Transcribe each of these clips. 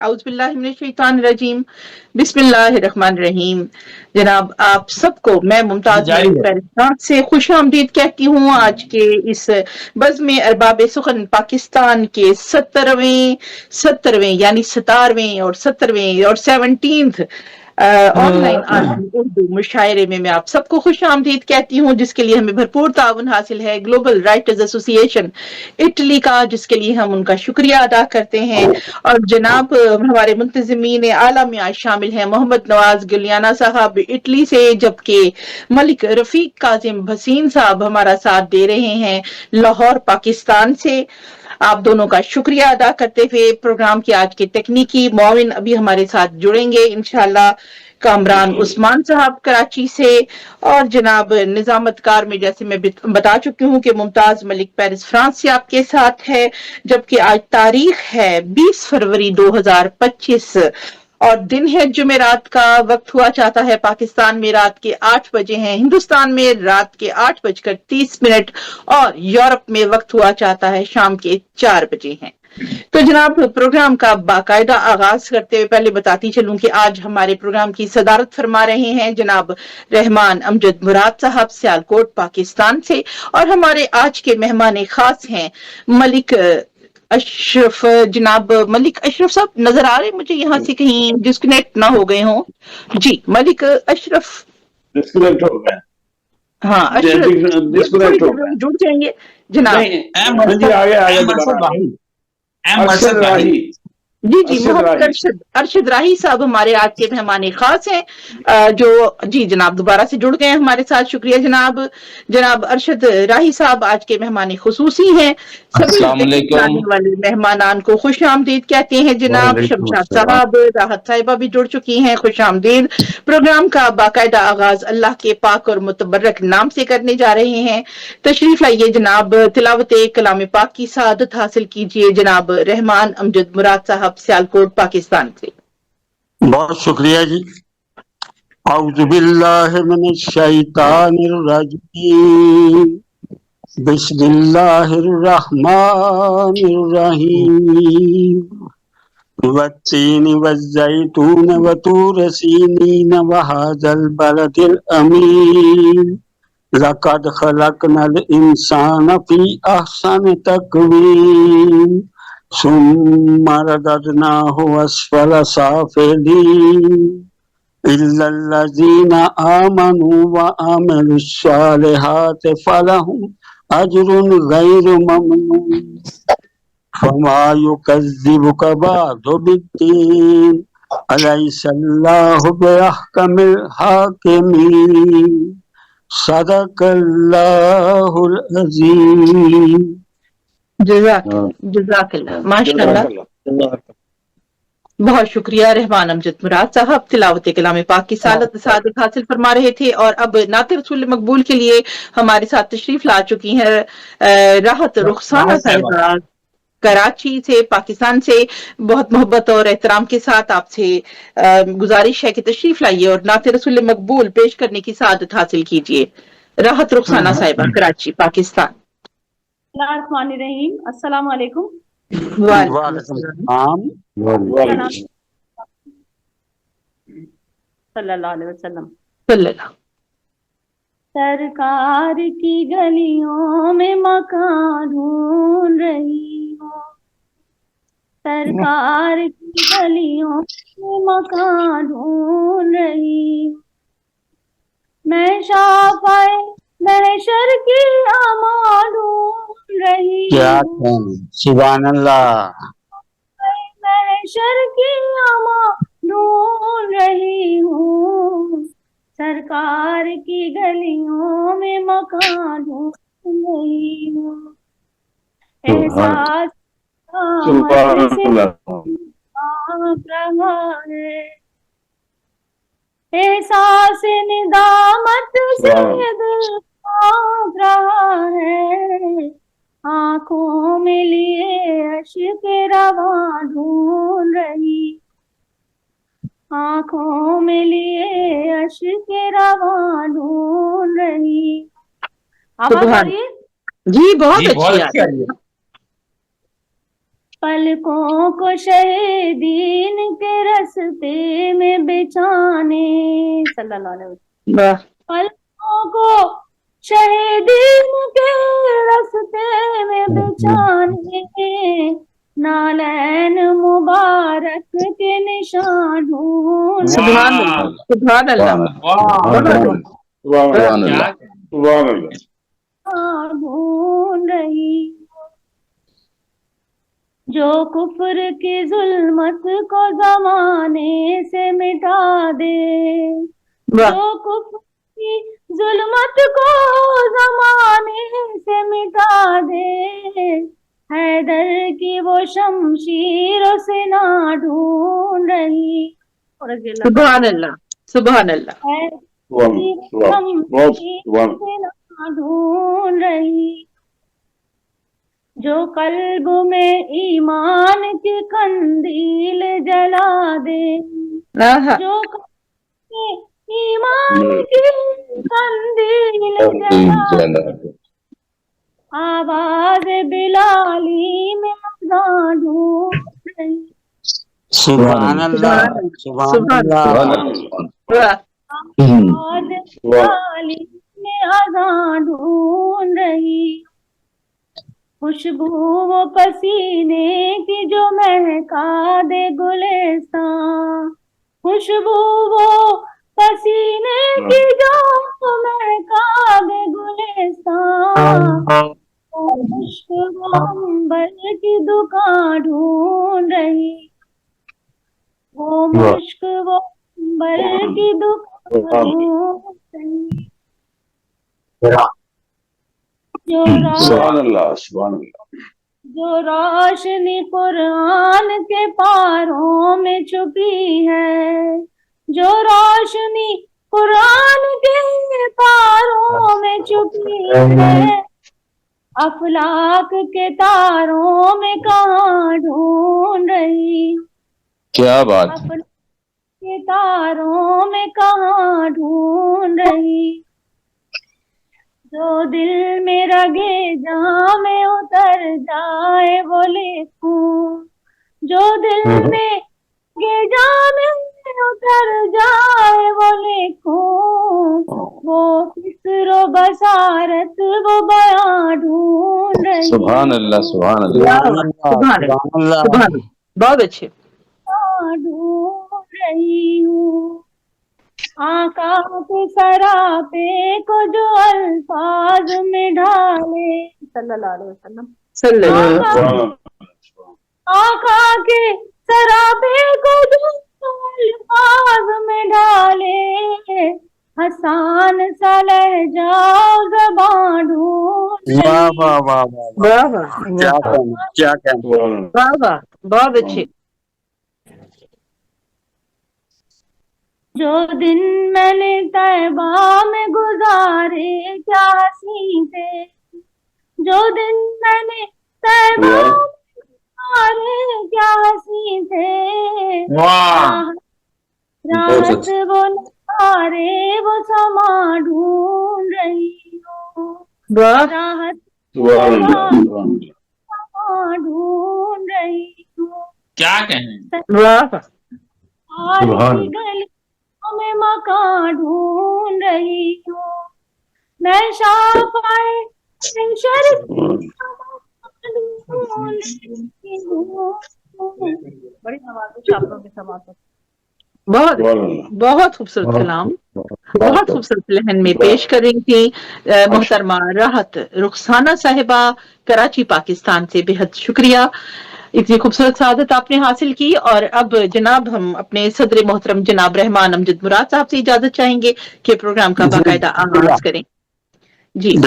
औज़ुबिल्लाहिमिनश्शैतानिर्रजीम बिस्मिल्लाहिर्रहमानिर्रहीम। जनाब आप सबको मैं मुमताज जारी मलिक है। पैरिस से खुश आमदीद कहती हूँ आज के इस बज़्म अरबाब सुखन पाकिस्तान के 17वें यानी 17वें और 17वें और 17th ऑनलाइन आर्मी उर्दू मुशायरे में मैं आप सबको खुश आमदीद कहती हूँ, जिसके लिए हमें भरपूर ताउन हासिल है ग्लोबल राइटर्स एसोसिएशन इटली का, जिसके लिए हम उनका शुक्रिया अदा करते हैं। और जनाब हमारे मुंतज़मीन आला में आज शामिल हैं मोहम्मद नवाज गुलियाना साहब इटली से, जबकि मलिक रफीक काजिम भसीन साहब हमारा साथ दे रहे हैं लाहौर पाकिस्तान से। आप दोनों का शुक्रिया अदा करते हुए प्रोग्राम की आज के तकनीकी मुआविन अभी हमारे साथ जुड़ेंगे इंशाल्लाह कामरान उस्मान साहब कराची से। और जनाब निजामतकार में जैसे मैं बता चुकी हूँ कि मुमताज मलिक पेरिस फ्रांस से आपके साथ है, जबकि आज तारीख है 20 फरवरी 2025 और दिन है जुमेरात का। वक्त हुआ चाहता है पाकिस्तान में रात के 8 बजे हैं, हिंदुस्तान में रात के 8:30 और यूरोप में वक्त हुआ चाहता है शाम के 4 बजे हैं। तो जनाब प्रोग्राम का बाकायदा आगाज करते हुए पहले बताती चलूं कि आज हमारे प्रोग्राम की सदारत फरमा रहे हैं जनाब रहमान अमजद मुराद साहब सियालकोट पाकिस्तान से, और हमारे आज के मेहमान खास हैं मलिक अशरफ। जनाब मलिक अशरफ साहब नजर आ रहे मुझे यहाँ से, कहीं डिस्कनेक्ट ना हो गए हों? जी मलिक अशरफ डिस्कनेक्ट हो गया। हाँ अशरफ डिस्कनेक्ट हो गया। जुड़ जाएंगे जनाब। जी आगे दोबारा अरशद राही। जी मोहम्मद अरशद राही साहब हमारे आज के मेहमान खास हैं, जो जी जनाब दोबारा से जुड़ गए हैं हमारे साथ, शुक्रिया जनाब। जनाब अरशद राही साहब आज के मेहमान खुसूसी हैं। सभी आने वाले मेहमानान को खुश आमदीद कहते हैं जनाब। शमशाद साहब, राहत साहिबा भी जुड़ चुकी हैं, खुश आमदीद। प्रोग्राम का बाकायदा आगाज अल्लाह के पाक और मुतबर्रक नाम से करने जा रहे हैं। तशरीफ लाइए जनाब, तिलावत कलाम पाक की सआदत हासिल कीजिए जनाब रहमान अमजद मुराद साहब सियालकोट पाकिस्तान से। बहुत शुक्रिया जी। औज़ु बिल्लाहि मिनश शैतानिर रजीम बिस्मिल्लाहिर रहमानिर रहीम वत्तीन वज़्ज़ैतून वतूर सीनीन वहाज़ल बलदिल अमीन लक़द खलक़नल इंसान फ़ी अहसनि तक़वीम सुम्मा रददनाहु अस्फल साफ़िलीन इल्लल्लज़ीना आमनू व अमिलुस्सालिहाति फलहुम अज्रुन गैरु ममनून फमा युकज़्ज़िबुका बअदु बिद्दीन अलैहिस्सलाहु बिअहकमिल हाकिमीन सदक़ल्लाहुल अज़ीम। जज़ाकल्लाह माशाअल्लाह। बहुत शुक्रिया रहमान अमजद मुराद साहब, तिलावत कलाम पाक की सआदत हासिल फरमा रहे थे। और अब नाते रसूल मकबूल के लिए हमारे साथ तशरीफ ला चुकी हैं राहत रुखसाना साहिबा कराची से पाकिस्तान से। बहुत मोहब्बत और एहतराम के साथ आपसे गुजारिश है कि तशरीफ लाइए और नाते रसूल मकबूल पेश करने की सआदत हासिल कीजिए। राहत रुखसाना साहिबा कराची पाकिस्तान। बिस्मिल्लाहिर्रहमानिर्रहीम। अस्सलाम वालेकुम। सल्लल्लाहु अलैहि वसल्लम। सरकार की गलियों में मकान ढूंढ रही हूँ, सरकार की गलियों में मकान ढूंढ रही हूँ, मैं शाफ़ाए महशर की अमा ढूंढ रही हूँ, सुभान अल्लाह। महशर की अमा ढूंढ रही हूँ, सरकार की गलियों में मकान ढूंढ रही हूँ, एहसास से कांप रहा है, एहसास निदामत से दिल कांप रहा है, आंखों में लिए अश्क रवा ढूंढ रही, आंखों में लिए अश्क रवा ढूंढ रही। आवाज आ रही है? जी बहुत अच्छी। पलकों को शहीदीन के रस्ते में बिछाने, सल्लल्लाहु अलैहि वसल्लम, वाह पलकों को शहीदीन के रस्ते में बिछाने, नालैन मुबारक के निशान ढूंढ सुभान अल्लाह सुभान अल्लाह ढूंढ रही, जो कुफ्र की जुल्मत को जमाने से मिटा दे, वाह जो कुफ्र की जुल्मत को जमाने से मिटा दे, हैदर की वो शमशीरों से ना ढूंढ रही, सुभान अल्लाह सुभान अल्लाह हैदर की वो शमशीरों से ना ढूंढ रही, जो कल्ब में ईमान की कंदील जला दे, आहा जो कल्ब में ईमान की कंदील जला दे, आवाज बिलाली में अज़ान ढूंढ रही, सुभान अल्लाह सुभान सुभान अल्लाह वाह आवाज बिलाली में अज़ान ढूंढ रही, खुशबू वो पसीने की जो महका दे गुलिस्तां, खुशबू वो पसीने की जो महका दे गुलिस्तां, इश्क वो अंबर की दुकान ढूंढ रही, वो मुश्क वो अंबर की दुकान ढूंढ रही, जो रोशनी कुरान के पारों में छुपी है, जो रोशनी कुरान के पारों में छुपी है, अफलाक के तारों में कहाँ ढूंढ रही, क्या बात, अफलाक के तारों में कहाँ ढूंढ रही, जो दिल में रगे जहाँ में उतर जाए वो लिखूं, जो दिल में रगे जहाँ में उतर जाए वो लिखूं, वो फिक्र बसारत वो बयां ढूंढ रही, सुभान अल्लाह सुभान अल्लाह सुभान अल्लाह सुभान अल्लाह बहुत अच्छे ढूंढ रही हूँ, आका के सरापे को जो अल्फाज में ढाले, सल्लल्लाहु अलैहि वसल्लम, सल्लल्लाहु आका के सरापे को जो अल्फाज में ढाले, हसान सा लहजा ज़बान ढूंढ वाह रही, वाह वाह वाह वाह वाह क्या कहना वाह वाह बहुत अच्छे जो दिन मैंने तैबा में गुजारे क्या हसीं थे, जो दिन मैंने तैबा में गुजारे क्या हसीं थे, राहत वो नज़ारे वो समा ढूंढ रही हूँ, वाह राहत समा ढूंढ रही हूँ, क्या कहें, वाह आज की गलियों में मकान ढूंढ रही हूँ, मैं शाफ़ाए शर्फ ढूंढ रही हूँ, बड़ी आवाज़ शाफ़ों के समात बहुत बहुत खूबसूरत कलाम बहुत खूबसूरत लहन में पेश कर रही थी मोहतरमा राहत रुखसाना साहिबा कराची पाकिस्तान से। बेहद शुक्रिया, इतनी खूबसूरत सआदत आपने हासिल की। और अब जनाब हम अपने सदर मोहतरम जनाब रहमान अमजद मुराद साहब से इजाजत चाहेंगे कि प्रोग्राम का बाकायदा आगाज करें। जी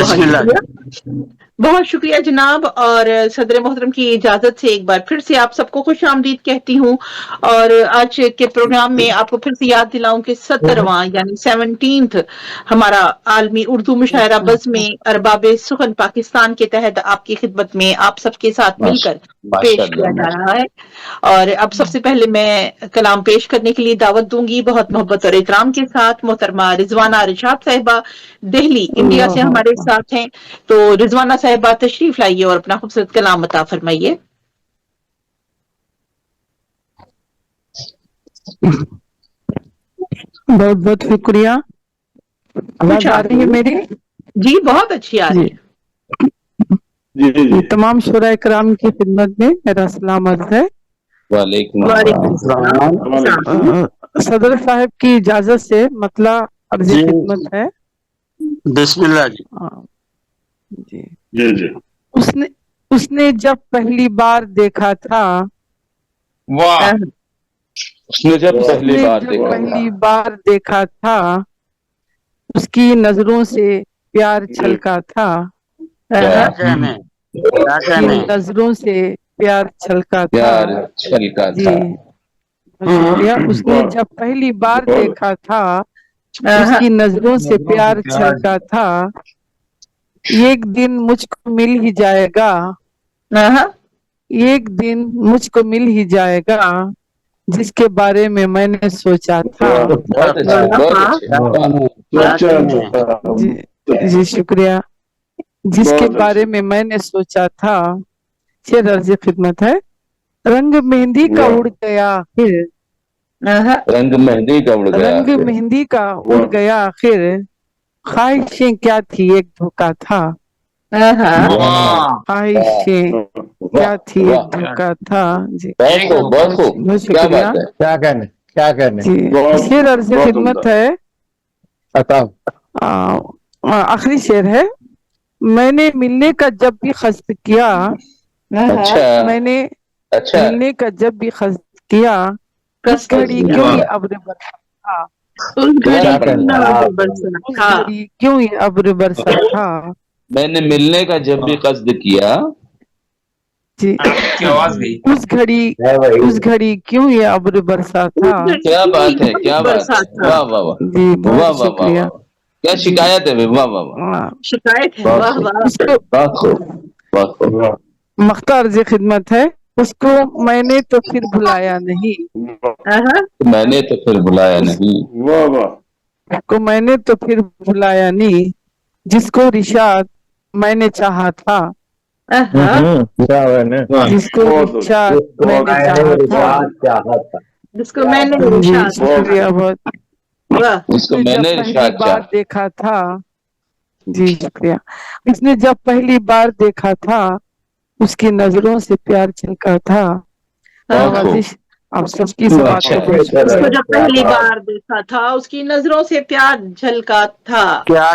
बहुत शुक्रिया जनाब। और सदर मोहतरम की इजाजत से एक बार फिर से आप सबको खुश आमदीद कहती हूँ। और आज के प्रोग्राम में आपको फिर से याद दिलाऊं कि 17वां यानी 17th हमारा आलमी उर्दू मुशायरा बज़्म अरबाब सुखन पाकिस्तान के तहत आपकी खिदमत में आप सबके साथ मिलकर पेश किया जा रहा है। और अब सबसे पहले मैं कलाम पेश करने के लिए दावत दूंगी बहुत मोहब्बत और एहतराम के साथ मोहतरमा रिजवाना रिशाद साहिबा दिल्ली इंडिया से हमारे साथ हैं। तो रिजवाना साहिबा तशरीफ लाइए और अपना खूबसूरत कलाम अता फरमाइए। बहुत बहुत शुक्रिया। आवाज आ रही है मेरी? जी बहुत अच्छी आ रही है। जी, तमाम शुरा इकराम की खिदमत में मेरा सलाम अर्ज है। वालेकुम सदर साहब की इजाजत से मतला अर्ज जी। खिदमत है। बिस्मिल्लाह जी। जी जी जी। उसने जब पहली बार देखा था, वाह, उसने जब पहली बार देखा पहली बार देखा था, उसकी नजरों से प्यार छलका था। क्या कहने, क्या उसकी कहने। नजरों से प्यार छलका था। प्यार छलका जी था। शुक्रिया। उसने जब पहली बार देखा था, उसकी नजरों से प्यार छलका था। एक दिन मुझको मिल ही जाएगा, एक दिन मुझको मिल ही जाएगा, जिसके बारे में मैंने सोचा था। बहुत अच्छे, बहुत अच्छे। जी शुक्रिया। जिसके बारे में मैंने सोचा था, शेर अर्ज खिदमत है। रंग मेहंदी का उड़ गया आखिर, रंग मेहंदी का उड़ गया, रंग मेहंदी का उड़ गया आखिर, ख्वाहिशें क्या थी एक धोखा था। ख्वाहिशें क्या थी एक धोखा था। जी बहुत खूब, बहुत क्या शुक्रिया। बात है। क्या कहने, क्या कहने। जी शेर अर्ज खिदमत है। आखिरी शेर है। मैंने मिलने का जब भी क़स्द किया, अच्छा, मैंने अच्छा, मिलने का जब भी क़स्द किया, उस घड़ी क्यों ये अब्र बरसा था। उस घड़ी क्यों ये अब्र बरसा था। मैंने मिलने का जब भी कस्द किया। जी उस घड़ी क्यों ये अब्र बरसा था। क्या बात है, क्या बात है। वाह वाह वाह, जी वाह बहुत वाह वाह शुक्रिया। वाह, क्या शिकायत है। वाह वाह वाह, शिकायत है। वाह वाह। बहुत खूब, बहुत खूब। मख्ता अर्ज खिदमत है। उसको मैंने तो फिर बुलाया नहीं, मैंने तो फिर बुलाया नहीं, उसको मैंने तो फिर बुलाया नहीं, जिसको रिशाद मैंने चाहा था। जिसको रिशाद मैंने चाहा था। जिसको मैंने जी शुक्रिया बहुत। उसको उसने मैंने जब पहली रिशाद बार चाहा। देखा था। जी शुक्रिया। उसने जब पहली बार देखा था, उसकी नजरों से प्यार छलका था। नवाजिश आप सबकी समात को उसको जब पहली बार देखा था, उसकी नजरों से प्यार झलका था। क्या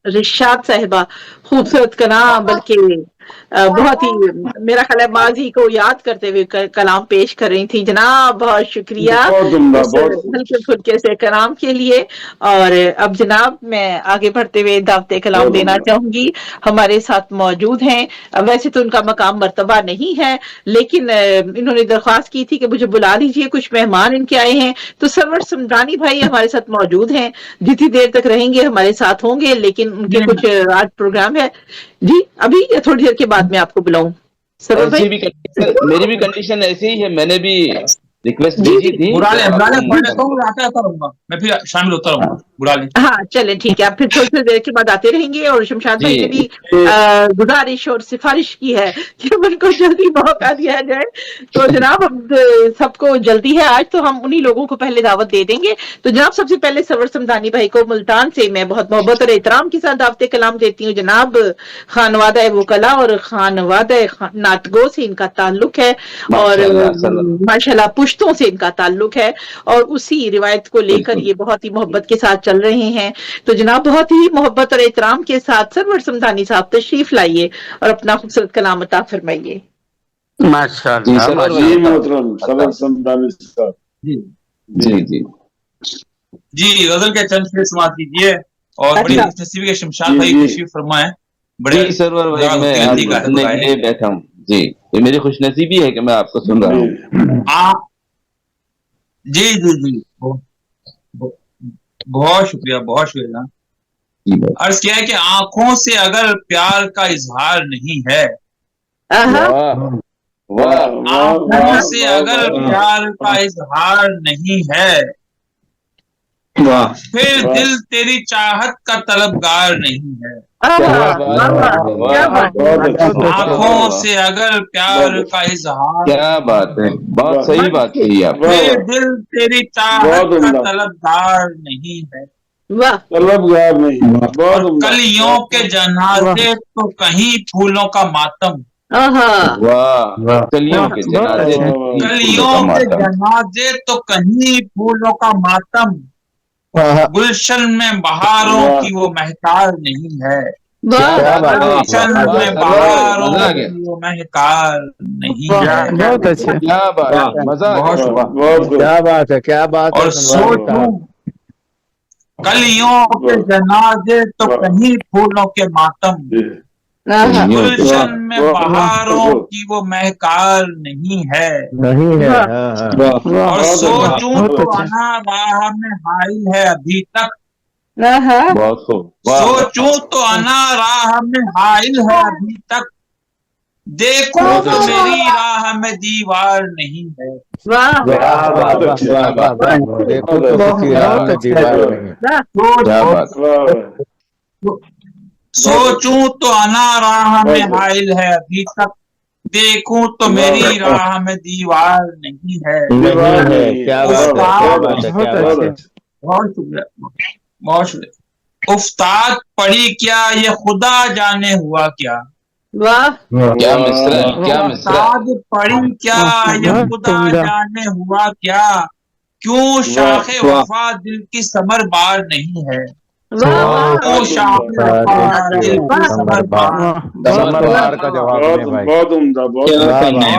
रिशाद साहिबा, खूबसूरत कलाम, बल्कि बहुत ही मेरा ख्याल है माजी को याद करते हुए कलाम पेश कर रही थी। जनाब बहुत शुक्रिया हल्के फुल्के से कलाम के लिए। और अब जनाब मैं आगे बढ़ते हुए दावते कलाम देना चाहूंगी। हमारे साथ मौजूद हैं, वैसे तो उनका मकाम मर्तबा नहीं है, लेकिन इन्होंने दरख्वास्त की थी कि मुझे बुला लीजिए, कुछ मेहमान इनके आए हैं। तो सरवर समदानी भाई हमारे साथ मौजूद हैं, जितनी देर तक रहेंगे हमारे साथ होंगे, लेकिन उनके कुछ आज प्रोग्राम है। जी अभी या थोड़ी देर के बाद मैं आपको बुलाऊं सरवर भाई। मेरी भी कंडीशन ऐसी ही है, मैंने भी रिक्वेस्ट भेजी थी। मैं फिर शामिल होता रहूंगा। बुला लें। हाँ चले ठीक है, आप फिर थोड़ी देर के बाद आते रहेंगे। और शमशाद भाई ने भी गुजारिश और सिफारिश की है कि उनको जल्दी मौका दिया जाए। तो जनाब अब सबको जल्दी है आज, तो हम उन्हीं लोगों को पहले दावत दे देंगे। तो जनाब सबसे पहले सरवर समदानी भाई को मुल्तान से मैं बहुत मोहब्बत और एहतराम के साथ दावत कलाम देती हूँ। जनाब खानवादा वकला और खानवादा नाटगो से इनका ताल्लुक है, और माशाल्लाह पुश्तों से इनका ताल्लुक है, और उसी रिवायत को लेकर ये बहुत ही मोहब्बत के साथ चल रहे हैं। तो जनाब बहुत ही मोहब्बत और एहतराम के साथ सरवर समदानी साहब तशरीफ लाइए और अपना खूबसूरत कलाम अता फरमाइए। जी गजल के चंद शेर समाअत कीजिए। और बड़ी खुशनसीबी के शमशाद भाई तशरीफ फरमाए। बड़े सरवर भाई मैं सुनने के लिए बैठा हूँ जी, ये मेरी खुशनसीबी है कि मैं आपको सुन रहा हूँ। जी जी जी बहुत शुक्रिया, बहुत शुक्रिया। अर्ज किया है कि आंखों से अगर प्यार का इजहार नहीं है, आंखों से अगर प्यार का इजहार नहीं है, फिर दिल तेरी चाहत का तलबगार नहीं है। आंखों से अगर प्यार का इजहार, क्या बात है, बहुत सही बात कही आप। ये दिल तेरी चाहत का तलबदार नहीं है, वाह तलबगार नहीं, बहुत उम्दा, कलियों के जनाजे तो कहीं फूलों का मातम, वाह, कलियों के जनाजे, कलियों के जनाजे तो कहीं फूलों का मातम, गुलशन में बहारों की वो महकार नहीं है, गुलशन में बहारों की वो महकार नहीं है। बहुत अच्छे। क्या बात है, मजा आ बहुत गया। बहुत क्या बात है, क्या बात है। और सोचूं कलियों के जनाजे तो कहीं फूलों के मातम, गुलशन में बहारों की वो महकार नहीं है, नहीं है। हाँ। और सोचूं तो अना राह में हाई है अभी तक, बहुत खूब, सोचूं तो अना राह में हाइल है अभी तक, देखूं तो मेरी राह में दीवार नहीं है, देखो तो किसी राह में दीवार नहीं। क्या बात, सोचूं तो अना राह में हाइल है अभी तक, देखूं तो मेरी राह में दीवार नहीं है। क्या बात है, क्या बात है। बहुत शुक्रिया, बहुत शुक्रिया। उस्ताद पढ़ी क्या ये खुदा जाने हुआ क्या, वाह क्या मिसरा है, क्या मिसरा है। उस्ताद पढ़ी क्या ये खुदा जाने हुआ क्या, क्यों शाखे वफा दिल की समर बार नहीं है, क्यों शाखे वफा दिल की समर बार। का जवाब नहीं भाई। बहुत उम्दा, बहुत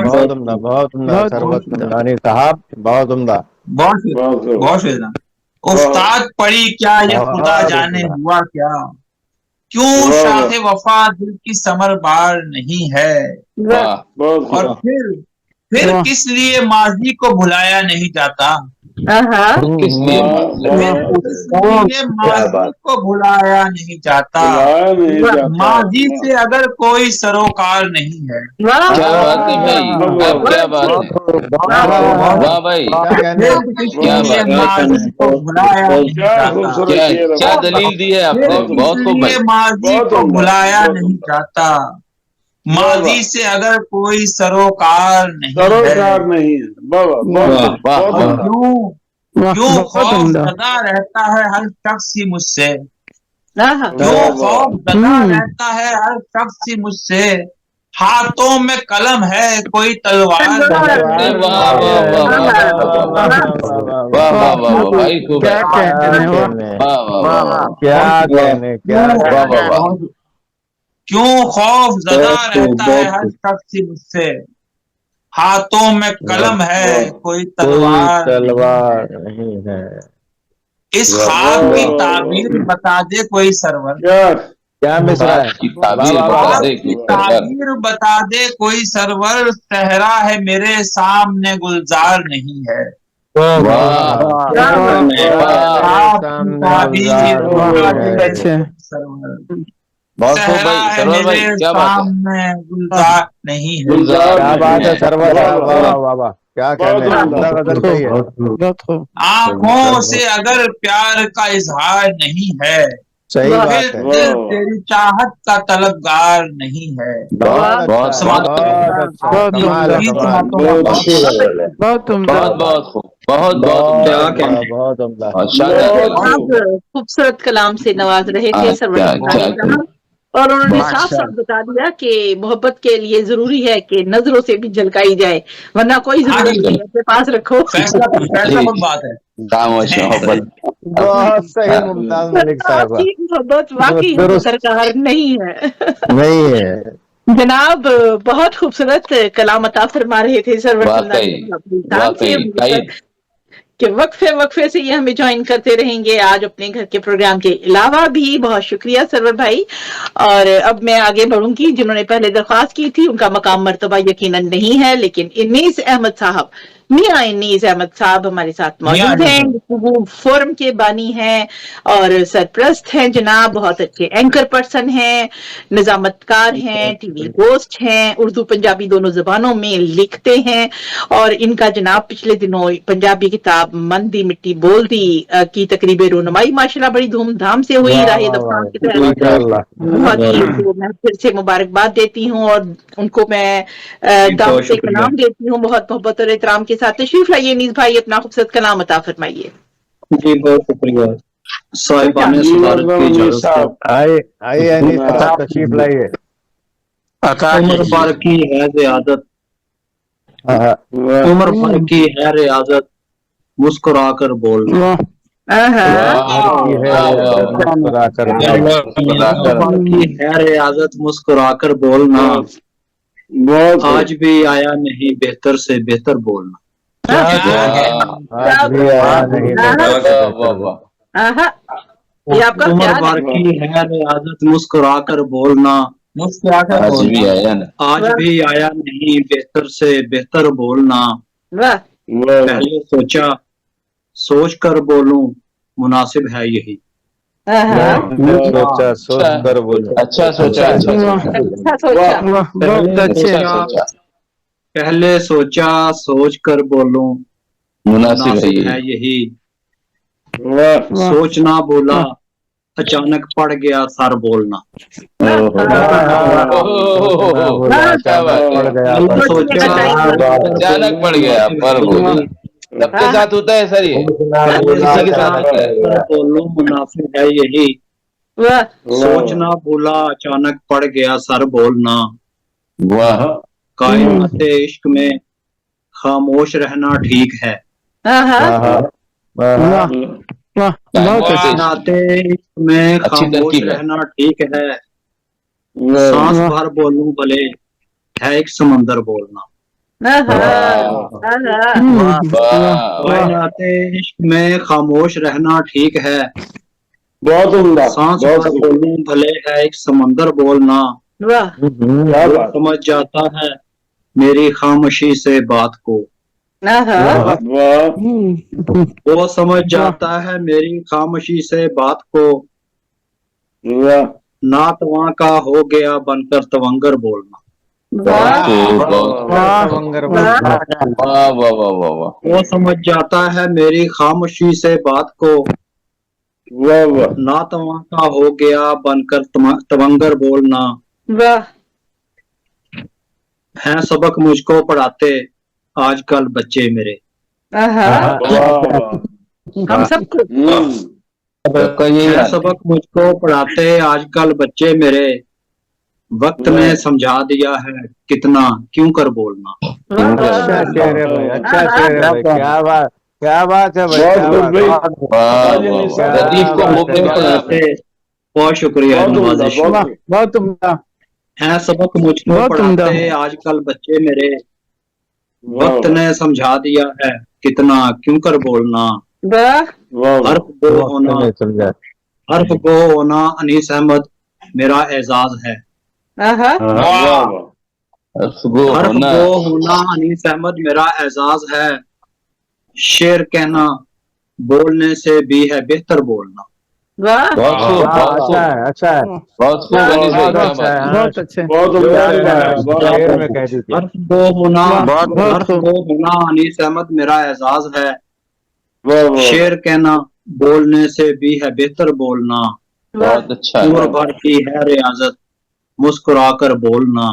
बहुत उम्दा, बहुत उम्दा सरवत नंदानी साहब, बहुत उम्दा। बहुत शुक्रिया। उस्ताद पढ़ी क्या ये खुदा जाने हुआ क्या, क्यों शाखे वफा दिल की समर बार नहीं है, और फिर किस लिए माजी को भुलाया नहीं जाता, किस लिए माजी को भुलाया नहीं जाता, माजी से अगर कोई सरोकार नहीं है। क्या बात है भाई, अब क्या बात है, वाह भाई, क्या बात है, माजी को भुलाया नहीं जाता, क्या दलील दी है आपने, बहुत खूब भाई। माजी को भुलाया नहीं जाता, माजी से अगर कोई सरोकार नहीं है, क्यों खौफ ज़दा रहता है हर शख्स ही मुझसे, क्यों खौफ ज़दा रहता है हर शख्स ही मुझसे, हाथों में कलम है कोई तलवार। वाह भाई, खूब है, क्या कहने, क्या क्यों खौफ ज़दा रहता है हर शख्स ही मुझसे, हाथों में कलम है कोई तलवार नहीं है। इस ख्वाब की ताबीर बता दे कोई सरवर, क्या मिसरा है, ताबीर बता दे कोई सरवर, सहरा है मेरे सामने गुलजार नहीं है, सहरा है मेरे सामने गुलजार नहीं है। क्या बात है सरवर, वाह, क्या कहने, आंखों से अगर प्यार का इजहार नहीं है, सही बात है, दिल तेरी चाहत का तलबगार नहीं है। खूबसूरत कलाम से नवाज रहे थे सरवर, और उन्होंने साफ साफ बता दिया कि मोहब्बत के लिए जरूरी है कि नजरों से भी झलकाई जाए, वरना कोई जरूरत नहीं है, अपने पास रखो। बात है, बहुत सही मुमताज मलिक साहब, मोहब्बत वाकई सरकार नहीं है। नहीं है जनाब, बहुत खूबसूरत कलाम अता फरमा रहे थे सरवर कि वक्फे से ये हमें ज्वाइन करते रहेंगे आज अपने घर के प्रोग्राम के अलावा भी। बहुत शुक्रिया सरवर भाई। और अब मैं आगे बढ़ूंगी। जिन्होंने पहले दरख्वास्त की थी उनका मकाम मर्तबा यकीनन नहीं है, लेकिन इनीस अहमद साहब मियां नीस अहमद साहब हमारे साथ मौजूद हैं, वो फोरम के बानी हैं और सरप्रस्त हैं जनाब, बहुत अच्छे एंकर पर्सन हैं, निजामतकार हैं, टीवी होस्ट हैं, उर्दू पंजाबी दोनों जबानों में लिखते हैं। और इनका जनाब पिछले दिनों पंजाबी किताब मन दी मिट्टी बोल दी की तकरीब रोनुमाई माशाल्लाह बड़ी धूमधाम से हुई। राहे दफान की तरह बहुत ही मैं फिर से मुबारकबाद देती हूँ और उनको मैं दाम से कलाम देती हूँ बहुत मोहब्बत और एहतराम के साथ। तशरीफ लाइए नीस भाई, अपना खूबसूरत कलाम अता फरमाइए। जी बहुत शुक्रिया साहिबाने सदारत की इजाजत से। आइए अनीस साहब तशरीफ लाइए। उम्र भर की है रियादत, उम्र भर की है रियादत, मुस्कुरा कर बोल। की है रियादत मुस्कुरा कर बोलना, आज भी आया नहीं बेहतर से बेहतर बोलना। उम्र भर की है रियादत मुस्कुरा कर बोलना, आज भी आया नहीं बेहतर से बेहतर बोलना। पहले सोचा सोच कर बोलूं, मुनासिब है यही। सोचा सोच कर बोलो। अच्छा सोचा, बहुत अच्छे। पहले सोचा सोच कर बोलूं, मुनासिब है यही। सोचना बोला, अचानक पड़ गया सर बोलना। अचानक पड़ गया पर बोलना, सबके साथ होता है सर, ये किसी के साथ होता है। बोलूं मुनाफिक है यही। सोचना भूला, अचानक पड़ गया सर बोलना। वाह। कायनात इश्क में खामोश रहना ठीक है। कायनात इश्क में खामोश रहना ठीक है। सांस भर बोलूं भले, है एक समंदर बोलना। कायनात इश्क में खामोश रहना ठीक है। बहुत उम्दा। सांस भर बोलूं भले, है एक समंदर बोलना। समझ जाता है मेरी खामोशी से बात को, वो समझ जाता है मेरी खामोशी से बात को। ना तवां का हो गया बनकर तवंगर बोलना। वो समझ जाता है मेरी खामोशी से बात को, ना तवां का हो गया बनकर तवंगर बोलना। हैं सबक मुझको पढ़ाते आजकल बच्चे मेरे। हम सबको सबक मुझको पढ़ाते आजकल बच्चे मेरे। वक्त ने समझा दिया है कितना क्यों कर बोलना। अच्छा शेर है भाई, अच्छा शेर है भाई, क्या बात, क्या बात है भाई, क्या बात। बहुत शुक्रिया, बहुत उम्दा है सबक मुझको पढ़ाते आजकल बच्चे मेरे। वक्त ने समझा दिया है कितना क्यों कर बोलना। हर्फ गो होना, हर्फ गो होना अनीस अहमद मेरा एजाज है। हर्फ गो होना अनीस अहमद मेरा एजाज है। शेर कहना बोलने से भी है बेहतर बोलना। अच्छा है, अच्छा है, बहुत बहुत अच्छे। हर्फ गो होना अनीस अहमद मेरा एजाज है। शेर कहना बोलने से भी है बेहतर बोलना। बहुत अच्छा। उम्र भर की है रियाजत मुस्कुरा कर बोलना,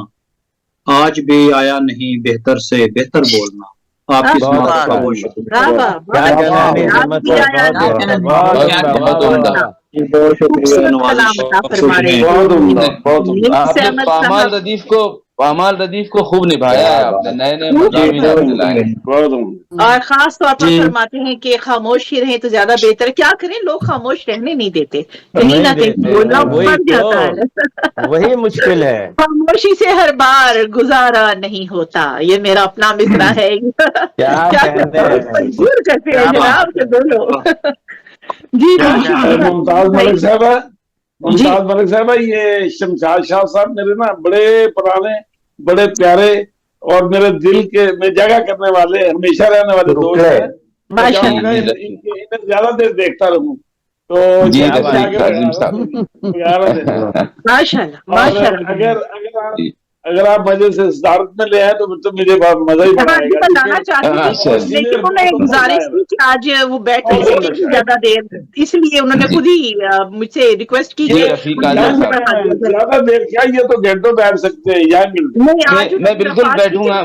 आज भी आया नहीं बेहतर से बेहतर बोलना। आपकी समाप्त का बहुत शुक्रिया। बहुत शुक्रिया पामाल रदीफ को खूब निभाया है आपने, नए नए मजामी लाए। और खास तौर पर फरमाते हैं कि खामोश ही रहे तो ज्यादा बेहतर। क्या करें, लोग खामोश रहने नहीं देते, कहीं ना कहीं बोलना पड़ जाता है। वही मुश्किल है, खामोशी से हर बार गुजारा नहीं होता। ये मेरा अपना मिसरा है। क्या करते हैं जनाब के बोलो। जी मुमताज मलिक साहब, मुमताज मलिक साहब, ये शमशाद शाह साहब मेरे ना बड़े पुराने, बड़े प्यारे और मेरे दिल के में जगह करने वाले, हमेशा रहने वाले दोस्त हैं। माशाल्लाह। इन्हें ज्यादा देर देखता रहूं तो जी क्या रफीक आगे काजिम साहब। माशाल्लाह और माशाल्लाह। अगर आप मजे से सदारत में ले आए तो मुझे बहुत मजा ही हाँ जी, आएगा। बताना चाहती थी, लेकिन उन्होंने गुजारिश की कि आज वो बैठ नहीं सकेंगी ज्यादा देर, इसलिए उन्होंने खुद ही मुझसे रिक्वेस्ट की जी कि रफीक काजिम साहब। ज्यादा देर क्या, ये तो घंटों बैठ सकते हैं यहाँ मिलते। नहीं, आज मैं बिल्कुल बैठूंगा,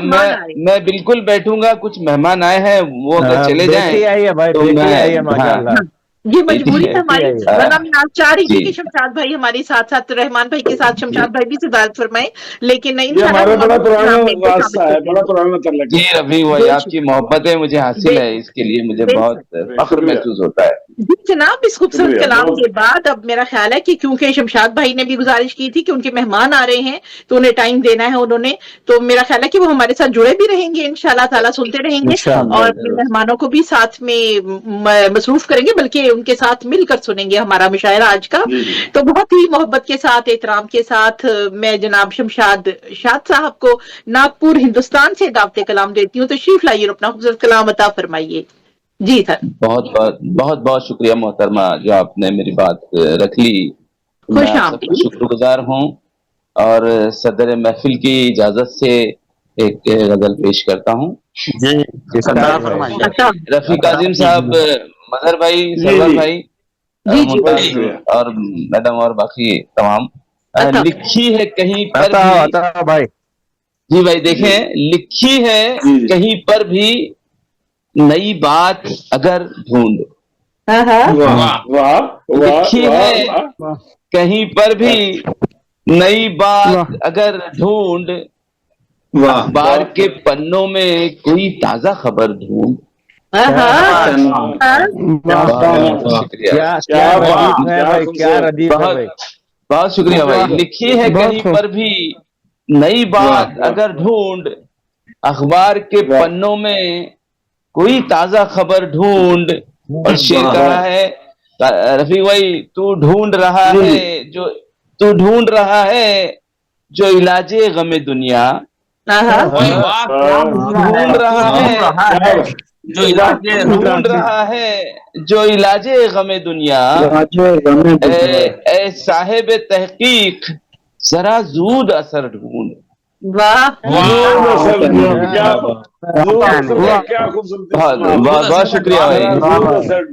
मैं बिल्कुल बैठूंगा। कुछ मेहमान आए हैं, वो अगर चले जाएं आई है भाई, तो बेटी आई है मैं, माशाल्लाह। हाँ ये मजबूरी है हमारी, देखिए, वरना मैं आज चाह रही थी जी। कि शमशाद भाई हमारे साथ साथ, रहमान भाई के साथ शमशाद भाई भी सिदारत फरमाए, लेकिन नहीं, ये हमारा बड़ा पुराना वास्ता है, बड़ा पुराना तल्लुक जी है। रफीक भाई, आपकी मोहब्बतें मुझे हासिल है, इसके लिए मुझे बहुत फख्र महसूस होता है। जी जनाब, इस खूबसूरत शुक्रिया, कलाम बहुत। के बाद अब मेरा ख्याल है कि क्योंकि शमशाद भाई ने भी गुजारिश की थी कि उनके मेहमान आ रहे हैं तो उन्हें टाइम देना है उन्होंने, तो मेरा ख्याल है कि वो हमारे साथ जुड़े भी रहेंगे, इंशाल्लाह ताला सुनते रहेंगे इंशाल्लाह। और अपने मेहमानों को भी साथ में मसरूफ करेंगे, बल्कि उनके साथ मिलकर सुनेंगे हमारा मुशायरा आज का। तो बहुत ही मोहब्बत के साथ, एहतराम के साथ मैं जनाब शमशाद शाद साहब को नागपुर हिंदुस्तान से दावत कलाम देती हूँ। तो तशरीफ लाइए, अपना खूबसूरत कलाम अता फरमाइए। जी सर। बहुत बहुत शुक्रिया मोहतरमा, जो आपने मेरी बात रख ली। मैं आप सबका शुक्रगुजार हूँ और सदर महफिल की इजाजत से एक गजल पेश करता हूँ। रफीक काजिम साहब, मजहर भाई, सरवर भाई, मुमताज और मैडम और बाकी तमाम, लिखी है कहीं पर भी भाई। जी भाई देखें, लिखी है कहीं पर भी नई बात अगर ढूंढ, लिखी है कहीं पर भी नई बात अगर ढूंढ, अखबार के पन्नों में कोई ताजा खबर ढूंढ। बहुत शुक्रिया भाई। लिखी है कहीं पर भी नई बात अगर ढूंढ, अखबार के पन्नों में कोई ताजा खबर ढूंढ। और शेर कहा है रफीक भाई, तू ढूंढ रहा है जो इलाजे गमे दुनिया, ढूंढ रहा है जो इलाजे गमे दुनिया, ए साहिब तहकीक जरा जूद असर ढूंढ। बहुत शुक्रिया भाई,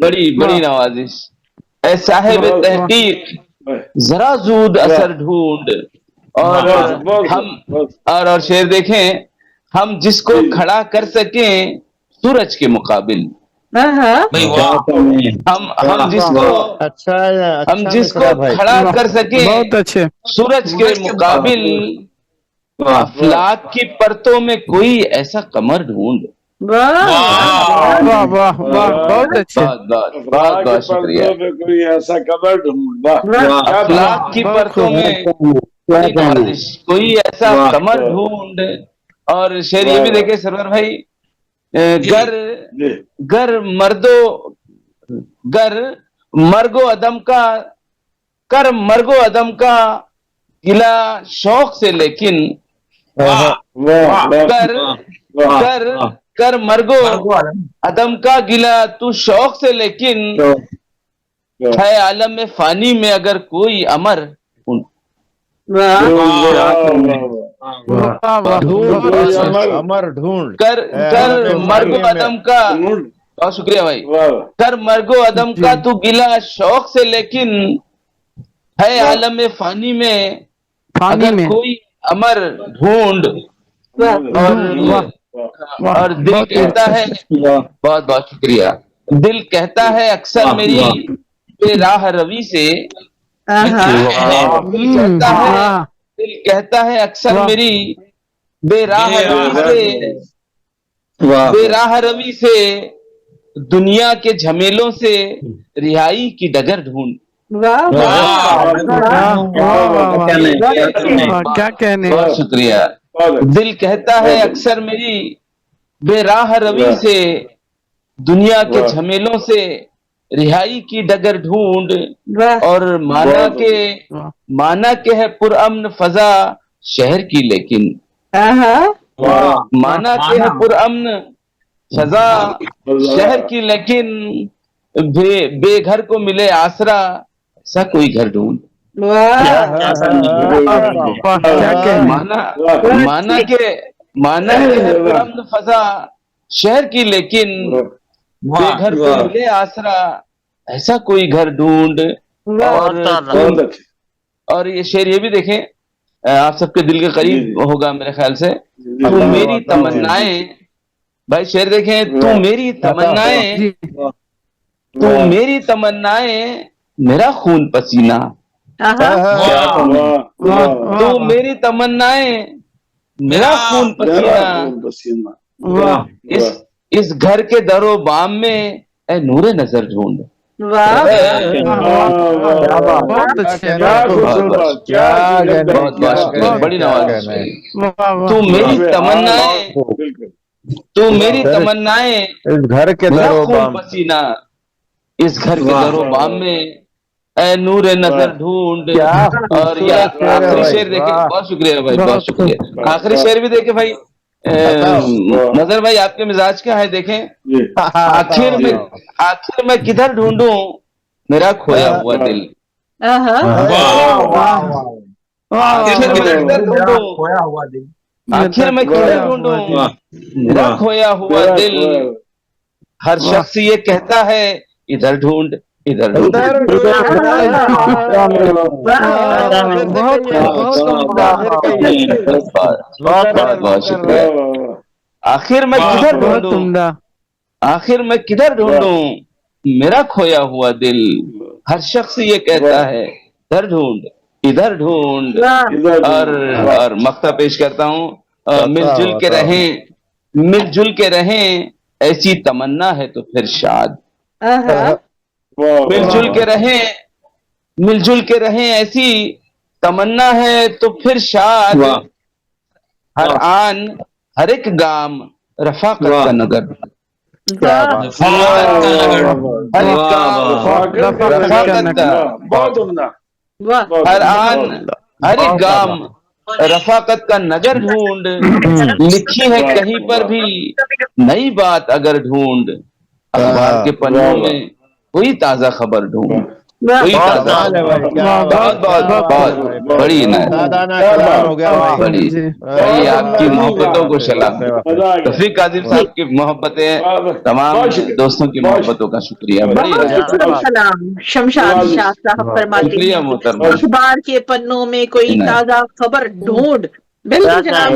बड़ी नवाजिश। ए साहिब तहकीक जरा जूद असर ढूंढ। और शेर देखें, हम जिसको खड़ा कर सकें सूरज के मुकाबिल, हम जिसको खड़ा कर सकें बहुत अच्छे सूरज के मुकाबिल, अफलाक की परतों में कोई ऐसा कमर ढूंढ। वाह वाह वाह, बहुत अच्छे। बहुत शुक्रिया। कोई ऐसा कमर ढूंढ, अफलाक की परतों में कोई ऐसा कमर ढूंढ। और शेर ये भी देखे सरवर भाई, गर मर्गो अदम का गिला शौक से, लेकिन कर मर्गो अदम का गिला तू शौक से, लेकिन है आलम में फानी में अगर कोई अमर अमर ढूंढ। कर मर्गो अदम का, बहुत शुक्रिया भाई, कर मर्गो अदम का तू गिला शौक से, लेकिन है आलम में फानी में अगर कोई अमर ढूंढ। और दिल कहता है, बहुत शुक्रिया, दिल कहता है अक्सर मेरी बेराह रवि से, दिल कहता है अक्सर मेरी बेराह रवि से, दुनिया के झमेलों से रिहाई की डगर ढूंढ। क्या कहने। बहुत शुक्रिया। दिल कहता है अक्सर मेरी बेराह रवि से, दुनिया के झमेलों से रिहाई की डगर ढूंढ। और माना के है पुरअमन फजा शहर की, लेकिन माना के है पुरअमन फजा शहर की, लेकिन बेघर को मिले आसरा, ऐसा कोई घर ढूंढ। माना के है पुरअमन फजा शहर की, लेकिन बेघर को मिले आसरा, ऐसा कोई घर ढूंढ। और ये शेर ये भी देखें, आप सबके दिल के करीब होगा मेरे ख्याल से। तू मेरी तमन्नाएं, भाई शेर देखें, तू मेरी तमन्नाएं, तू मेरी तमन्नाएं, मेरा खून पसीना। तू मेरी तमन्नाएं, मेरा खून पसीना। इस घर के दरो बाम में ए नूरे नजर ढूंढ। वाह, बड़ी नवाज़। तू मेरी तमन्नाएं, तू मेरी तमन्नाएं, इस घर के मेरा दरो खून बाम, पसीना। इस घर के दरो बाम में ए नूरे नजर ढूंढ। और ये आखिरी शेर देखे, बहुत शुक्रिया भाई, बहुत शुक्रिया। आखिरी शेर भी देखे भाई। नजर भाई आपके मिजाज क्या है देखें। आखिर में किधर ढूंढूं मेरा खोया हुआ दिल। आखिर में किधर ढूंढूं मेरा खोया हुआ दिल। हर शख्स ये कहता है इधर ढूंढ, इधर ढूंढ। बहुत शुक्रिया। आखिर में किधर ढूंढूं, आखिर में किधर ढूंढूं मेरा खोया हुआ दिल। हर शख्स ये कहता है इधर ढूंढ, इधर ढूंढ। और मक्ता पेश करता हूँ। मिलजुल के रहें, मिलजुल के रहें, ऐसी तमन्ना है तो फिर शाद। मिलजुल के रहें, मिलजुल के रहें, ऐसी तमन्ना है तो फिर शाद। हर आन हर एक गाम रफाकत का नगर। हर एक गाम रफाकत का, हर आन हर एक गाम रफाकत का नगर ढूंढ। लिखी है कहीं पर भी नई बात अगर ढूंढ। अखबार के पन्नों में कोई ताजा खबर ढूंढ। कोई ताजा, बहुत बहुत बहुत बड़ी बड़ी आपकी मोहब्बतों को सलाम। तौफीक कादिर साहब की मोहब्बतें, तमाम दोस्तों की मोहब्बतों का शुक्रिया। बड़ी सलाम। शमशाद शाह साहब फरमाते हैं अखबार के पन्नों में कोई ताजा खबर ढूंढ। बिल्कुल जनाब,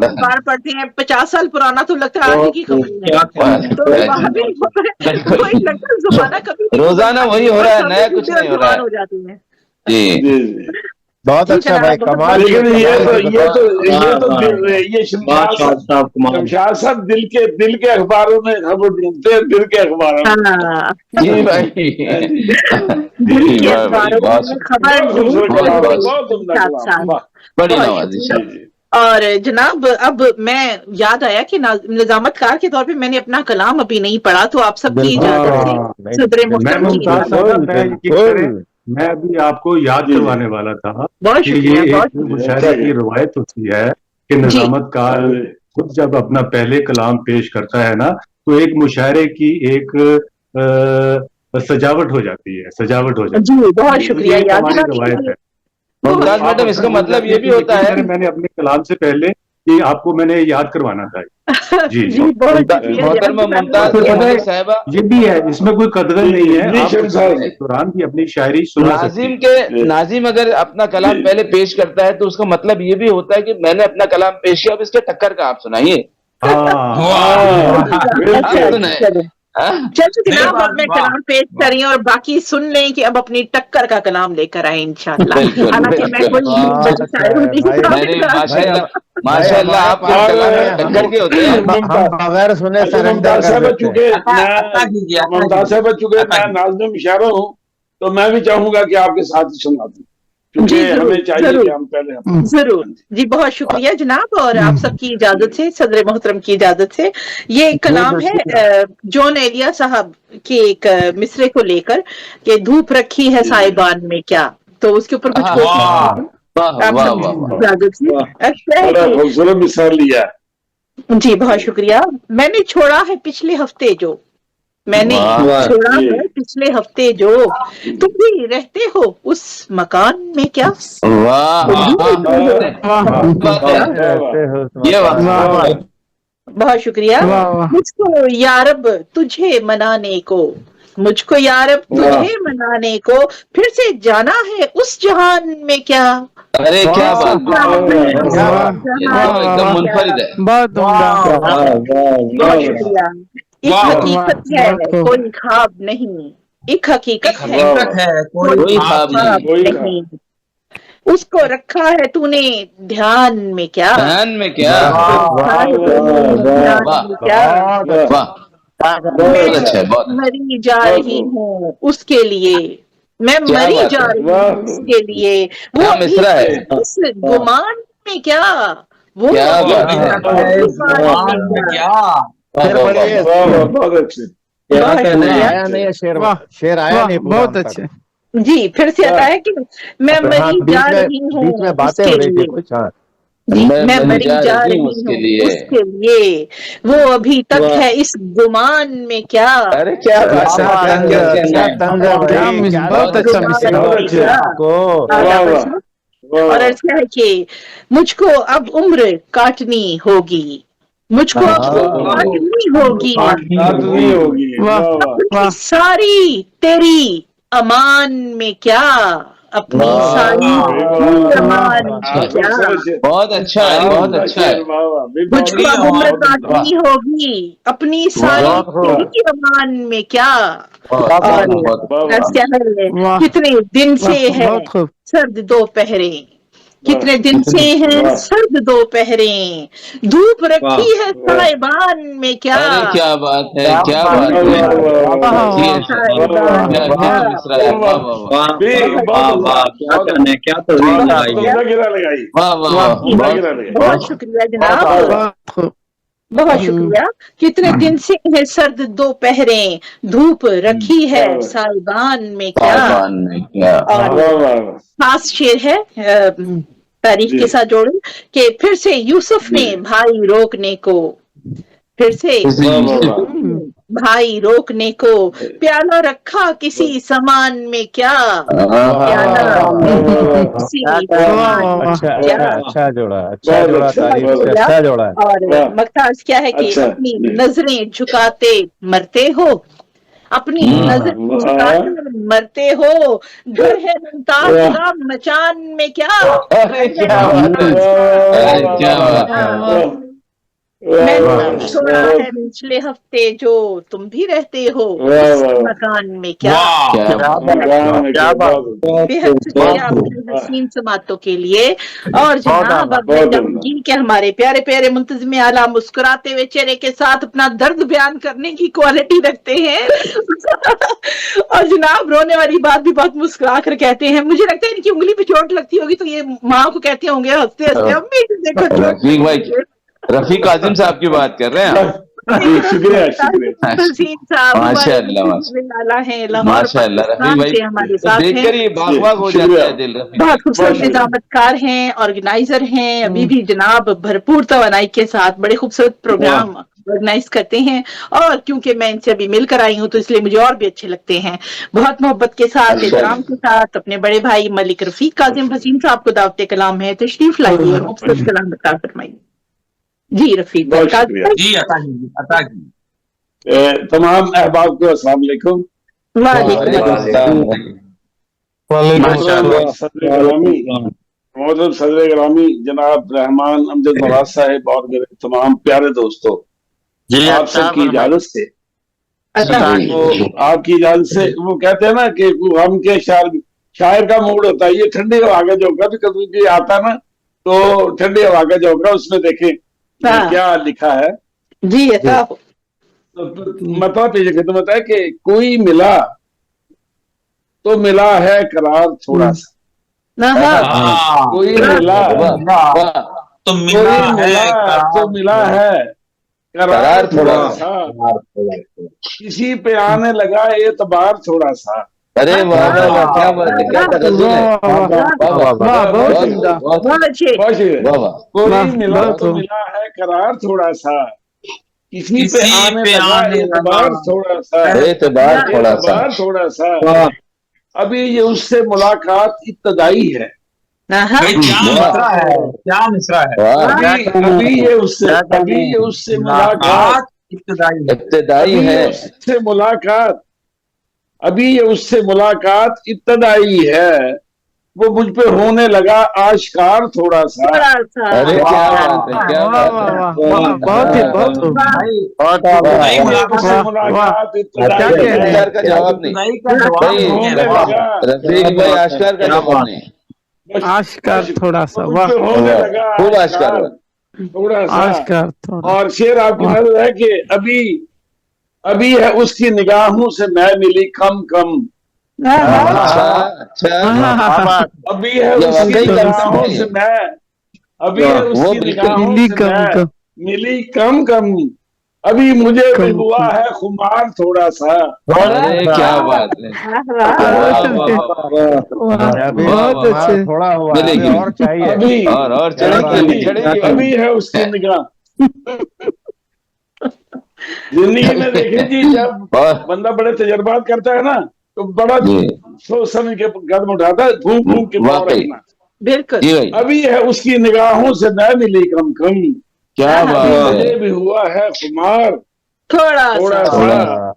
अखबार पढ़ते हैं 50 साल पुराना तो लगता है आज की खबर है। तो कोई लगता है ज़माना कभी रोजाना वही हो रहा है, नया कुछ नहीं हो रहा है। हो जाती है जी बहुत अच्छा भाई, कमाल। लेकिन ये शमशाद साहब दिल के अखबारों में खबर ढूंढते हैं, दिल के अखबारों में। जी भाई, बड़ी नवाज़िश। और जनाब, अब मैं याद आया कि निजामतकार के तौर पे मैंने अपना कलाम अभी नहीं पढ़ा, तो आप सबकी इजाजत से सदर मोहतरम की मैं अभी आपको याद करवाने वाला था बहुत कि ये एक मुशायरे की रवायत होती है कि निजामतकार खुद जब अपना पहले कलाम पेश करता है ना, तो एक मुशायरे की एक सजावट हो जाती है, सजावट हो जाती है। बहुत शुक्रिया, रवायत है। मुमताज मैडम, इसका मतलब ये भी होता है, मैंने अपने कलाम से पहले ये आपको मैंने याद करवाना था। जी ये भी है, इसमें कोई कदर नहीं है। दौरान भी अपनी शायरी सुना सकते हैं। नाजिम अगर अपना कलाम पहले पेश करता है तो उसका मतलब ये भी होता है कि मैंने अपना कलाम पेश किया, अब इसके टक्कर का आप सुनाइए। चलो जनाब, अब मैं कलाम पेश करी और बाकी सुन लें कि अब अपनी टक्कर का कलाम लेकर आए इंशाअल्लाह। हालांकि मैं माशाअल्लाह आपके कलाम टक्कर के होते हैं, बगैर सुने मुमताज साहब चुके मैं नाज़िम इशारा हूँ, तो मैं भी चाहूंगा कि आपके साथ ही सुना दूं, क्योंकि हमें चाहिए कि हम पहले जरूर। जी बहुत शुक्रिया जनाब, और आप सबकी इजाजत से, सदर मोहतरम की इजाजत से, ये कलाम है जॉन एलिया साहब के एक मिसरे को लेकर कि धूप रखी है साहिबान में क्या, तो उसके ऊपर कुछ खूबसूरत मिसाल लिया। जी बहुत शुक्रिया। मैंने छोड़ा है पिछले हफ्ते जो, मैंने छोड़ा है पिछले हफ्ते जो, तुम भी रहते हो उस मकान में क्या? बहुत शुक्रिया। मुझको यारब तुझे मनाने को, मुझको यारब तुझे मनाने को फिर से जाना है उस जहान में क्या? अरे क्या बात, एकदम मुनफरिद है। बहुत बहुत शुक्रिया। एक हकीकत है कोई ख्वाब नहीं, एक हकीकत है कोई ख्वाब नहीं, उसको रखा है तूने ध्यान में क्या? ध्यान में क्या? ध्यान में क्या? वाह, बहुत अच्छा है, बहुत मरी जा रही हूँ उसके लिए, मैं मरी जा रही हूँ उसके लिए, वो मिसरा है। उस गुमान में क्या? वो क्या बात है, बहुत अच्छे। आया नहीं है शेर, शेर आया नहीं पूरा बहुत अब तक। अच्छे। जी फिर से आता है कि मैं हाँ, मरी जा रही हूँ बीच में बातें हो उसके रही थी लिए, कुछ। हाँ जी मैं मरी जा रही हूँ उसके लिए, उसके लिए, वो अभी तक है इस गुमान में क्या? अरे क्या बात है, क्या तंज है भाई, क्या बहुत अच्छा मिसरा। आपको। और अर्थ क्या है कि मुझको अब उम्र काटनी होगी, मुझको अब काटनी होगी, अपनी सारी तेरी अमान में क्या? अपनी सारी अमान में क्या? बहुत अच्छा है, बहुत अच्छा है। मुझको अब उम्र काटनी होगी अपनी सारी तेरी अमान में क्या? और क्या है, कितने दिन से है बहुत खूब। सर्द दोपहरें, कितने दिन से हैं सर्द दोपहरें, धूप रखी है साहिबान में क्या? अरे क्या बात है, क्या बात है, क्या तस्वीर लगाई। वाह वाह वाह, बहुत शुक्रिया जनाब, बहुत शुक्रिया। कितने दिन से है सर्द दोपहरें, धूप रखी है साहिबान में क्या? और खास शेर है, तारीफ के साथ जोड़े कि फिर से यूसुफ ने भाई रोकने को, फिर से भाई रोकने को, प्याला रखा किसी सामान में क्या? प्याला किसी सामान में क्या? अच्छा जोड़ा, अच्छा जोड़ा, तारीफ से अच्छा जोड़ा है। और मकताज क्या है कि अपनी नजरें झुकाते मरते हो, अपनी नजर झुकाते मरते हो, घर है मुमताज का मचान में क्या? अरे क्या बात है, अरे क्या बात है। मैंने छोड़ा है पिछले हफ्ते जो, तुम भी रहते हो उस मकान में क्या? बेहद शुक्रिया अपनी हसीन समातों के लिए। और जनाब अब मैं चाहूंगी कि हमारे प्यारे प्यारे मुंतज़िम आला मुस्कुराते हुए चेहरे के साथ अपना दर्द बयान करने की क्वालिटी रखते हैं और जनाब रोने वाली बात भी बहुत मुस्कुरा कर कहते हैं। मुझे लगता है इनकी उंगली पे चोट लगती होगी तो ये माँ को कहते होंगे हंसते हंसते, अम्मी देखो रफीक आजिम साहब की बात कर रहे हैं आप। शुक्रिया शुक्रिया, माशाअल्लाह रफीक भाई हमारे साथ देखकर ये बाग बाग हो जाता है दिल। बहुत खूबसूरत निजामतकार हैं, ऑर्गेनाइजर हैं, अभी भी जनाब भरपूर तवानाई के साथ बड़े खूबसूरत प्रोग्राम ऑर्गेनाइज करते हैं। और क्योंकि मैं इनसे अभी मिलकर आई हूँ तो इसलिए मुझे और भी अच्छे लगते हैं। बहुत मोहब्बत के साथ, एहतराम के साथ अपने बड़े भाई मलिक रफीक काजिम हसीन साहब को दावत कलाम है, तशरीफ लाइए और खूबसूरत कलाम बता फरमाइए। जी रफीक जी अता जी तमाम अहबाब को अस्सलाम वालेकुम। मोहतरम सदर ग्रामी जनाब रहमान अमजद मुराद साहब और मेरे तमाम प्यारे दोस्तों, आप सबकी इजाजत से, आपकी इजाजत से, वो कहते हैं ना कि हम के शायर का मूड होता है, ये ठंडी हवा का झोंका भी कभी भी आता ना, तो ठंडी हवा का झोंका उसमें देखें क्या लिखा है जी। मतलब पेश खिदमत है कि कोई मिला तो मिला है करार थोड़ा सा, कोई मिला तो मिला है करार थोड़ा सा, किसी पे आने लगा एतबार थोड़ा सा। अरे वाह वाह वाह, क्या बात है, क्या तगज़ुल है, कोई मिला तो मिला है करार थोड़ा सा, किसी पे आने लगा एतबार थोड़ा सा, एतबार थोड़ा सा, अभी ये उससे मुलाकात इब्तदाई है। क्या मिसरा है अभी ये उससे मुलाकात इब्तदाई है, उससे मुलाकात, अभी ये उससे मुलाकात इब्तदाई है, वो मुझ पे होने लगा आश्कार थोड़ा सा। अरे क्या बात है, क्या बात है, बहुत मुलाकात आश्कार का जवाब नहीं रफीक भाई, आश्कार का जवाब नहीं, आश्कार थोड़ा सा, वाह होने लगा खूब आश्कार थोड़ा सा। आश्कार थोड़ा, और शेर आपकी नजर है कि अभी है उसकी निगाहों से मैं मिली कम कम, अच्छा अभी है उसकी निगाहों से मैं, अभी है उसकी निगाहों से मैं मिली कम कम, अभी मुझे भी हुआ है खुमार थोड़ा सा। अरे क्या बात है, बहुत अच्छे, थोड़ा हुआ मिलेगी और चाहिए, अभी और चढ़ेगी अभी है उसकी निगाह। जिंदगी में देखें जी, जब बंदा बड़े तजर्बात करता है ना, तो बड़ा सोच समझ के कदम उठाता है, घूम घूम के रखना। बिल्कुल, अभी है उसकी निगाहों से मैं मिली कम कम, क्या बात मुझे है, भी हुआ है खुमार थोड़ा सा।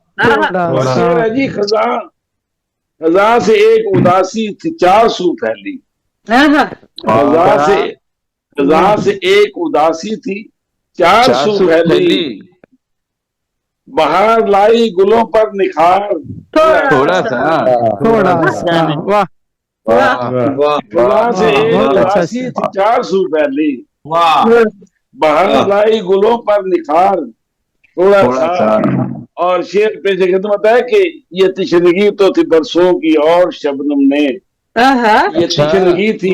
शेर है जी, खजा से एक उदासी थी चार सू फैली, खजा से एक उदासी थी चार सू फैली, बाहर लाई गुलों पर निखार थोड़ा सा, वाह खजा से एक उदासी थी चार सू फैली, बाहर लाई गुलों पर निखार थोड़ा सा। और शेर पे खिदमत है कि ये तशनगी तो थी बरसों की और शबनम ने, ये तशनगी थी,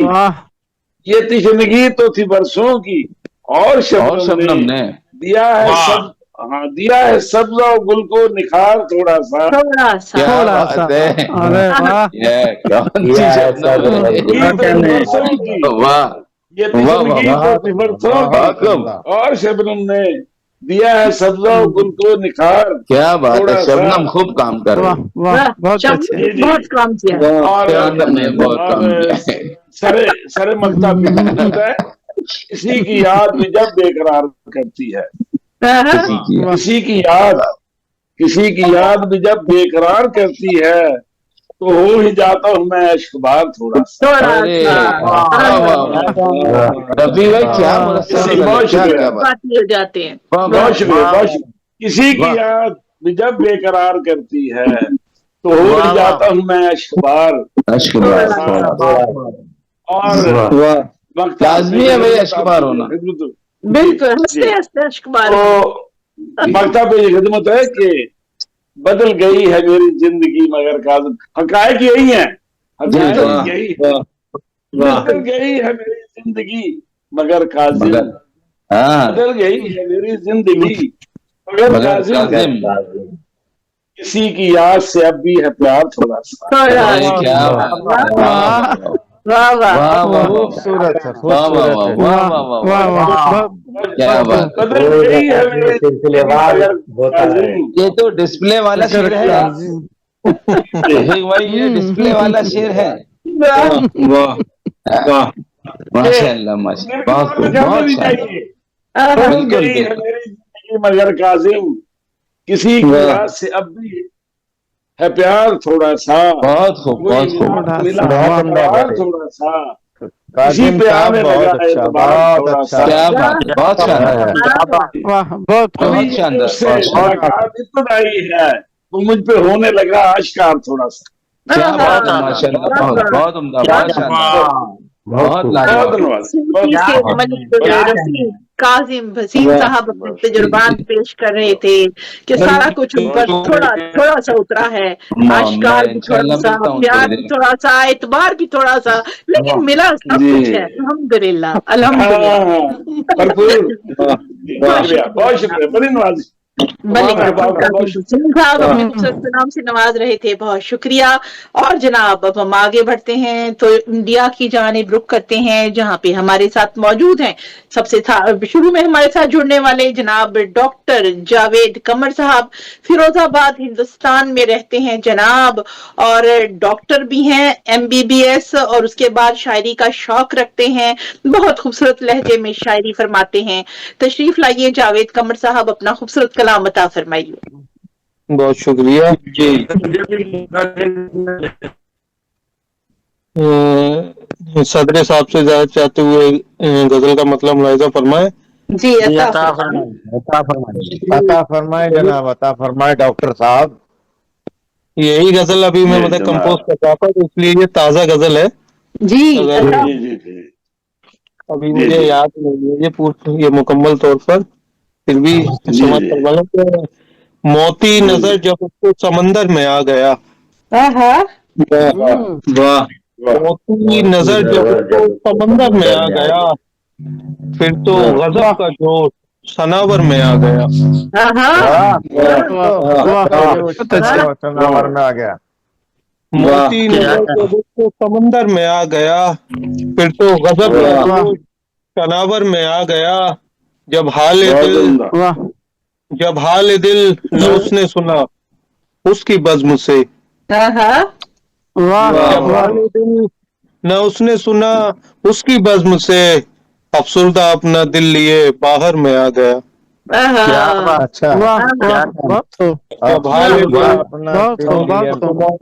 ये तशनगी तो थी बरसों की और शबनम ने, दिया है सब, हाँ दिया है सब्ज़ और गुल को निखार थोड़ा सा। थोड़ा सा, अरे वाह, ये तशनगी तो थी बरसों की और शबनम ने, दिया है सब्ज़ और गुल को निखार। क्या बात है, शबनम खूब काम कर रहा है, वाह बहुत अच्छे, बहुत काम किया, और बहुत काम किया, सरे मकता भी होता है, किसी की याद भी जब बेकरार करती है, किसी की याद भी जब बेकरार करती है, तो हो ही जाता हूँ मैं इश्कबार थोड़ा सा। रफी भाई क्या बहुत शुक्रिया। किसी की याद भी जब बेकरार करती है, तो हो ही जाता हूँ मैं इश्कबार। और लाजमी है भाई इश्कबार होना, बिल्कुल, हंसते हंसते इश्कबार। मकता पे ये खिदमत है कि बदल गई है मेरी जिंदगी मगर काज़िम, हकायक यही है, हकायक यही है, बदल गई है मेरी जिंदगी मगर काज़िम, बदल गई है मेरी जिंदगी मगर काज़िम, किसी की याद से अब भी है प्यार थोड़ा सा। वाह वाह, खूबसूरत है, बदल गई है मेरी जिंदगी मगर काज़िम। ये तो डिस्प्ले वाला शेर है भाई, ये डिस्प्ले वाला शेर है। माशाल्लाह माशाल्लाह, बहुत बिल्कुल मेरी जिंदगी मगर काज़िम, किसी की याद से अब भी है प्यार थोड़ा सा। बहुत खूब, बहुत खूब, मिला थोड़ा सा, किसी पे आने लगा एतबार थोड़ा सा। क्या बात, बहुत शानदार, वाह बहुत शानदार, इब्तदाई है, तो मुझ पे होने लगा आश्कार थोड़ा सा। क्या बात है, माशाल्लाह, बहुत उम्दा, बहुत शानदार, बहुत काजिम वसीम साहब अपने तजुर्बात पेश कर रहे थे कि सारा कुछ ऊपर थोड़ा सा उतरा है, आश्कार भी थोड़ा सा, प्यार भी थोड़ा सा, एतबार भी थोड़ा सा, लेकिन मिला सब कुछ है। अल्हम्दुलिल्लाह, अल्हम्दुलिल्लाह, बहुत शुक्रिया, बड़ी नवाजी। मलिक साहब अपने खूबसूरत नाम से नवाज रहे थे, बहुत शुक्रिया। और जनाब अब हम आगे बढ़ते हैं तो इंडिया की जानिब रुख करते हैं, जहाँ पे हमारे साथ मौजूद हैं सबसे शुरू में हमारे साथ जुड़ने वाले जनाब डॉक्टर जावेद कमर साहब, फिरोजाबाद हिंदुस्तान में रहते हैं जनाब, और डॉक्टर भी हैं MBBS, और उसके बाद शायरी का शौक रखते हैं, बहुत खूबसूरत लहजे में शायरी फरमाते हैं। तशरीफ लाइए जावेद कमर साहब, अपना खूबसूरत कलाम अता फरमाइए। बहुत शुक्रिया जी। सदर साहब से इजाजत चाहते हुए गजल का मतलब मुलाहिजा फरमाए जी। अता फरमाए जनाब, अता फरमाए डॉक्टर साहब। यही गजल अभी मैं मतलब कंपोज कर रहा था, तो इसलिए ये ताजा गजल है जी। अभी मुझे याद नहीं है ये मुकम्मल तौर पर, फिर भी समझ कर वाला कि मोती नजर जब उसको समंदर में आ गया, मोती नजर जब उसको समंदर में आ गया, फिर तो गजब का जोश सनावर में आ गया। सनावर में आ गया। मोती नजर जब उसको समंदर में आ गया, फिर तो गजब का जोश सनावर में आ गया। जब हाल दिल न उसने सुना उसकी बज़्म से, जब हाल दिल न उसने सुना उसकी बज़्म से, अफसुर्दा अपना दिल लिए बाहर में आ गया। अच्छा, जब हाल दिल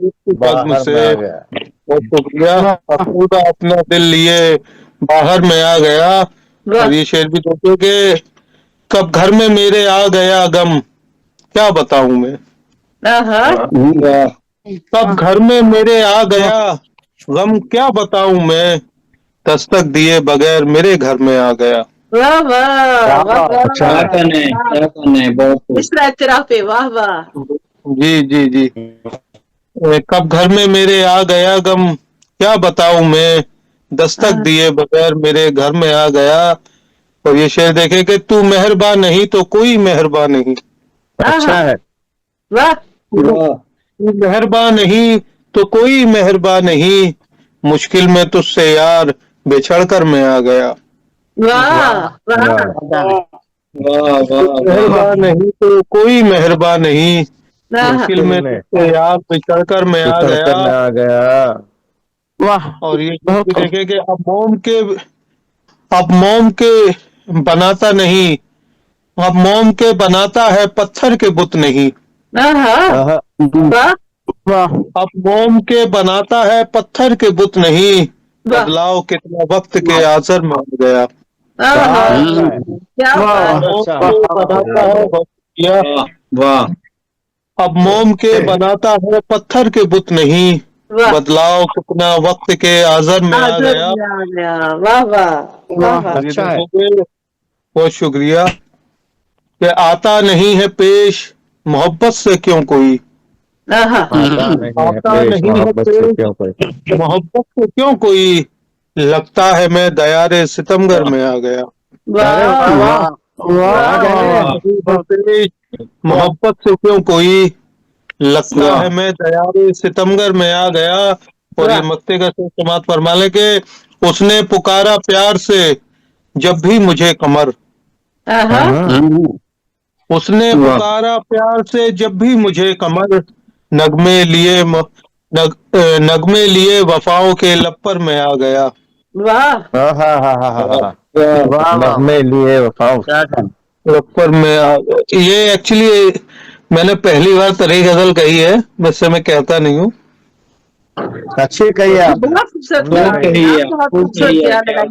उसकी बज़्म से, बहुत शुक्रिया, अफसुर्दा अपना दिल लिए बाहर में आ गया। और ये शेर भी देखिए कि कब घर में मेरे आ गया गम, क्या बताऊं मैं, कब घर में मेरे आ गया गम, क्या बताऊं मैं, दस्तक दिए बगैर मेरे घर में आ गया। वाह वाह वाह वाह। जी जी जी। कब घर में मेरे आ गया गम, क्या बताऊं मैं, दस्तक दिए बगैर मेरे घर में आ गया। और ये शेर देखे कि तू मेहरबान नहीं तो कोई मेहरबान नहीं। अच्छा है, वाह। तू मेहरबान नहीं तो कोई मेहरबान नहीं, मुश्किल में तुझसे यार बिछड़ कर मैं आ गया। मेहरबान नहीं तो कोई मेहरबान नहीं, मुश्किल में तुझसे यार बिछड़ कर मैं आ गया। वाह। और ये देखे कि अब मोम के बनाता नहीं, अब मोम के बनाता है पत्थर के बुत नहीं। अब मोम के बनाता है पत्थर के बुत नहीं, बदलाव कितना वक्त के आसर में आ गया। अब मोम के बनाता है पत्थर के बुत नहीं, बदलाव कितना वक्त के आजर में आ गया। वाह वाह। अच्छा है, बहुत शुक्रिया। कि आता नहीं है पेश मोहब्बत से क्यों कोई, आता नहीं है पेश मोहब्बत से क्यों कोई, लगता है मैं दयारे सितमगर में आ गया। मोहब्बत से क्यों कोई, लगता है मैं दयारे सितमगर में आ गया। और ये मक्ते का समात फरमा ले के उसने पुकारा प्यार से जब भी मुझे कमर, उसने पुकारा प्यार से जब भी मुझे कमर, नगमे लिए वफाओं के लब पर मैं आ गया। नगमे लिए वफाओं लब पर मैं ये एक्चुअली मैंने पहली बार तरह गजल कही है, वैसे मैं कहता नहीं हूँ। अच्छी कही है, बहुत खूबसूरत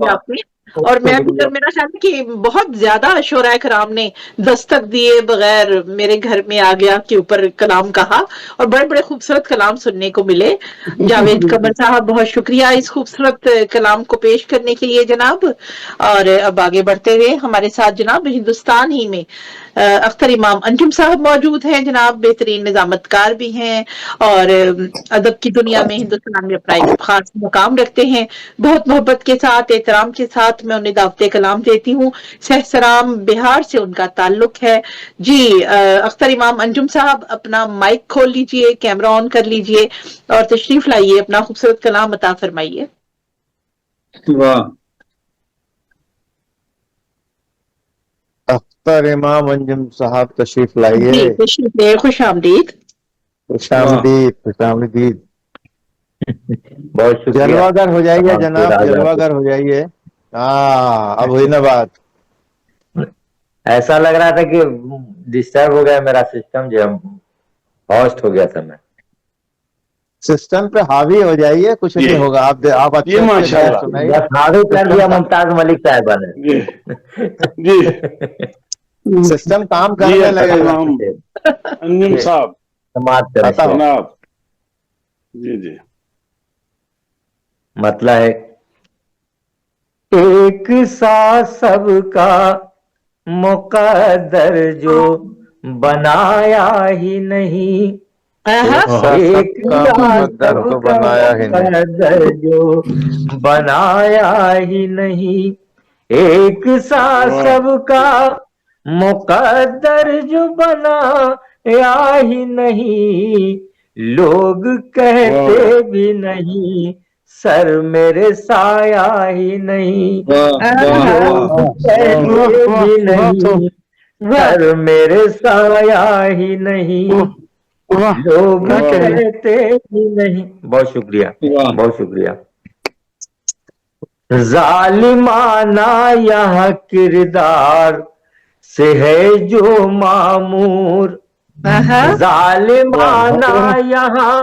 आपने। और मेरा ख्याल है कि बहुत ज्यादा शोरा कराम ने दस्तक दिए बगैर मेरे घर में आ गया के ऊपर कलाम कहा, और बड़े बड़े खूबसूरत कलाम सुनने को मिले। जावेद कमर साहब बहुत शुक्रिया इस खूबसूरत कलाम को पेश करने के लिए जनाब। और अब आगे बढ़ते हुए हमारे साथ जनाब हिंदुस्तान ही में अख्तर इमाम अंजुम साहब मौजूद हैं जनाब, बेहतरीन निजामतकार भी हैं और अदब की दुनिया में हिंदुस्तान में अपना एक खास मुकाम रखते हैं। बहुत मोहब्बत के साथ एहतराम के साथ وقت میں انہیں دعوت کلام دیتی ہوں. سہسرام بہار سے ان کا تعلق ہے. جی اختر امام انجم صاحب اپنا مائک کھول لیجئے, کیمرہ آن کر لیجئے اور تشریف لائیے, اپنا خوبصورت کلام عطا فرمائیے. واہ اختر امام انجم صاحب تشریف لائیے. جی تشریف لائیے, خوش آمدید. خوش آمدید, خوش آمدید. بہت شکریہ. جلوہ گر ہو جائیے جناب, جلوہ گر ہو جائیے. ہاں اب ہوئی نا بات. ایسا لگ رہا تھا کہ ڈسٹرب ہو گیا میرا سسٹم, جو ہوسٹ ہو گیا تھا میں. سسٹم پہ حاوی ہو جائیے, کچھ نہیں ہوگا. آپ اچھے بس حاوی کر دیا ممتاز ملک صاحبہ نے. سسٹم کام کرنے لگے گا. انجم صاحب جناب, جی جی مطلب ہے ایک سا سب کا مقدر جو بنایا ہی نہیں, ایک مقدر کو بنایا ہی نہیں, مقدر جو بنایا ہی نہیں, ایک سا سب کا مقدر جو بنایا ہی نہیں, لوگ کہتے بھی نہیں سر میرے سایہ ہی نہیں, لوگ کہتے بھی نہیں سر میرے سایہ ہی نہیں, لوگ کہتے بھی نہیں. بہت شکریہ, بہت شکریہ. ظالمانہ یہاں کردار سے ہے جو معمور, ظالمانہ یہاں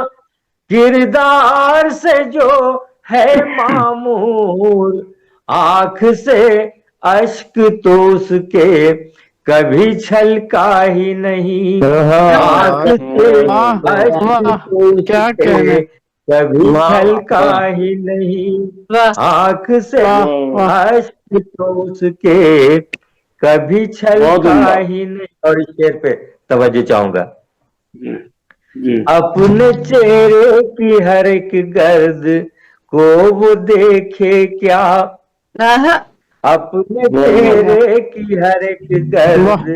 کردار سے جو ہے معمور, آنکھ سے اشک تو اس کے کبھی چھلکا ہی نہیں, آنکھ سے اشک تو اس کے کبھی چھلکا ہی نہیں, آنکھ سے اشک تو اس کے کبھی چھلکا ہی نہیں. اور اس شعر پہ توجہ چاہوں گا. اپنے چہرے کی ہر ایک گرد کو وہ دیکھے کیا, اپنے چہرے کی ہر ایک گرد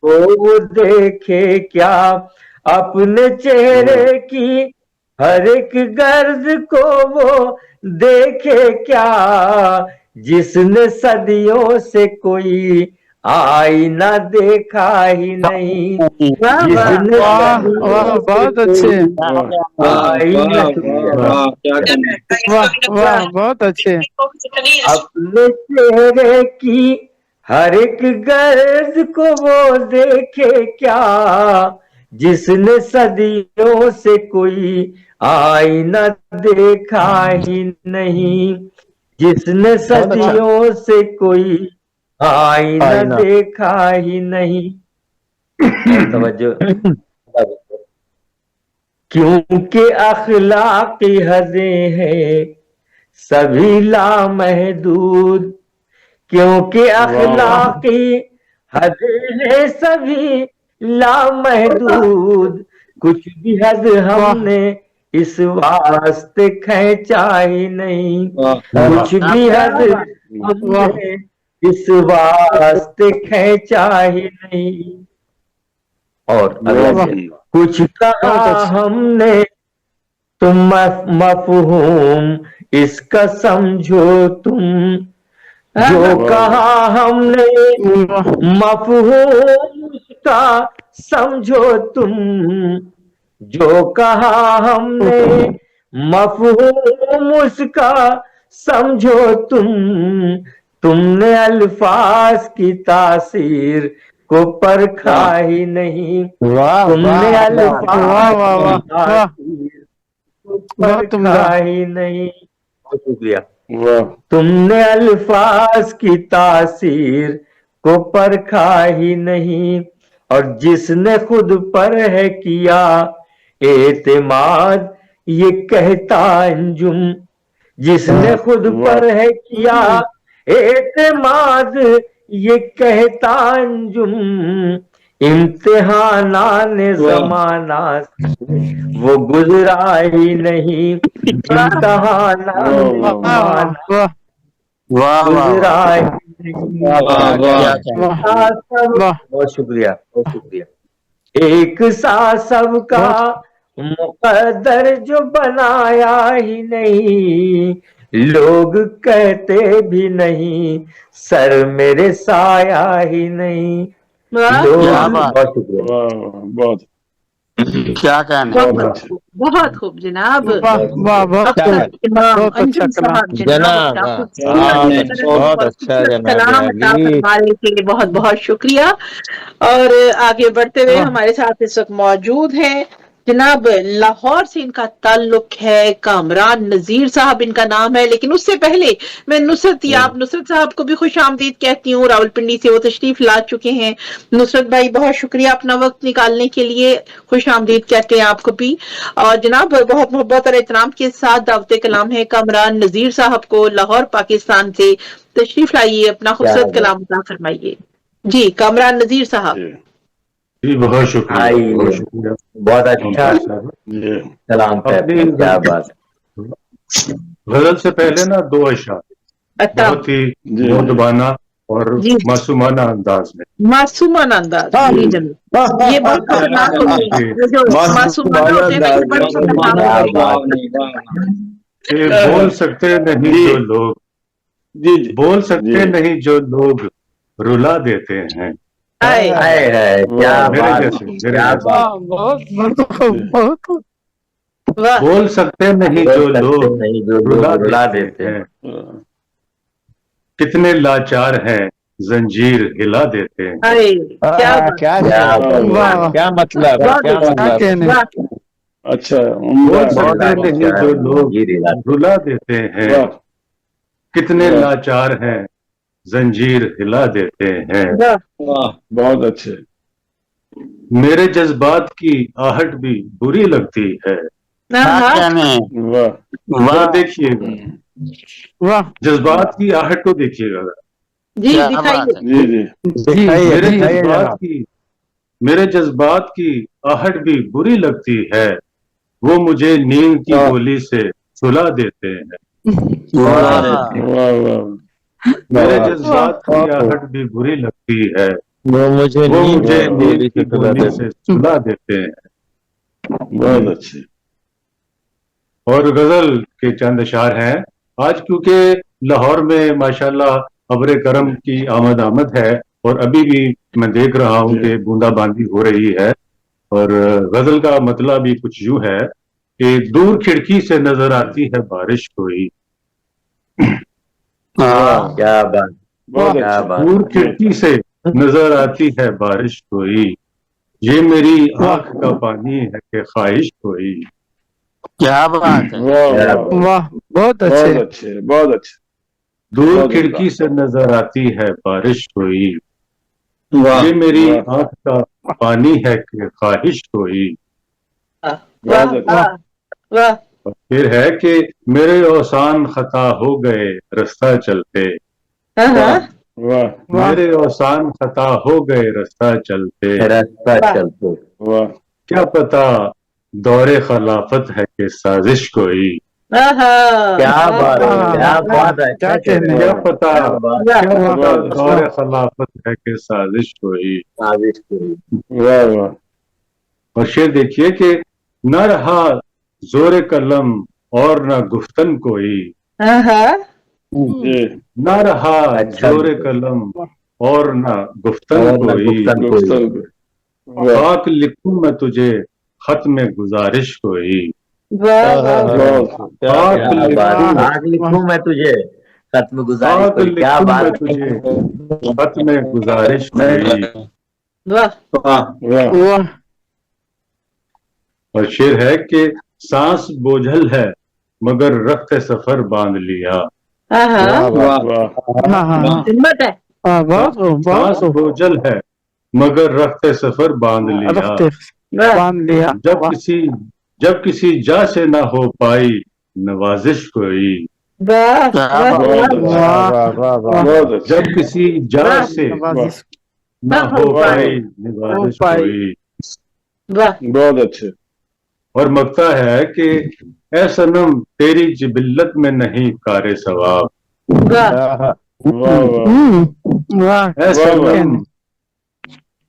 کو وہ دیکھے کیا, اپنے چہرے کی ہر ایک گرد کو وہ دیکھے کیا, جس نے صدیوں سے کوئی آئینہ دیکھا ہی نہیں, جس نے بہت اچھے, بہت اچھے. اپنے چہرے کی ہر ایک گرد کو وہ دیکھے کیا, جس نے صدیوں سے کوئی آئینہ دیکھا ہی نہیں, جس نے صدیوں سے کوئی آئینہ دیکھا ہی نہیں. توجہ, کیونکہ اخلاقی حدیں ہیں سبھی لامحدود, کیونکہ اخلاقی حدیں ہیں سبھی لامحدود, کچھ بھی حد ہم نے اس واسطے کھینچا ہی نہیں, کچھ بھی حد ہم نے اس واسطے کھینچا ہی نہیں. اور کچھ کہا ہم نے تم مفہوم اس کا سمجھو تم, جو کہا ہم نے مفہوم اس کا سمجھو تم, جو کہا ہم نے مفہوم اس کا سمجھو تم نے الفاظ کی تاثیر کو پرکھا ہی نہیں, تم نے الفاظ کی تاثیر کو پرکھا ہی نہیں. بہت شکریہ. تم نے الفاظ کی تاثیر کو پرکھا ہی نہیں, اور جس نے خود پر ہے کیا اعتماد یہ کہتا انجم, جس نے خود پر ہے کیا اعتماد یہ کہتا انجم, امتحانان زمانہ وہ گزرا ہی نہیں, امتحانان زمانہ गुजरा वाह बहुत शुक्रिया बहुत शुक्रिया। एक सा सबका मुकद्दर जो बनाया ही नहीं, लोग कहते भी नहीं, सर मेरे साया ही नहीं। बहुत शुक्रिया। बहुत क्या कहने बहुत खूब जनाब। वाह वाह बहुत अंजुम अच्छा साहब जनाब, बहुत अच्छा जनाब कलाम अता फरमाने के लिए बहुत बहुत शुक्रिया। और आगे बढ़ते हुए हमारे साथ इस वक्त मौजूद हैं जनाब, लाहौर से इनका ताल्लुक है, कामरान नजीर साहब इनका नाम है। लेकिन उससे पहले मैं नुसरत याब नुसरत साहब को भी खुश आमदीद कहती हूँ। रावलपिंडी से वो तशरीफ ला चुके हैं। नुसरत भाई बहुत शुक्रिया अपना वक्त निकालने के लिए, खुश आमदीद कहते हैं आपको भी। और जनाब बहुत मोहब्बत और एहतराम के साथ दावत कलाम है कामरान नजीर साहब को, लाहौर पाकिस्तान से तशरीफ लाइए, अपना खूबसूरत कलाम अता फरमाइए। जी कामरान नजीर साहब। जी बहुत शुक्रिया बहुत अच्छा कलाम है, क्या बात। गजल से पहले ना दो अशआर बहुत ही मुदबाना और मासूमाना अंदाज में। मासूमाना अंदाज, ये बहुत खतरनाक होते हैं जो मासूमाना होते हैं, लेकिन बड़े खतरनाक ये बोल सकते नहीं जो लोग, बोल सकते नहीं जो लोग रुला देते हैं। क्या बात, क्या बात। बोल सकते नहीं जो लोग रुला देते हैं, कितने लाचार हैं जंजीर हिला देते हैं। क्या मतलब अच्छा। बोल सकते नहीं जो लोग रुला देते हैं, कितने लाचार हैं जंजीर हिला देते हैं। बहुत अच्छे। मेरे जज्बात की आहट भी बुरी लगती है। वाह देखिएगा, वाह जज्बात की आहट को देखिएगा। जी दिखाइए। मेरे जज्बात की आहट भी बुरी लगती है, वो मुझे नींद की गोली से सुला देते हैं। मेरे जज्बात की आहट भी बुरी लगती है, वो मुझे नींद की गोली से सुला देते हैं। बहुत अच्छे। और गजल के चंद अशार हैं आज, क्योंकि लाहौर में माशाल्लाह अब्र करम की आमद है और अभी भी मैं देख रहा हूँ कि बूंदाबांदी हो रही है। और गजल का मतलब भी कुछ यूं है कि दूर खिड़की से नजर आती है बारिश कोई। क्या बात, क्या बात। दूर खिड़की से नजर आती है बारिश कोई, ये मेरी आंख का पानी है कि ख्वाहिश कोई। क्या बात है, वाह बहुत अच्छे, बहुत अच्छे। दूर खिड़की से नजर आती है बारिश कोई, ये मेरी आंख का पानी है कि ख्वाहिश कोई। फिर है कि मेरे औसान खता हो गए रास्ता चलते, मेरे औसान खता हो गए रास्ता चलते। क्या पता दौरे खिलाफत है कि साजिश कोई। क्या बात है, क्या बात है। क्या पता दौरे खिलाफत है कि साजिश कोई। और शेर देखिए कि न रहा जोर कलम और न गुफ्तन कोई, न रहा जोर कलम और न गुफ्तन कोई। खाक लिखूं मैं तुझे खत में गुजारिश कोई। लिखूं मैं तुझे खत में गुजारिश कोई। क्या बात, तुझे खत में गुजारिश कोई। और शेर है कि सांस बोझल है मगर रफ्ते सफर बांध लिया। सांस बोझल है मगर रफ्ते सफर बांध लिया। जब किसी जा से ना हो पाई नवाजिश कोई। जब किसी जा से ना हो पाई नवाजिश कोई। बहुत अच्छे। और मकता है कि ऐ सनम तेरी जिबिल्लत में नहीं कारे सवाब।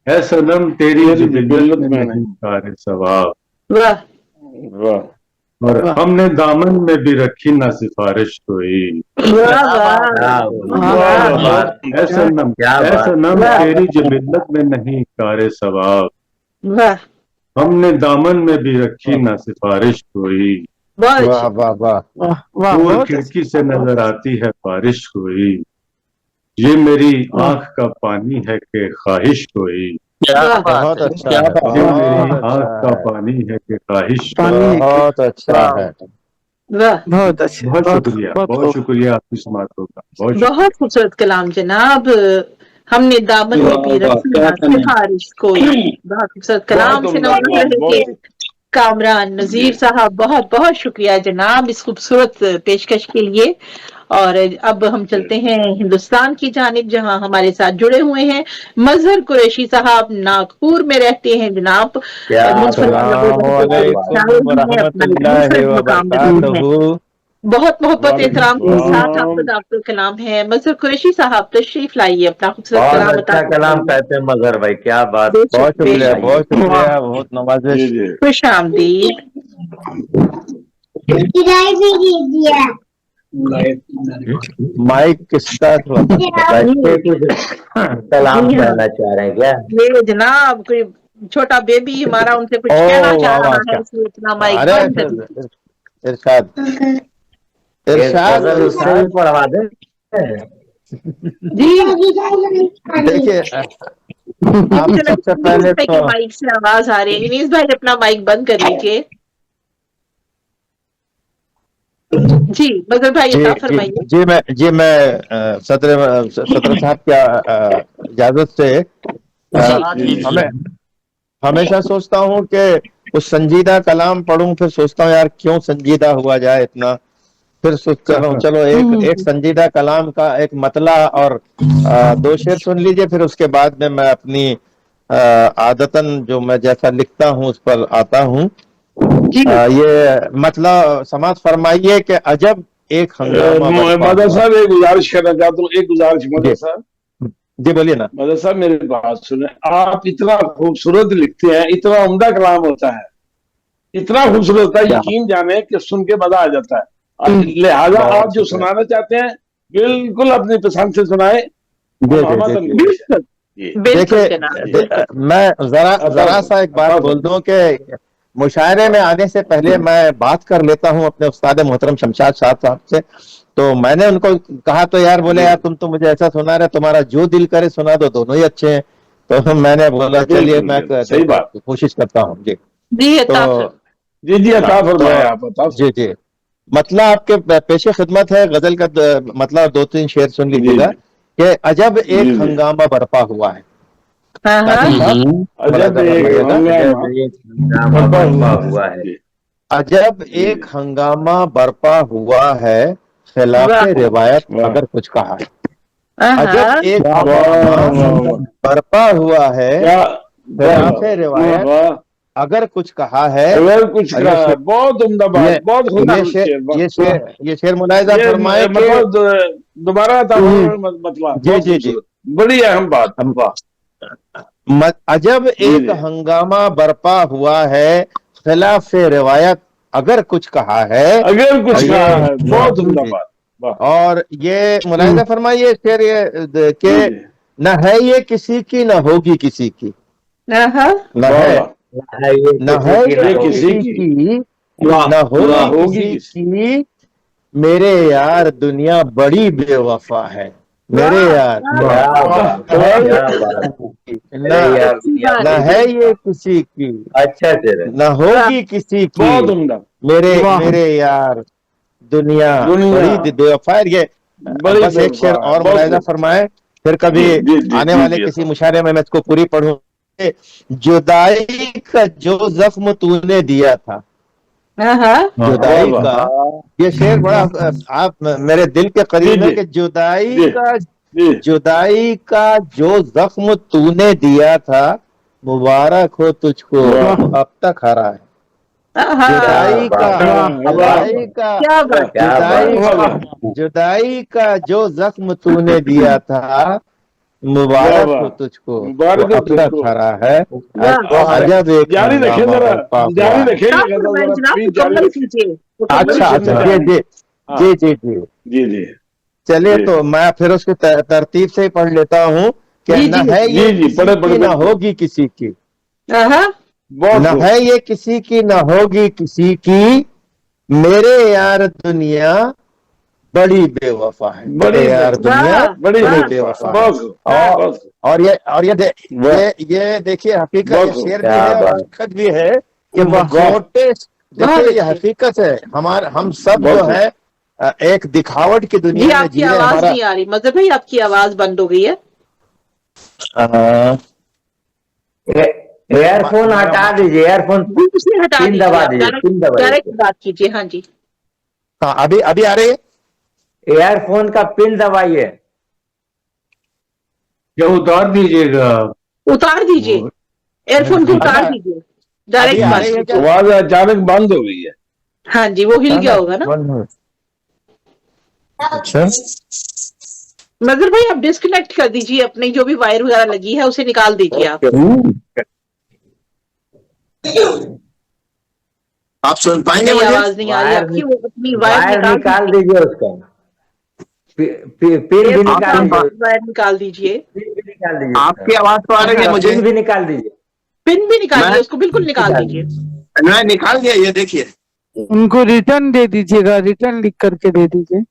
है सनम तेरी जिल्लत में नहीं कार सवाब, और हमने दामन में भी रखी ना सिफारिश कोई। है सनम तेरी जिल्लत में नहीं कार सवाब, हमने दामन में भी रखी ना सिफारिश कोई। वाह वाह वाह, दूर खिड़की से नजर आती है बारिश कोई, ये मेरी आंख का पानी है कि ख्वाहिश कोई। बहुत अच्छा है, ये मेरी आंख का पानी है कि ख्वाहिश कोई। बहुत अच्छा है, बहुत अच्छा, बहुत शुक्रिया, बहुत शुक्रिया आपकी समातों का। बहुत खूबसूरत कलाम जनाब। हमने दामन में भी रखी ना सिफारिश कोई। बहुत खूबसूरत कलाम से नवाज रहे थे कामरान नजीर साहब। बहुत बहुत शुक्रिया जनाब इस खूबसूरत पेशकश के लिए। और अब हम चलते हैं हिंदुस्तान की जानिब, जहां हमारे साथ जुड़े हुए हैं मजहर कुरैशी साहब, नागपुर में रहते हैं जनाब। बहुत मोहब्बत एहतराम के साथ आपका डॉक्टर कलाम है। मजहर कुरैशी साहब तशरीफ लाइए, अपना खूबसूरत कलाम अच्छा कलाम कहते हैं मजहर भाई, क्या बात। बहुत शुक्रिया, बहुत शुक्रिया, बहुत नवाजिश। खुश आमदीद। माइक किसका कलाम कहना चाह रहे हैं क्या? ये जनाब कोई छोटा बेबी हमारा उनसे कुछ कहना चाह रहा है, इसलिए इतना माइक बंद कर दीजिए। इरशाद इरशाद उससे भी पढ़वा दे जी। देखिए आप सबसे पहले तो माइक से आवाज आ रही है। इनीस भाई अपना माइक बंद कर लीजिए। जी मगर भाई फरमाइए। जी मैं सदर साहब क्या इजाजत से हमें हमेशा सोचता हूँ कि कुछ संजीदा कलाम पढ़ूं, फिर सोचता हूँ यार क्यों संजीदा हुआ जाए इतना, फिर सोचता हूँ चलो एक संजीदा कलाम का एक मतला और दो शेर सुन लीजिए, फिर उसके बाद में मैं अपनी आदतन जो मैं जैसा लिखता हूँ उस पर आता हूँ। ये मतलब समाज फरमाइए कि अजब एक हंगामा। मदर साहब एक गुजारिश करना चाहता हूँ, एक गुजारिश मदर साहब। जी बोलिए ना। मदर साहब मेरी बात सुने, आप इतना खूबसूरत लिखते हैं, इतना उम्दा कलाम होता है, इतना खूबसूरत होता है, यकीन जाने कि सुन के मजा आ जाता है। लिहाजा आप जो सुनाना चाहते हैं बिल्कुल अपनी पसंद से सुनाए। देखिए मैं जरा सा एक बात बोल दूं कि मुशायरे में आने से पहले मैं बात कर लेता हूं अपने उस्ताद मोहतरम शमशाद साहब से। तो मैंने उनको कहा तो यार बोले यार तुम तो मुझे ऐसा सुना रहे, तुम्हारा जो दिल करे सुना दो, दोनों ही अच्छे हैं। तो मैंने बोला चलिए मैं सही बात कोशिश करता हूँ। जी जी मतलब आपके पेशे खिदमत है गजल का मतलब दो तीन शेर सुन लीजिएगा कि अजब एक हंगामा बर्पा हुआ है। अजब एक हंगामा बर्पा हुआ है, खिलाफे रिवायत अगर कुछ कहा है। अजब एक हंगामा बर्पा हुआ है, खिलाफे रिवायत अगर कुछ कहा है। अगर कुछ कहा है, बहुत उम्दा बात, बहुत ये शेर मुलाहिजा फरमाए दोबारा मतलब जी जी बड़ी अहम बात। अजब एक हंगामा बर्पा हुआ है, खिलाफ रिवायत अगर कुछ कहा है, अगर कुछ कहा है, बहुत उम्दा बात। और ये मुलाहिजा फरमाइए शेर ये कि न है ये किसी की न होगी किसी की, न है ये किसी की न होगी किसी की, मेरे यार दुनिया बड़ी बेवफा है, मेरे यार न है ये किसी की, अच्छा न होगी किसी की, मेरे यार दुनिया बड़ी बेवफा है। ये बस एक शेर और मुलाहिजा फरमाए, फिर कभी आने वाले किसी मुशायरे में मैं इसको पूरी पढ़ूं। जुदाई का जो जख्म तूने दिया था, जुदाई का ये शेर बड़ा आप मेरे दिल के करीब है कि जुदाई का जो जख्म तूने दिया था, मुबारक हो तुझको अब तक हरा है। जुदाई का जो जख्म तूने दिया था, मुबारक हो तुझको, मुबारक हो अब तक तुझको। खरा है। अजब एक जारी रखें हंगामा जरा, बरपा हुआ जारी है। रखेंगे जनाब, गजल फरमाएं जरा, जनाब, प्लीज जारी मुकम्मल रखें। कीजिए। अच्छा अच्छा, जी जी हाँ। जी जी जी जी जी चलिए, जी। तो मैं फिर उसके तरतीब से ही पढ़ लेता हूँ कि जी, न जी, है ये जी, किसी पढ़े, की, पढ़े, न बिल्कुल। होगी किसी की, बहुत न खूब। है ये किसी की, न होगी किसी की, मेरे यार दुनिया बड़ी बेवफा है। बड़ी मेरे यार दुनिया बड़ी बड़ी बेवफा, बेवफा है। बहुत खूब, और बहुत खूब। ये देखिए, हकीकत, बहुत ये खूब। शेर भी है और हकीकत भी है कि मुखौटे, देखिए ये हकीकत है। हमारे हम सब बहुत जो खूब। है एक दिखावट की जी, दुनिया में आपकी जी रहे। आवाज हमारा नहीं आ रही मजहर भाई, आपकी आवाज बंद हो गई है। एयरफोन हटा दीजिए, एयरफोन दूसरी हटा पिन दीजिए, दबा आप दीजिए, पिन दबाइए, डायरेक्ट बात कीजिए। हाँ जी, हाँ, अभी अभी आ रही है। एयरफोन का पिन दबाइए। या उतार दीजिएगा। उतार दीजिए, एयरफोन को उतार अच्छा, दीजिए, अभी डायरेक्ट आ बात रही है कीजिए। क्या? आवाज अचानक बंद हो गई है। हाँ जी, वो हिल गया होगा ना। अच्छा, मजहर भाई, आप डिस्कनेक्ट कर दीजिए, अपनी जो भी वायर वगैरह लगी है उसे निकाल दीजिए आप। आप सुन पाएंगे नहीं, मुझे? आवाज नहीं आ रही वायर आपकी, वो अपनी वायर वायर निकाल दीजिए। दीजिए उसका, पिन भी निकाल दीजिए, वायर निकाल दीजिए, पिन भी निकाल दीजिए, आपकी आवाज तो आ रही है मुझे। पिन भी निकाल दीजिए। पिन भी निकालिए, उसको बिल्कुल निकाल दीजिए। मैं निकाल दिया, ये देखिए। उनको रिटर्न दे दीजिएगा, रिटर्न लिख करके दे दीजिए,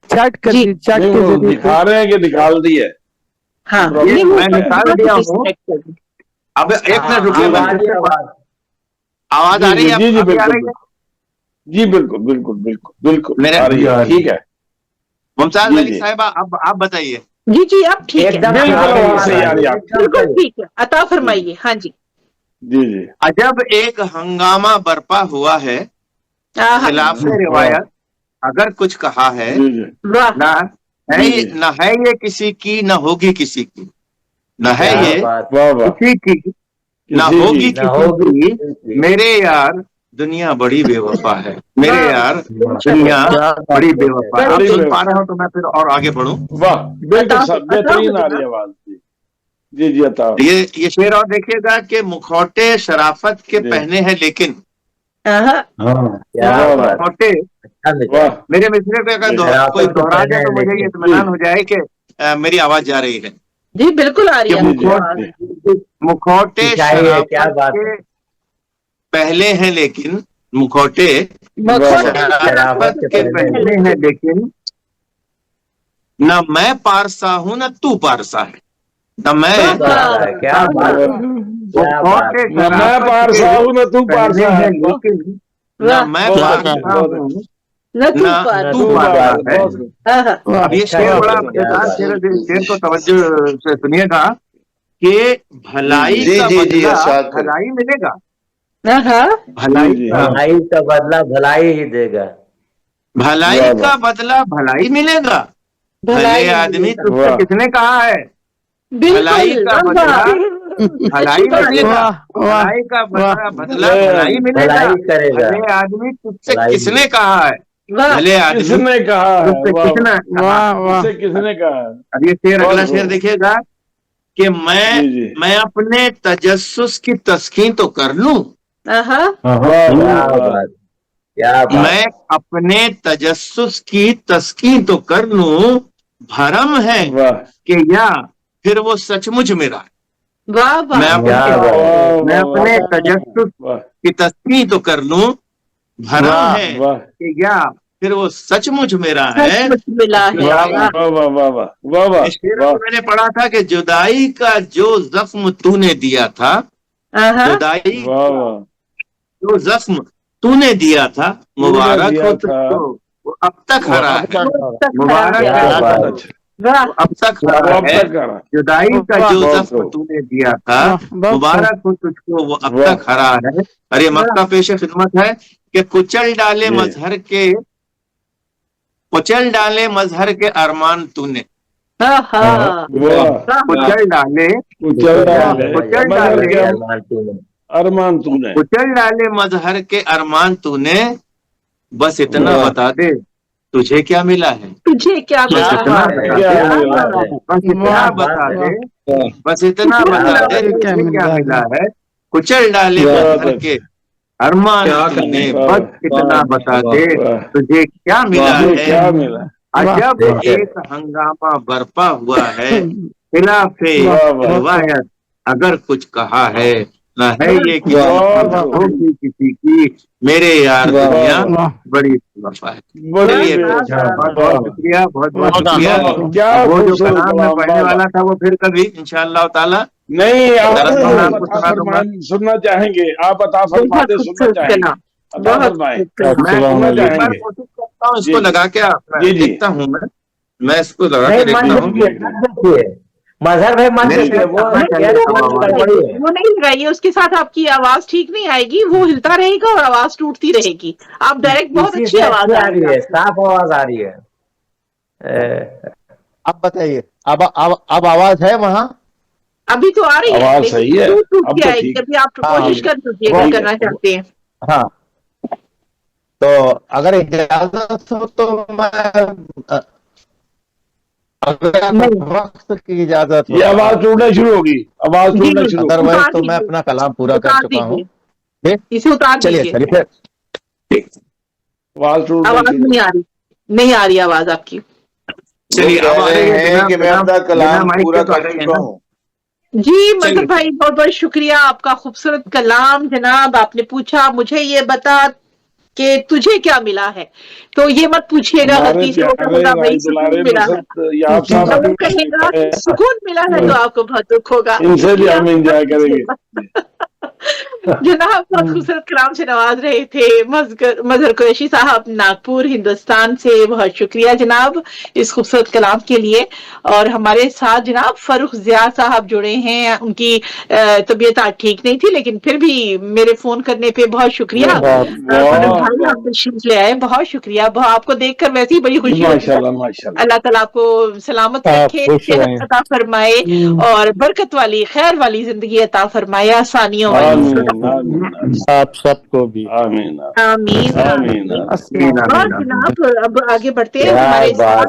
चैट कर जी, दीजिए, चैट नहीं, के वो जरिए। दिखा रहे हैं कि निकाल दिए। हाँ, ये नहीं, वो मैं निकाल दिया हूँ। डिस्कनेक्ट कर दीजिए। अब एक मिनट रुकिए, मैं आवाज आवाज आ रही है? जी जी, अभी आ बिल्कुल रही है? जी, बिल्कुल बिल्कुल बिल्कुल बिल्कुल मेरे- आ रही है, ठीक है। मुमताज जी, मलिक जी। साहिबा, अब आप बताइए। जी जी, आप ठीक है, एकदम बिल्कुल आवाज सही आ रही है आप। बिल्कुल ठीक है, अता फरमाइए। हाँ जी, जी जी। अजब एक हंगामा बरपा हुआ है, हाँ, खिलाफ रिवायत अगर कुछ कहा है, जी जी वाह, जी। न है ये किसी की, न होगी किसी की, न है क्या ये बात, वाह वाह। किसी की, न किसी होगी की। ना होगी किसी की। मेरे यार दुनिया बड़ी बेवफा है। मेरे यार दुनिया बड़ी बेवफा है। आप बड़ी सुन बेवफा। पा रहे हो तो मैं फिर और आगे बढ़ूं। वाह, बिल्कुल अता- सब बेहतरीन अता- आ रही है आवाज। जी जी जी, अता। ये शेर और देखिएगा कि मुखौटे शराफत के जी। पहने हैं, लेकिन हाँ, क्या वाह, वाह। मुखौटे, अच्छा मिला। वाह, मेरे मिसरे पे अगर शराफत कोई के दोहरा पहने दे तो हैं, मुझे ये लेकिन इत्मीनान हो जाए कि मेरी आवाज जा रही है। जी बिल्कुल आ रही कि है आपकी आवाज। मुखौटे सिखाइए, क्या शराफत बात के है। पहले हैं, लेकिन मुखौटे मुखौटे शराफत के पहले हैं, लेकिन न मैं पारसा हूं न तू पारसा है। न मैं क्या बात है, क्या बात है। न मैं पारसा हूँ न तू पारसा है। लेकिन न मैं पारसा हूँ न तू न पार तू पारसा है। हाँ, अब ये शेर बड़ा मजेदार शेर है, शेर को तवज्जो से सुनिएगा कि भलाई का बदला भलाई मिलेगा, हाँ, भलाई का भलाई का बदला भलाई ही देगा। भलाई का बदला भलाई मिलेगा। भले आदमी तुझसे किसने कहा है? भलाई का बदला भलाई मिलेगा। भलाई का बदला भलाई मिलेगा। भलाई करेगा। भले आदमी तुझसे भलाई किसने कहा है? भले आदमी किसने कहा है? तुझसे वाह, किसने कहा? किसने किसने कहा है? अब ये शेर, अगला शेर देखिएगा कि जी, जी। मैं अपने तजस्सुस की तस्कीन तो कर लूं। हाँ, क्या बात, क्या बात। मैं अपने तजस्सुस की तस्कीन तो कर लूं, भरम है वाह कि या फिर वो सचमुच मेरा है। वाह वाह, मैं अपने तजस्सुस वाह की तस्कीन तो कर लूं, भरम है वाह कि या फिर वो सचमुच मेरा है। सचमुच मिला है। वाह वाह वाह वाह वाह वाह इस शेर में मैंने पढ़ा था कि जुदाई का जो जख्म तूने दिया था, जुदाई वाह वाह, जो जख्म तूने दिया था, मुबारक दिया हो था। तुझको, वो अब तक हरा है। क्या मुबारक बात। हो, वो अब तक हरा अब है। तक करा। जुदाई का जो बहुत जख्म खूब। तूने दिया था, मुबारक हो तुझको, वो अब वाह। तक हरा है। और ये मक्का पेश खिदमत है कि कुचल डाले जी। मजहर के, कुचल डाले मजहर के अरमान तूने, वाह, कुचल डाले उचल डाले कुचल मजहर डाले के अरमान तूने, कुचल डाले मजहर के अरमान तूने, बस इतना बता दे तुझे क्या मिला है, तुझे क्या बस इतना बता दे, बस इतना बता दे तुझे क्या मिला है, कुचल डाले मजहर के अरमान तूने, बस इतना बता दे तुझे क्या मिला है। अजब एक हंगामा बरपा हुआ है, खिलाफे रिवायत अगर कुछ कहा है, न है ये कि होगी किसी की, मेरे यार दुनिया बड़ी वफा है। चलिए बहुत बहुत शुक्रिया, बहुत बहुत शुक्रिया। वो जो कलाम में पढ़ने वाला था वो फिर कभी इंशाअल्लाह ताला नहीं आप सुनना चाहेंगे, आप अता फरमाते सुनना चाहेंगे, अता फरमाएं, मैं कोशिश करता हूँ इसको लगा के देखता हूँ, मैं इसको लगा के देखता हूँ। मजहर भाई वो नहीं लगाइए, उसके साथ आपकी आवाज ठीक नहीं आएगी, वो हिलता रहेगा और आवाज टूटती रहेगी। आप डायरेक्ट बहुत अच्छी आवाज आ रही है, साफ आवाज आ रही है। अब बताइए, अब आवाज है वहाँ? अभी तो आ रही है, आवाज सही है, टूट के आएगी। अभी आप कोशिश कर दीजिए करना चाहते हैं। हाँ, तो अगर इजाजत हो तो मैं, अगर वक्त की इजाजत हो, ये आवाज टूटना शुरू होगी, आवाज टूटना शुरू, अदरवाइज तो मैं अपना कलाम पूरा कर चुका हूँ। इसे उतार चलिए दीजिए। आवाज नहीं आ रही, नहीं आ रही आवाज आपकी। चलिए कि मैं अपना कलाम पूरा कर चुका हूँ। जी मजहर भाई बहुत बहुत शुक्रिया, आपका खूबसूरत कलाम। जनाब आपने पूछा मुझे ये बता कि तुझे क्या मिला है, तो ये मत पूछिएगा गलती से, वो कहेगा भाई सुकून मिला है, जब वो कहेगा सुकून मिला है तो आपको बहुत दुख होगा। इनसे भी हम एंजॉय करेंगे। जनाब बहुत खूबसूरत कलाम से नवाज रहे थे मजहर कुरैशी साहब नागपुर हिंदुस्तान से, बहुत शुक्रिया जनाब इस खूबसूरत कलाम के लिए। और हमारे साथ जनाब फरूख ज़िया साहब जुड़े हैं, उनकी तबीयत आज ठीक नहीं थी, लेकिन फिर भी मेरे फोन करने पे बहुत शुक्रिया। भाई आप तशरीफ ले आए, बहुत शुक्रिया। आपको देखकर वैसे ही बड़ी खुशी होती है। अल्लाह ताला आपको सलामत रखे, सेहत अता फरमाए और बरकत वाली खैर वाली जिंदगी अता फरमाए, आसानियों वाली। आप सबको भी आमीन आमीन। और जनाब अब आगे बढ़ते हैं, हमारे साथ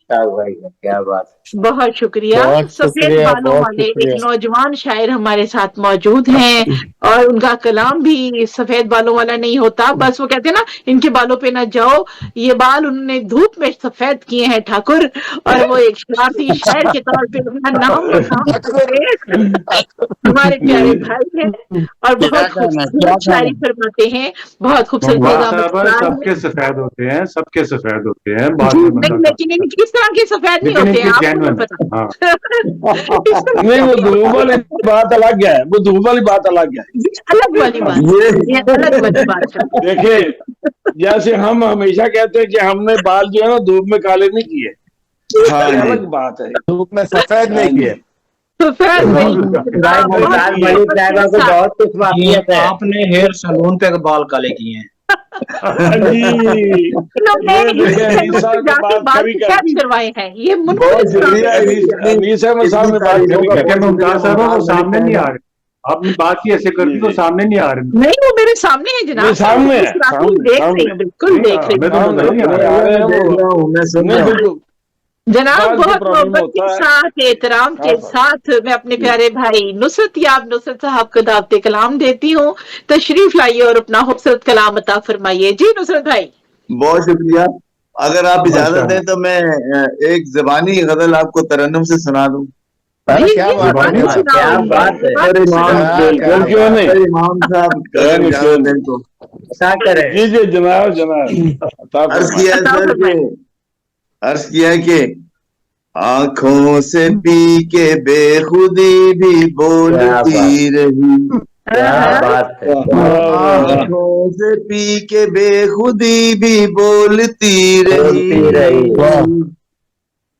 क्या बात, बहुत शुक्रिया। सफेद बालों वाले एक नौजवान शायर हमारे साथ मौजूद हैं और उनका कलाम भी सफेद बालों वाला नहीं होता, बस वो कहते हैं ना इनके बालों पे ना जाओ, ये बाल उन्होंने धूप में सफेद किए हैं ठाकुर, और वो एक शरारती शायर के तौर पे अपना नाम हमारे प्यारे भाई हैं और बहुत खूबसूरत शायरी फरमाते हैं, बहुत खूबसूरत। सबके सफेद होते हैं, सबके सफेद होते हैं, लेकिन किस तरह के सफेद नहीं होते हैं आपको पता। नहीं वो धूप वाली बात अलग है, वो धूप वाली बात अलग है, अलग वाली बात, ये अलग वाली बात है। देखिए जैसे हम हमेशा कहते हैं कि हमने बाल जो है ना धूप में काले नहीं किए, अलग बात है, धूप में सफेद नहीं किए। आपने हेयर सलून पे बाल काले किए हैं। करवाए हैं ये सामने नहीं आ रहे, आपने बात की ऐसे करती तो सामने नहीं आ रहे। नहीं वो मेरे सामने है जनाब, सामने देख रहे हैं, बिल्कुल देख रहे हैं जनाब। बहुत मोहब्बत के साथ एहतराम के साथ मैं अपने प्यारे भाई नुसरत याब नुसरत साहब को दावते कलाम देती हूँ, तशरीफ लाइए और अपना खूबसूरत कलाम अता फरमाइए। जी नुसरत भाई बहुत शुक्रिया, अगर आप इजाजत दें तो मैं एक ज़बानी गजल आपको तरन्नुम से सुना दूं। क्या बात है, इमाम साहब जनाब अर्ज किया कि आंखों से पी के बेखुदी भी बोलती रही, आंखों से पी के बेखुदी भी बोलती रही,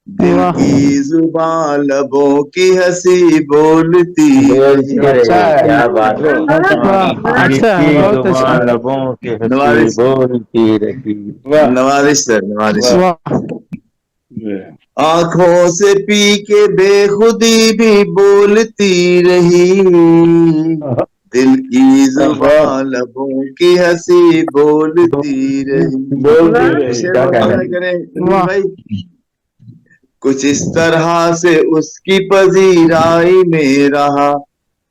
दिल की जुबान लबों की हंसी बोलती रही। क्या बात है, लबों की हंसी बोलती रही। नवाजिश सर, नवाजिश। आंखों से पी के बेखुदी भी बोलती रही, जुबान लबों की हंसी बोलती रही। भाई कुछ इस तरह से उसकी पजीराई में रहा,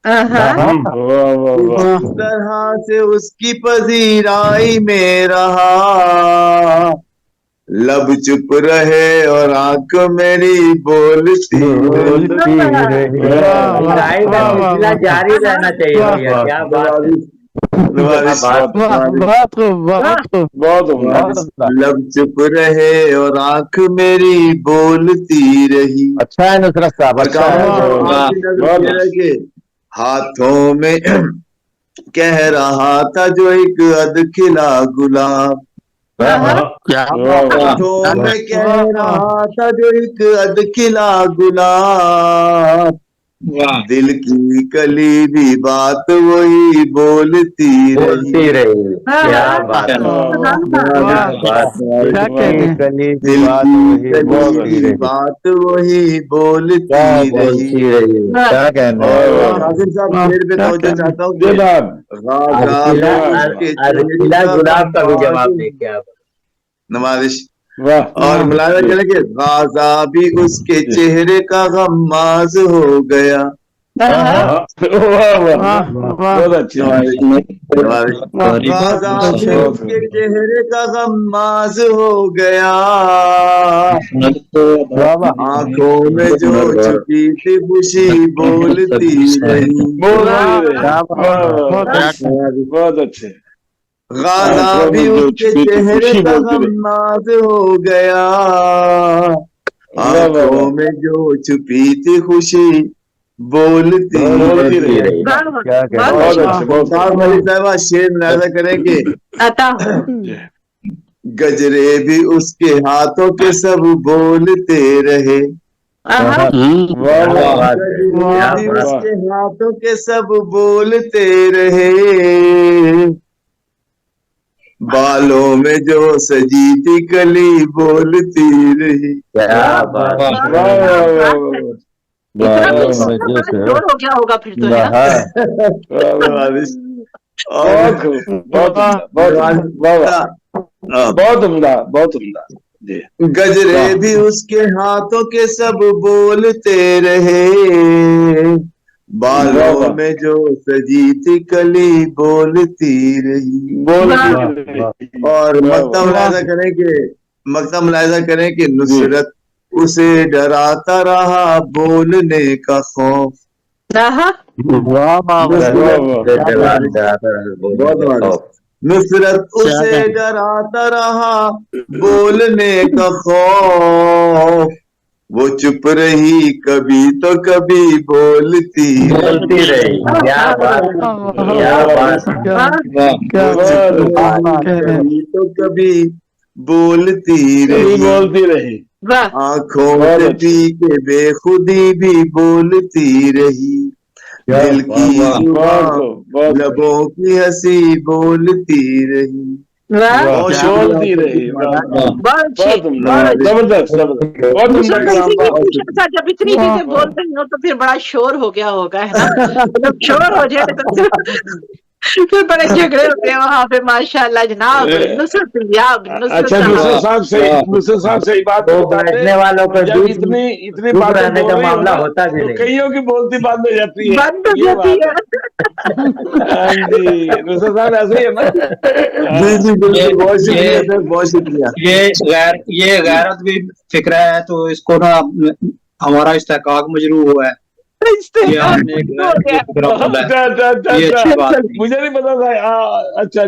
कुछ इस तरह से उसकी पजीराई में रहा, लब चुप रहे और आंख मेरी बोलती जारी रहना चाहिए भैया, क्या बात है। लब चुप रहे और आंख मेरी बोलती रही। अच्छा है नुसरत साहब, अच्छा है। हाथों में कह रहा था जो एक अधखिला गुलाब, हाथों में कह रहा था जो एक अधखिला गुलाब, दिल की कली भी बात वही बोलती रही। क्या बात है, दिल की बात वही बोलती रही। क्या कहना है नासिर साहब, शेर पे तवज्जो चाहता हूँ। गुलाब का भी जवाब दे क्या नवाजिश और मुलायजा करेंगे। गाजा भी उसके चेहरे का गम्माज हो गया। बहुत अच्छी। गाजा भी उसके चेहरे का गम्माज हो गया, आंखों में जो छुपी थी खुशी बोलती रही। बहुत अच्छे। गाजा भी उसके चेहरे का गम्माज हो गया, आंखों में जो छुपी थी खुशी बोलती रही। साहबा शेर मुलाहिजा करेंगे। गजरे भी उसके हाथों के सब बोलते रहे, गजरे भी उसके हाथों के सब बोलते रहे, बालों में जो सजी थी कली बोलती रही। क्या बात है। जोर हो गया होगा फिर तो यार। बहुत उम्दा, बहुत उम्दा। गजरे भी उसके हाथों के सब बोलते रहे, बालों में जो सजी थी कली बोलती रही। और मक्ता मुलाहिजा करें कि नुसरत उसे डराता रहा बोलने का खौफ। नुसरत उसे डराता रहा बोलने का खौफ, वो चुप रही कभी तो कभी बोलती रही। क्या बात, क्या बात, कभी तो कभी बोलती रही। आंखों से पी के बेखुदी भी बोलती रही, दिल की जुबान लबों की हंसी बोलती रही। बोलती रही। जबरदस्त, जब इतनी चीजें बोल रही हो तो फिर बड़ा शोर हो गया होगा, है ना। जब शोर हो जाए तो फिर बड़े झगड़े होते हैं वहाँ पे। माशाल्लाह जनाब। अच्छा नुसरत साहब सही बात बैठने वालों पर इतनी बात रहने का मामला होता भी नहीं, कईयों की बोलती बंद हो जाती है। जी नुसरत साहब ऐसे ही है ना। जी बहुत शुक्रिया। ये गैरत भी फिक्र है, तो इसको ना हमारा इस्तेकाक मजरू हुआ है। ये आपने ये अच्छी बात, मुझे नहीं पता था। अच्छा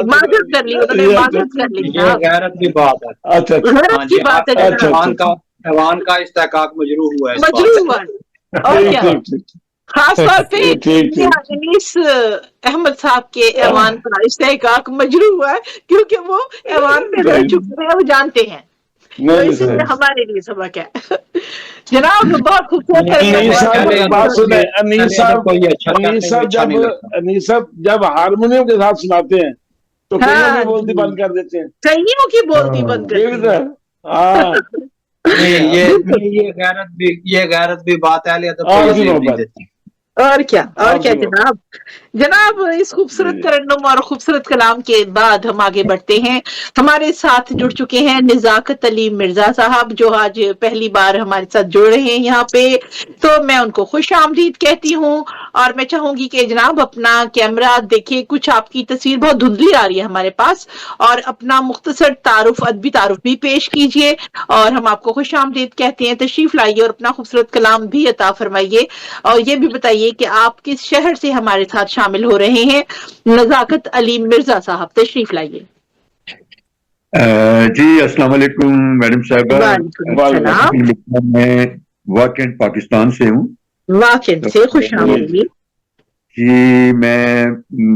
माजूद कर ली उन्होंने, माजूद कर ली। ये गैरत की बात है। अच्छा ऐवान का इस्तेकाक मजरू हुआ है, खास तौर पे अनीस अहमद साहब के ऐवान का इस्तेकाक मजरू हुआ है, क्योंकि वो ऐवान पे रह चुके हैं, वो जानते हैं। तो इसलिए हमारे लिए सबक है। जनाब बहुत खूबसूरत बात सुने। अनीस साहब जब हारमोनियम के साथ सुनाते हैं तो कईयों की बोलती बंद कर देते हैं। कईयों की बोलती बंद कर देते हैं। ये गैरत भी बात है। और क्या जनाब। जनाब, इस खूबसूरत तरन्नुम और खूबसूरत कलाम के बाद हम आगे बढ़ते हैं। हमारे साथ जुड़ चुके हैं निजाकत अली मिर्जा साहब, जो आज पहली बार हमारे साथ जुड़ रहे हैं यहाँ पे, तो मैं उनको खुश आमदीद कहती हूँ। और मैं चाहूंगी कि जनाब अपना कैमरा देखिए, कुछ आपकी तस्वीर बहुत धुंधली आ रही है हमारे पास, और अपना मुख्तसर तारुफ, अदबी तारुफ भी पेश कीजिए, और हम आपको खुश आमदीद कहते हैं। तशरीफ लाइए और अपना खूबसूरत कलाम भी अता फरमाइए, और ये भी बताइए कि आप किस शहर से हमारे साथ शामिल हो रहे हैं। नजाकत अली मिर्जा साहब, तशरीफ लाइए। जी अस्सलाम वालेकुम मैडम साहबा, मैं वाकई पाकिस्तान से हूँ। वाकई से खुश आमदीद जी। मैं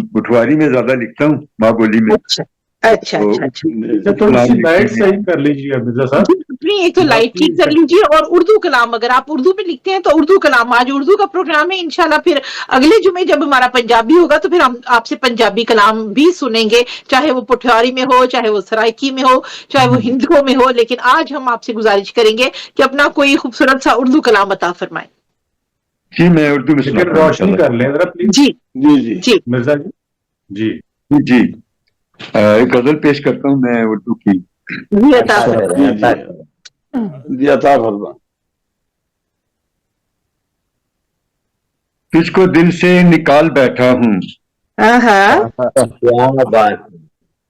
पुठवारी में ज्यादा लिखता हूँ, माँ बोली में। अच्छा। तो लाइट सही कर लीजिए मिर्जा साहब, अपनी एक तो लाइट ठीक कर लीजिए, और उर्दू कलाम अगर आप उर्दू में लिखते हैं तो उर्दू कलाम, आज उर्दू का प्रोग्राम है इंशाल्लाह, फिर अगले जुमे जब हमारा पंजाबी होगा तो फिर हम आपसे पंजाबी कलाम भी सुनेंगे, चाहे वो पुठवारी में हो, चाहे वो सराइकी में हो, चाहे वो हिंदुओं में हो। लेकिन आज हम आपसे गुजारिश करेंगे कि अपना कोई खूबसूरत सा उर्दू कलाम अता फरमाएं। जी मैं उर्दू में रोशनी कर लें जरा प्लीज। जी मिर्जा जी। एक गजल पेश करता हूँ मैं उर्दू की। तुझको दिल से निकाल बैठा हूँ। क्या बात,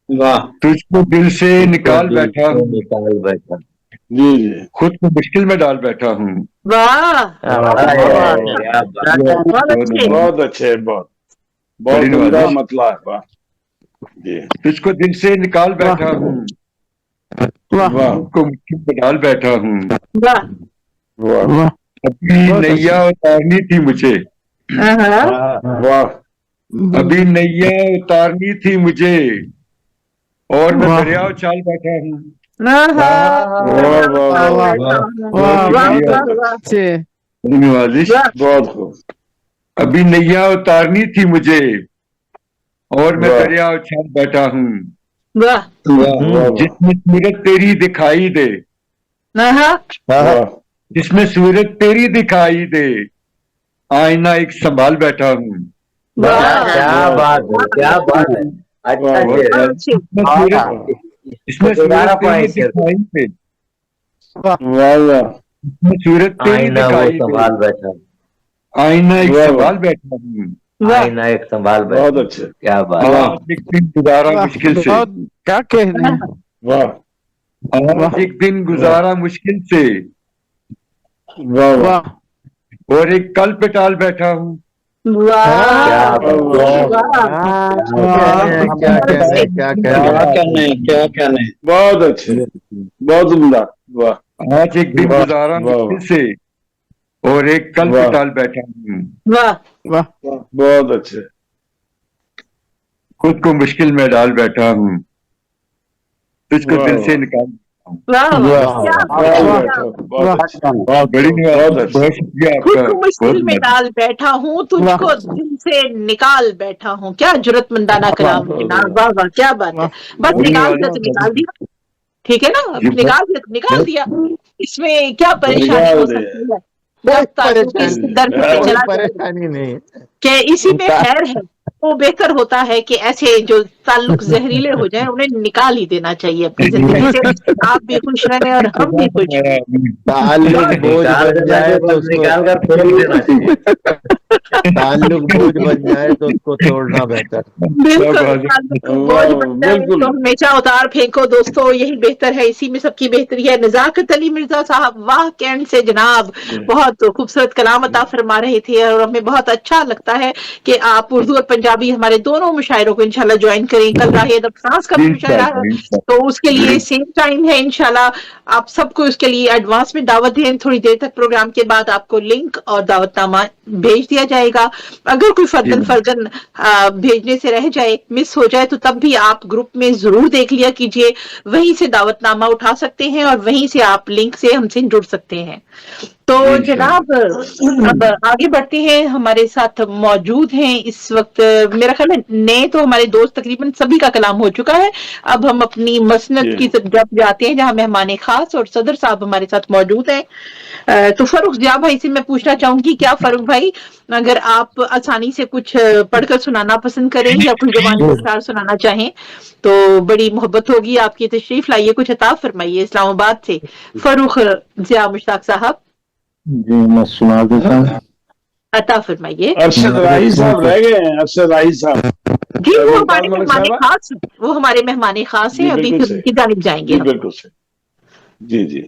वाह। तुझको दिल से निकाल बैठा हूँ, जी। खुद को मुश्किल में डाल बैठा हूँ। वाह, बहुत अच्छे, बहुत उम्दा मतलब है। वाह जी। तुझको दिल से निकाल बैठा हूँ, को मुश्किल में डाल बैठा हूँ। अभी नैया उतारनी थी मुझे, वाह। अभी नैया उतारनी थी मुझे, और मैं दरिया उछाल बैठा हूँ। बहुत खूब। अभी नैया उतारनी थी मुझे, और मैं दरिया उछाल बैठा हूँ। जिसमें सूरत तेरी दिखाई दे, जिसमें सूरत तेरी दिखाई दे, आईना एक संभाल बैठा हूँ। क्या बात है, क्या बात है। इसमें सूरत तेरी दिखाई दे, सूरत तेरी दिखाई संभाल बैठा, आईना एक संभाल बैठा हूँ। आईना एक संभाल बैठा। बहुत अच्छे, क्या बात। एक दिन गुजारा मुश्किल से, क्या कह रहे हैं। वाह। एक दिन गुजारा मुश्किल से, वाह। और एक कल पे टाल बैठा हूँ। क्या कहने। बहुत अच्छे, बहुत उम्दा। वाह। आज एक दिन गुजारा मुश्किल से, और एक कल पे टाल बैठा हूँ। बहुत अच्छे। खुद को मुश्किल में डाल बैठा हूँ, तुझको दिल से निकाल। बहुत शुक्रिया खुद को मुश्किल में डाल बैठा हूँ, तुझको दिल से निकाल बैठा हूँ। क्या जुर्रतमंदाना कलाम है ना। वाह वाह, क्या बात है। बस निकाल दिया तो निकाल दिया, ठीक है ना। निकाल दिया तो निकाल दिया, इसमें क्या परेशानी हो सकती है। परेशानी नहीं कि इसी में खैर है। तो बेहतर होता है कि ऐसे जो ताल्लुक जहरीले हो जाए उन्हें निकाल ही देना चाहिए अपनी जिंदगी से। आप भी खुश रहें और हम भी खुश रहें। ताल्लुक बोझ बन जाए तो निकाल कर फेंक देना चाहिए। ताल्लुक बोझ बन जाए तो उसको तोड़ना बेहतर। बिल्कुल, तो हमेशा उतार फेंको दोस्तों, यही बेहतर है, इसी में सबकी बेहतरी है। नजाकत अली मिर्जा साहब वाह कैंट से जनाब बहुत खूबसूरत कलाम अता फरमा रहे थे, और हमें बहुत अच्छा लगता है कि आप उर्दू और पंजाबी हमारे दोनों मुशायरों को इंशाल्लाह ज्वाइन करें। कल राहे अदब फ्रांस का भी मुशायरा है, तो उसके लिए सेम टाइम है इंशाल्लाह। आप सबको उसके लिए एडवांस में दावत दें। थोड़ी देर तक प्रोग्राम के बाद आपको लिंक और दावतनामा भेज दिया जाएगा। अगर कोई फर्दन भेजने से रह जाए, मिस हो जाए, तो तब भी आप ग्रुप में जरूर देख लिया कीजिए, वहीं से दावतनामा उठा सकते हैं और वहीं से आप लिंक से हमसे जुड़ सकते हैं। تو جناب اب آگے بڑھتے ہیں، ہمارے ساتھ موجود ہیں اس وقت میرا خیال ہے نئے تو ہمارے دوست تقریباً سبھی کا کلام ہو چکا ہے، اب ہم اپنی مسند کی طرف جاتے ہیں جہاں مہمان خاص اور صدر صاحب ہمارے ساتھ موجود ہیں۔ تو فاروق ضیاء بھائی سے میں پوچھنا چاہوں گی، کیا فاروق بھائی اگر آپ آسانی سے کچھ پڑھ کر سنانا پسند کریں یا کوئی زبانی اشعار سنانا چاہیں تو بڑی محبت ہوگی آپ کی، تشریف لائیے، کچھ عطا فرمائیے اسلام آباد سے فاروق ضیاء مشتاق صاحب۔ جی میں سنا دیتا ہوں۔ عطا فرمائیے۔ ارشد راہی صاحب رہ گئے ہیں، ارشد راہی صاحب جی وہ ہمارے مہمان خاص، وہ ہمارے مہمان خاص ہیں، ابھی پھر ان کی جانب جائیں گے۔ جی بالکل صحیح، جی جی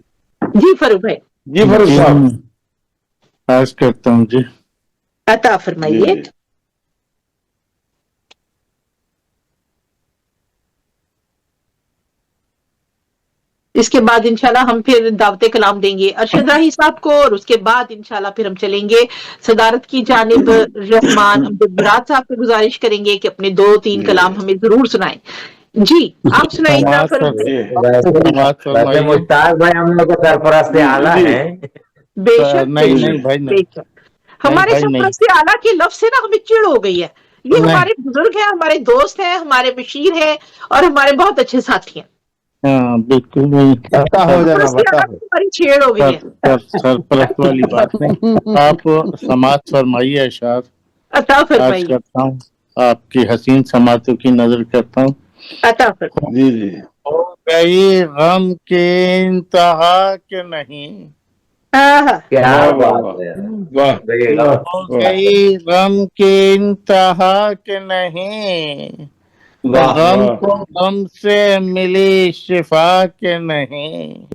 جی فاروق بھائی۔ جی فاروق صاحب عرض کرتا ہوں جی۔ عطا فرمائیے۔ اس کے بعد انشاءاللہ ہم پھر دعوت کلام دیں گے ارشد راہی صاحب کو، اور اس کے بعد انشاءاللہ پھر ہم چلیں گے صدارت کی جانب رحمان عبدالبرات صاحب کو گزارش کریں گے کہ اپنے 2-3 کلام ہمیں ضرور سنائیں۔ جی آپ سنائیں۔ مشتاق بھائی ہم لوگ کا سرپرست اعلیٰ ہے۔ بے شک ہمارے سرپرست اعلیٰ کے لفظ سے نا ہمیں چڑ ہو گئی ہے، یہ ہمارے بزرگ ہیں، ہمارے دوست ہیں، ہمارے بشیر ہیں اور ہمارے بہت اچھے ساتھی ہیں۔ ہاں بالکل ہماری چھیڑ ہو گئی ہے۔ سرپرست والی بات نہیں، آپ سماعت فرمائیے اشعار عطا فرمائیے۔ کرتا ہوں، آپ کی حسین سماعتوں کی نظر کرتا ہوں۔ عطا فرمائیے۔ جی جی۔ ہو گئی غم کے انتہا کہ نہیں، ہو گئی غم کے انتہا کہ نہیں، غم کو غم سے ملی شفا کے نہیں،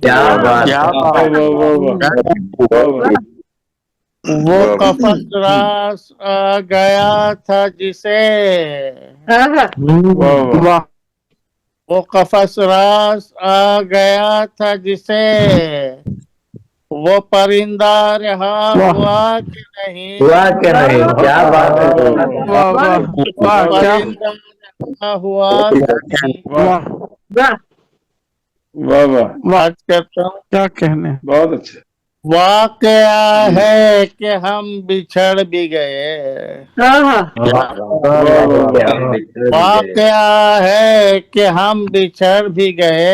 وہ قفس راس آ گیا تھا جسے، وہ قفس راس آ گیا تھا جسے، وہ پرندہ رہا ہوا کہ نہیں، کیا بات ہے، پرندہ رہا ہوا کہ بات کرتا ہوں، کیا کہنے، بہت اچھا۔ واقعہ ہے کہ ہم بچھڑ بھی گئے، واقعہ ہے کہ ہم بچھڑ بھی گئے،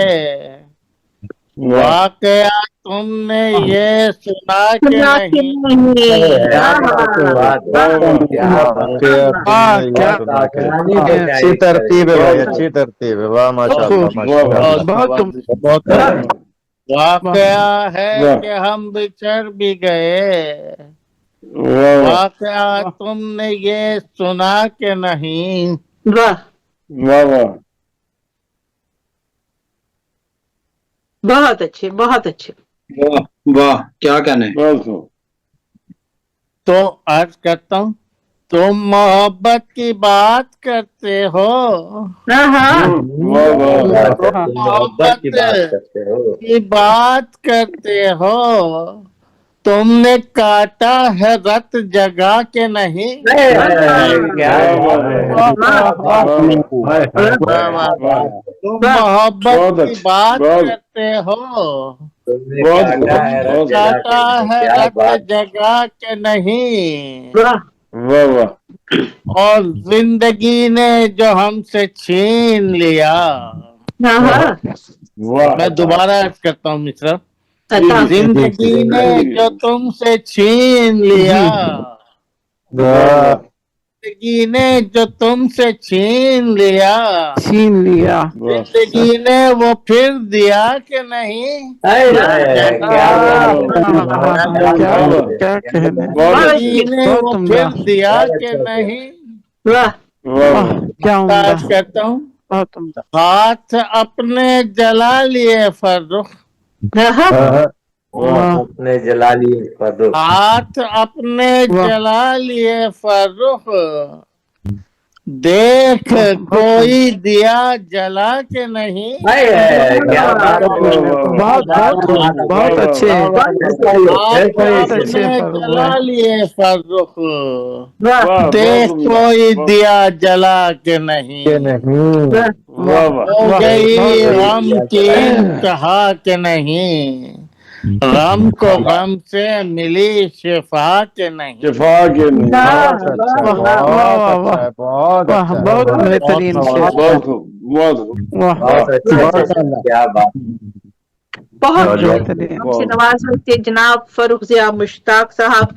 واقعہ تم نے یہ سنا کہ نہیں، اچھی ترتیب ہے بھائی، اچھی ترتیب ہے، واہ ماشاء اللہ۔ واقعہ ہے کہ ہم بچھڑ بھی گئے، واقعہ تم نے یہ سنا کہ نہیں، بہت اچھے بہت اچھے۔ واہ کیا کہنے۔ تو عرض کرتا ہوں، تم محبت کی بات کرتے ہو، محبت کی بات کرتے ہو، تم نے کاٹا ہے رت جگہ کے نہیں، تم محبت کی بات کرتے ہو، کاٹا ہے رت جگہ کے نہیں، اور زندگی نے جو ہم سے چھین لیا، میں دوبارہ عرض کرتا ہوں مصرع، زندگی نے جو تم سے چھین لیا، زندگی نے جو تم سے چھین لیا، زندگی نے وہ پھر دیا کہ نہیں، زندگی نے وہ پھر دیا کہ نہیں، عرض کرتا ہوں، ہاتھ اپنے جلا لیے فرخ، اپنے جلا لیے فرخ، ہاتھ اپنے جلا لیے فرخ، دیکھ کوئی دیا جلا کے نہیں، بہت اچھے، جلا لیے فرخ، دیکھ کوئی دیا جلا کے نہیں، ہو گئی غم کی انتہا کے نہیں، गम को गम से मिली शिफा के नहीं। शिफा के नहीं। बहुत बेहतरीन बहुत खूब, क्या बात। बहुत हमसे नवाज होते जनाब फरूख ज़िया मुश्ताक साहब,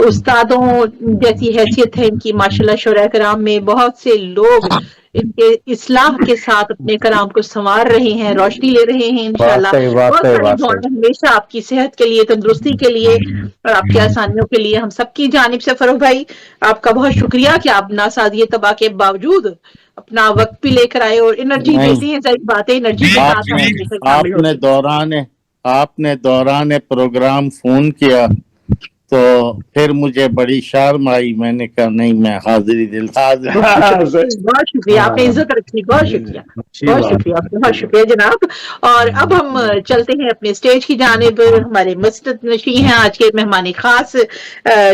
उस्तादों जैसी हैसियत है इनकी माशाल्लाह। शुरा कराम में बहुत से लोग इनके इस्लाह के साथ अपने कलाम को संवार रहे हैं, रोशनी ले रहे हैं इंशाल्लाह। बहुत सारी दुआएं हमेशा आपकी सेहत के लिए, तंदुरुस्ती के लिए और आपकी आसानियों के लिए हम सबकी जानिब से। फरूख भाई आपका बहुत शुक्रिया कि आप नासाज़िए तबाह के बावजूद अपना वक्त भी लेकर आए और एनर्जी देती है। सारी बातें एनर्जी के साथ आपने दौरान प्रोग्राम फोन किया तो फिर मुझे बड़ी शर्म आई। मैंने कहा नहीं, मैं हाजिरी दिल हाजिर। बहुत शुक्रिया, आपने इज्जत रखी, बहुत शुक्रिया, बहुत शुक्रिया, बहुत शुक्रिया जनाब। और अब हम चलते हैं अपने स्टेज की जानिब। हमारे मस्जिद नशी हैं आज के मेहमान खास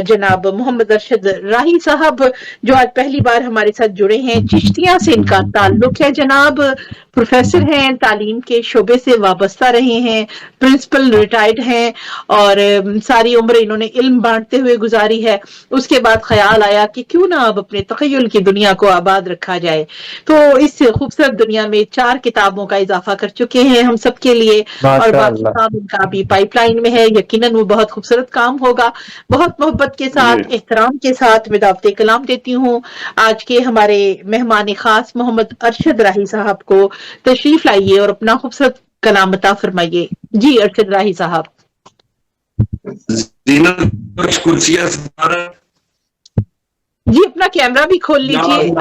जनाब मोहम्मद अरशद राही साहब, जो आज पहली बार हमारे साथ जुड़े हैं। चिश्तिया से इनका ताल्लुक है जनाब, प्रोफेसर हैं, तालीम के शोबे से वाबस्ता रहे हैं, प्रिंसिपल रिटायर्ड हैं और सारी उम्र इन्होंने इल्म बांटते हुए गुजारी है। उसके बाद ख्याल आया कि क्यों ना अब अपने तखय्युल की दुनिया को आबाद रखा जाए, तो इस खूबसूरत दुनिया में 4 किताबों का इजाफा कर चुके हैं हम सब के लिए और बाकी काम इनका भी पाइपलाइन में है। यकीनन वो बहुत खूबसूरत काम होगा। बहुत मोहब्बत के साथ, एहतराम के साथ मैं दावत कलाम देती हूँ आज के हमारे मेहमान खास मोहम्मद अरशद राही साहब को। तशरीफ लाइए और अपना खूबसूरत कलाम अता फरमाइए। जी अरशद राही साहब। जी अपना कैमरा भी खोल लीजिए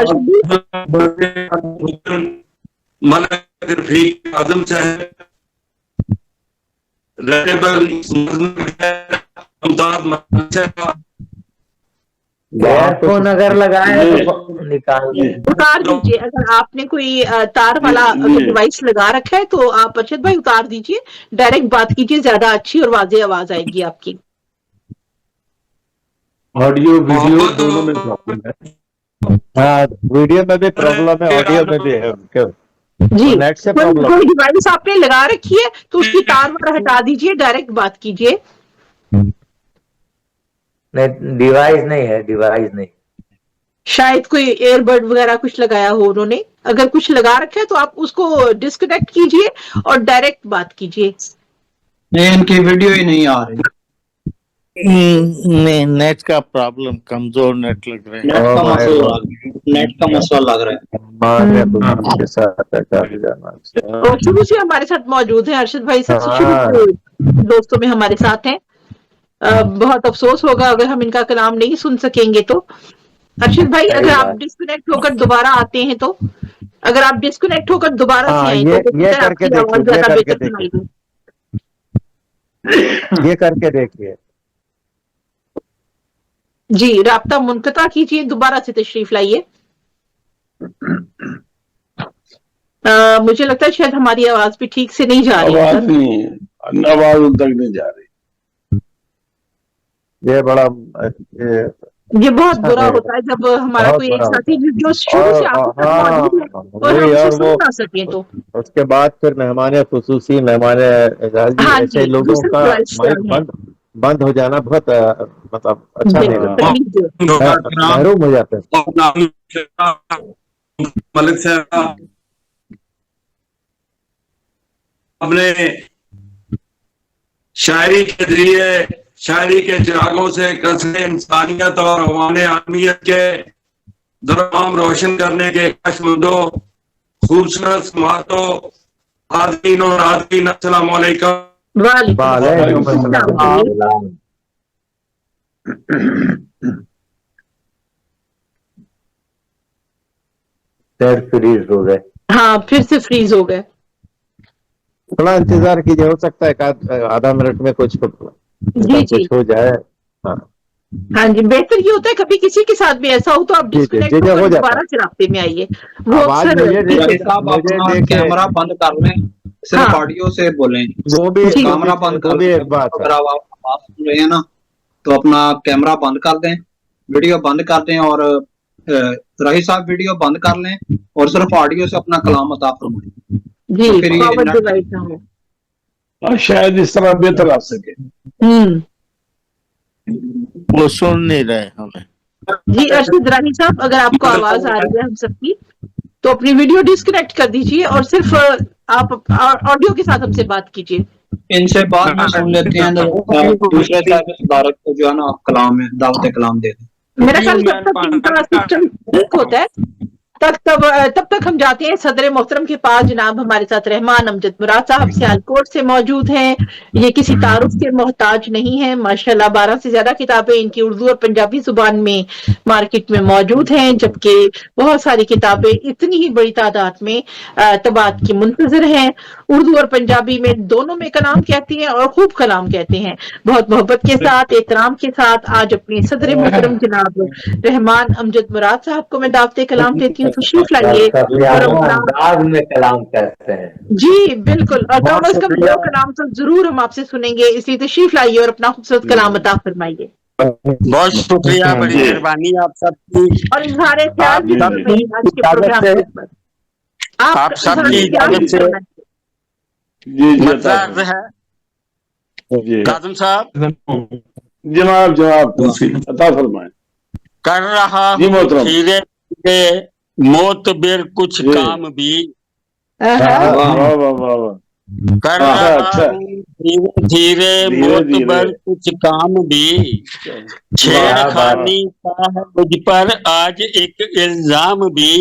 फोन अगर लगाए तो निकाल उतार दीजिए। अगर आपने कोई तार वाला डिवाइस लगा रखा है तो आप अरशद भाई उतार दीजिए, डायरेक्ट बात कीजिए, ज्यादा अच्छी और वाज़ेह आवाज आएगी आपकी। ऑडियो वीडियो दोनों में प्रॉब्लम है। हाँ, वीडियो में भी प्रॉब्लम है, ऑडियो में भी है। जी नेट से प्रॉब्लम। कोई डिवाइस आपने लगा रखी है तो उसकी तार वाला हटा दीजिए, डायरेक्ट बात कीजिए। नहीं, डिवाइस नहीं है, डिवाइस नहीं। शायद कोई एयरबड वगैरह कुछ लगाया हो उन्होंने। अगर कुछ लगा रखा है तो आप उसको डिस्कनेक्ट कीजिए और डायरेक्ट बात कीजिए। नहीं, इनकी वीडियो ही नहीं आ रही। नेट का प्रॉब्लम, कमजोर नेट लग रहा है। नेट का मसला लग रहा है। और शुरू से हमारे साथ मौजूद है अरशद भाई, सबसे शुरू से दोस्तों में हमारे साथ हैं। बहुत अफसोस होगा अगर हम इनका कलाम नहीं सुन सकेंगे तो। अरशद भाई अगर आप डिस्कनेक्ट होकर दोबारा आते हैं तो, अगर आप डिस्कनेक्ट होकर दोबारा से आए तो ये करके देखिए। जी राब्ता मुनक़ता कीजिए, दोबारा से तशरीफ लाइए। मुझे लगता है शायद हमारी आवाज भी ठीक से नहीं जा रही है। आवाज उन तक नहीं जा रही। ये बहुत बुरा होता है जब हमारा कोई एक साथी जो शुरू से और हम सुन ना सके तो। उसके बाद फिर मेहमान खुसूसी, मेहमान ऐसे लोगों का माइक बंद हो जाना बहुत मतलब अच्छा नहीं लगता, महरूम हो जाते हैं। मलिक साहब अपने शायरी के जरिए, शायरी के चिरागों से कसरे इंसानियत और अवाने आदमियत के दरआम रोशन करने के कशमंदो खूबसूरत समातों आदमीन और आदमीन, अस्सलाम वालेकुम। फ्रीज हो गए। हाँ फिर से फ्रीज हो गए। थोड़ा इंतजार कीजिए, हो सकता है आधा मिनट में कुछ हो जाए। हाँ जी, बेहतर ये होता है कभी किसी के साथ भी ऐसा हो तो आप डिस्कनेक्ट होकर दोबारा से रास्ते में आइए। वो अक्सर कैमरा बंद कर लें, सिर्फ ऑडियो से बोलें। वो भी कैमरा बंद कर एक बात अगर आप आवाज सुन रहे हैं ना तो अपना कैमरा बंद कर दें, वीडियो बंद कर दें और राही साहब वीडियो बंद कर लें और सिर्फ ऑडियो से अपना कलाम अता फरमाएं। और शायद इस तरह बेहतर आ सके। वो सुन नहीं रहे हमें। जी अर्शद राही साहब, अगर आपको आवाज आ रही है हम सबकी तो अपनी वीडियो डिस्कनेक्ट कर दीजिए और सिर्फ आप ऑडियो के साथ हमसे बात कीजिए। इनसे बाद में सुन लेते हैं, दूसरे सदारत को जो है ना कलाम में दावत कलाम दे दें। मेरा ख्याल जब तक इनका सिस्टम ठीक होता है तब तक हम जाते हैं सदर मोहतरम के पास। जनाब हमारे साथ रहमान अमजद मुराद साहब सियालकोट से मौजूद हैं। ये किसी तारुफ के मोहताज नहीं है। माशाल्लाह 12 से ज्यादा किताबें इनकी उर्दू और पंजाबी जुबान में मार्केट में मौजूद हैं, जबकि बहुत सारी किताबें इतनी ही बड़ी तादाद में तबात की मुंतजर हैं। उर्दू और पंजाबी में दोनों में कलाम कहती हैं और खूब कलाम कहते हैं। बहुत मोहब्बत के साथ, एहतराम के साथ आज अपने सदर मोहतरम जनाब रहमान अमजद मुराद साहब को मैं दावत कलाम देती हूँ। तशरीफ लाइए और अंदाज में कलाम कहते हैं। जी बिल्कुल, और कम अज कम 2 कलाम तो जरूर हम आपसे सुनेंगे, इसलिए तशरीफ लाइए और अपना खूबसूरत कलाम अता फरमाइए। बहुत शुक्रिया, बड़ी मेहरबानी आप सबकी और इजहार ख्याल भी आज के प्रोग्राम में आप सबकी इजाजत से मतलब है कासिम साहब जनाब अता फरमाएं। कर रहा हूँ धीरे धीरे मोतबर कुछ काम भी, कर रहा हूँ धीरे धीरे मोतबर कुछ काम भी, छेड़खानी का है मुझ पर आज एक इल्जाम भी,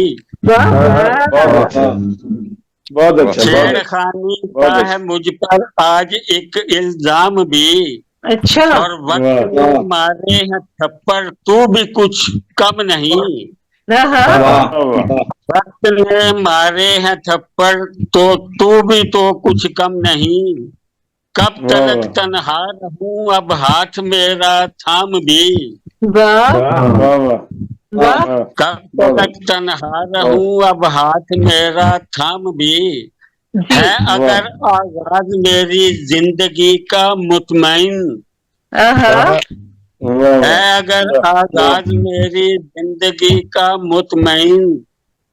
बहुत अच्छा, छेड़खानी का है मुझ पर आज एक इल्जाम भी। अच्छा, और वक्त में मारे हैं थप्पड़ तू भी कुछ कम नहीं, वक्त में मारे हैं थप्पड़ तो तू भी तो कुछ कम नहीं, कब तक तन्हा रहूं अब हाथ मेरा थाम भी, कब तक तन्हा रहूं अब हाथ मेरा थाम भी, है अगर आगाज मेरी जिंदगी का मुतमईन, है अगर आगाज मेरी जिंदगी का मुतमईन,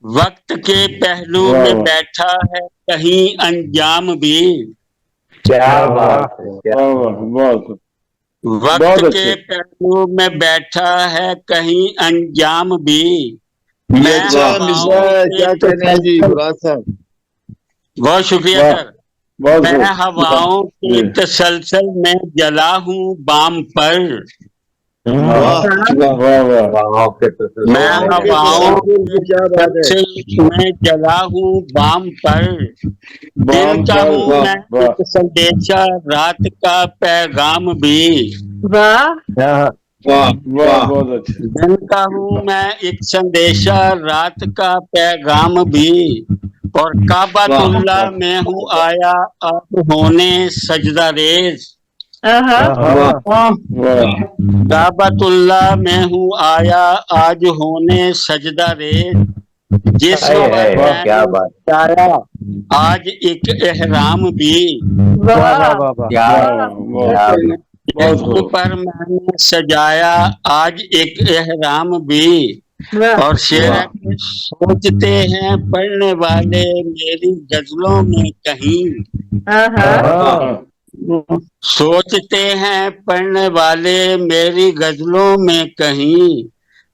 वक्त के पहलू में बैठा है कहीं अंजाम भी, क्या बात है, वक्त के पहलू में बैठा है कहीं अंजाम भी। मैं क्या कहना है जी मुराद साहब? बहुत शुक्रिया सर। मैं हवाओं की तसलसल में जला हूँ बाम पर, मैं हवाओं में जला हूँ बाम पर, दिल का हूँ मैं एक संदेशा रात का पैगाम भी, दिल का हूँ मैं एक संदेशा रात का पैगाम भी, और काबातुल्ला में हूँ आया अब होने सजदा रेज, काबातुल्ला में हूँ आया आज होने सजदा रेज, जिस आया आज एक एहराम भी, पर मैंने सजाया आज एक एहराम भी, और शेर सोचते हैं पढ़ने वाले मेरी गजलों में कहीं, सोचते हैं पढ़ने वाले मेरी गजलों में कहीं,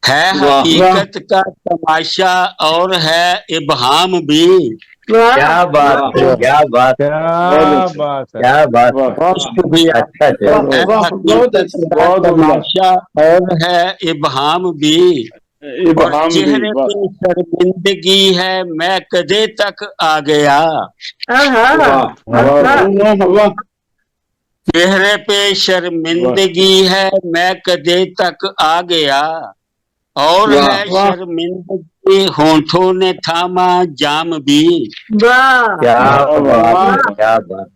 है हकीकत का तमाशा और है इबहाम भी। क्या बात है, क्या बात है, क्या बात, बहुत शुक्रिया। तमाशा और है इबहाम भी, और चेहरे पे शर्मिंदगी है मैं कदे तक आ गया, चेहरे पे शर्मिंदगी है मैं कदे तक आ गया, और है शर्मिंदगी होठों ने थामा जाम भी। क्या बात, क्या बात,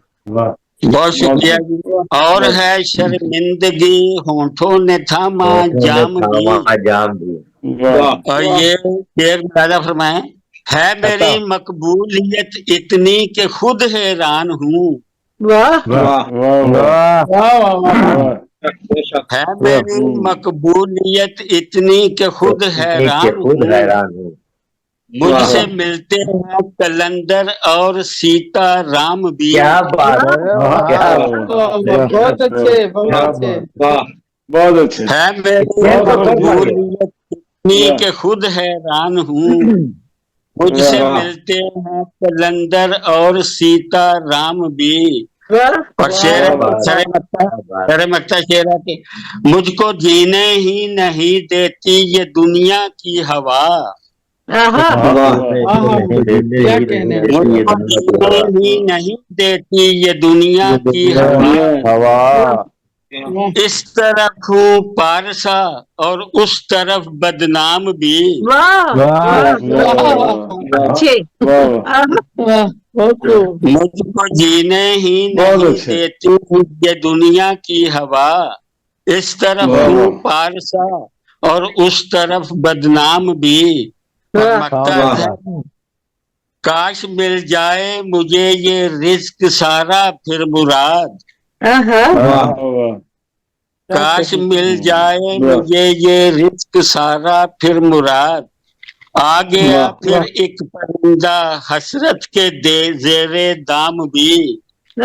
बहुत शुक्रिया जी। और है शर्मिंदगी होठों ने थामा जाम भी, और ये शेर पैदा फरमाए, है मेरी मकबूलियत इतनी कि खुद हैरान हूँ, है मेरी मकबूलियत इतनी कि खुद हैरान हूँ, मुझसे मिलते हैं कलंदर और सीता राम भी। क्या बात है, क्या बहुत अच्छे, बहुत अच्छे। बहुत अच्छे है मेरे मकबूलियत इतनी के खुद हैरान हूँ। मुझसे मिलते हैं कलंदर और सीता राम भी। और शेर मक्ता शेर है कि मुझको जीने ही नहीं देती ये दुनिया की हवा। ही नहीं देती ये दुनिया की हवा। इस तरफ हूँ पारसा और उस तरफ बदनाम भी। मुझको जीने ही नहीं देती ये दुनिया की हवा। इस तरफ हूँ पारसा और उस तरफ बदनाम भी। काश मिल जाए मुझे ये रिज्क सारा फिर मुराद। काश मिल जाए मुझे ये रिज्क सारा फिर मुराद। आ गया फिर एक परिंदा हसरत के जेरे दाम भी। आ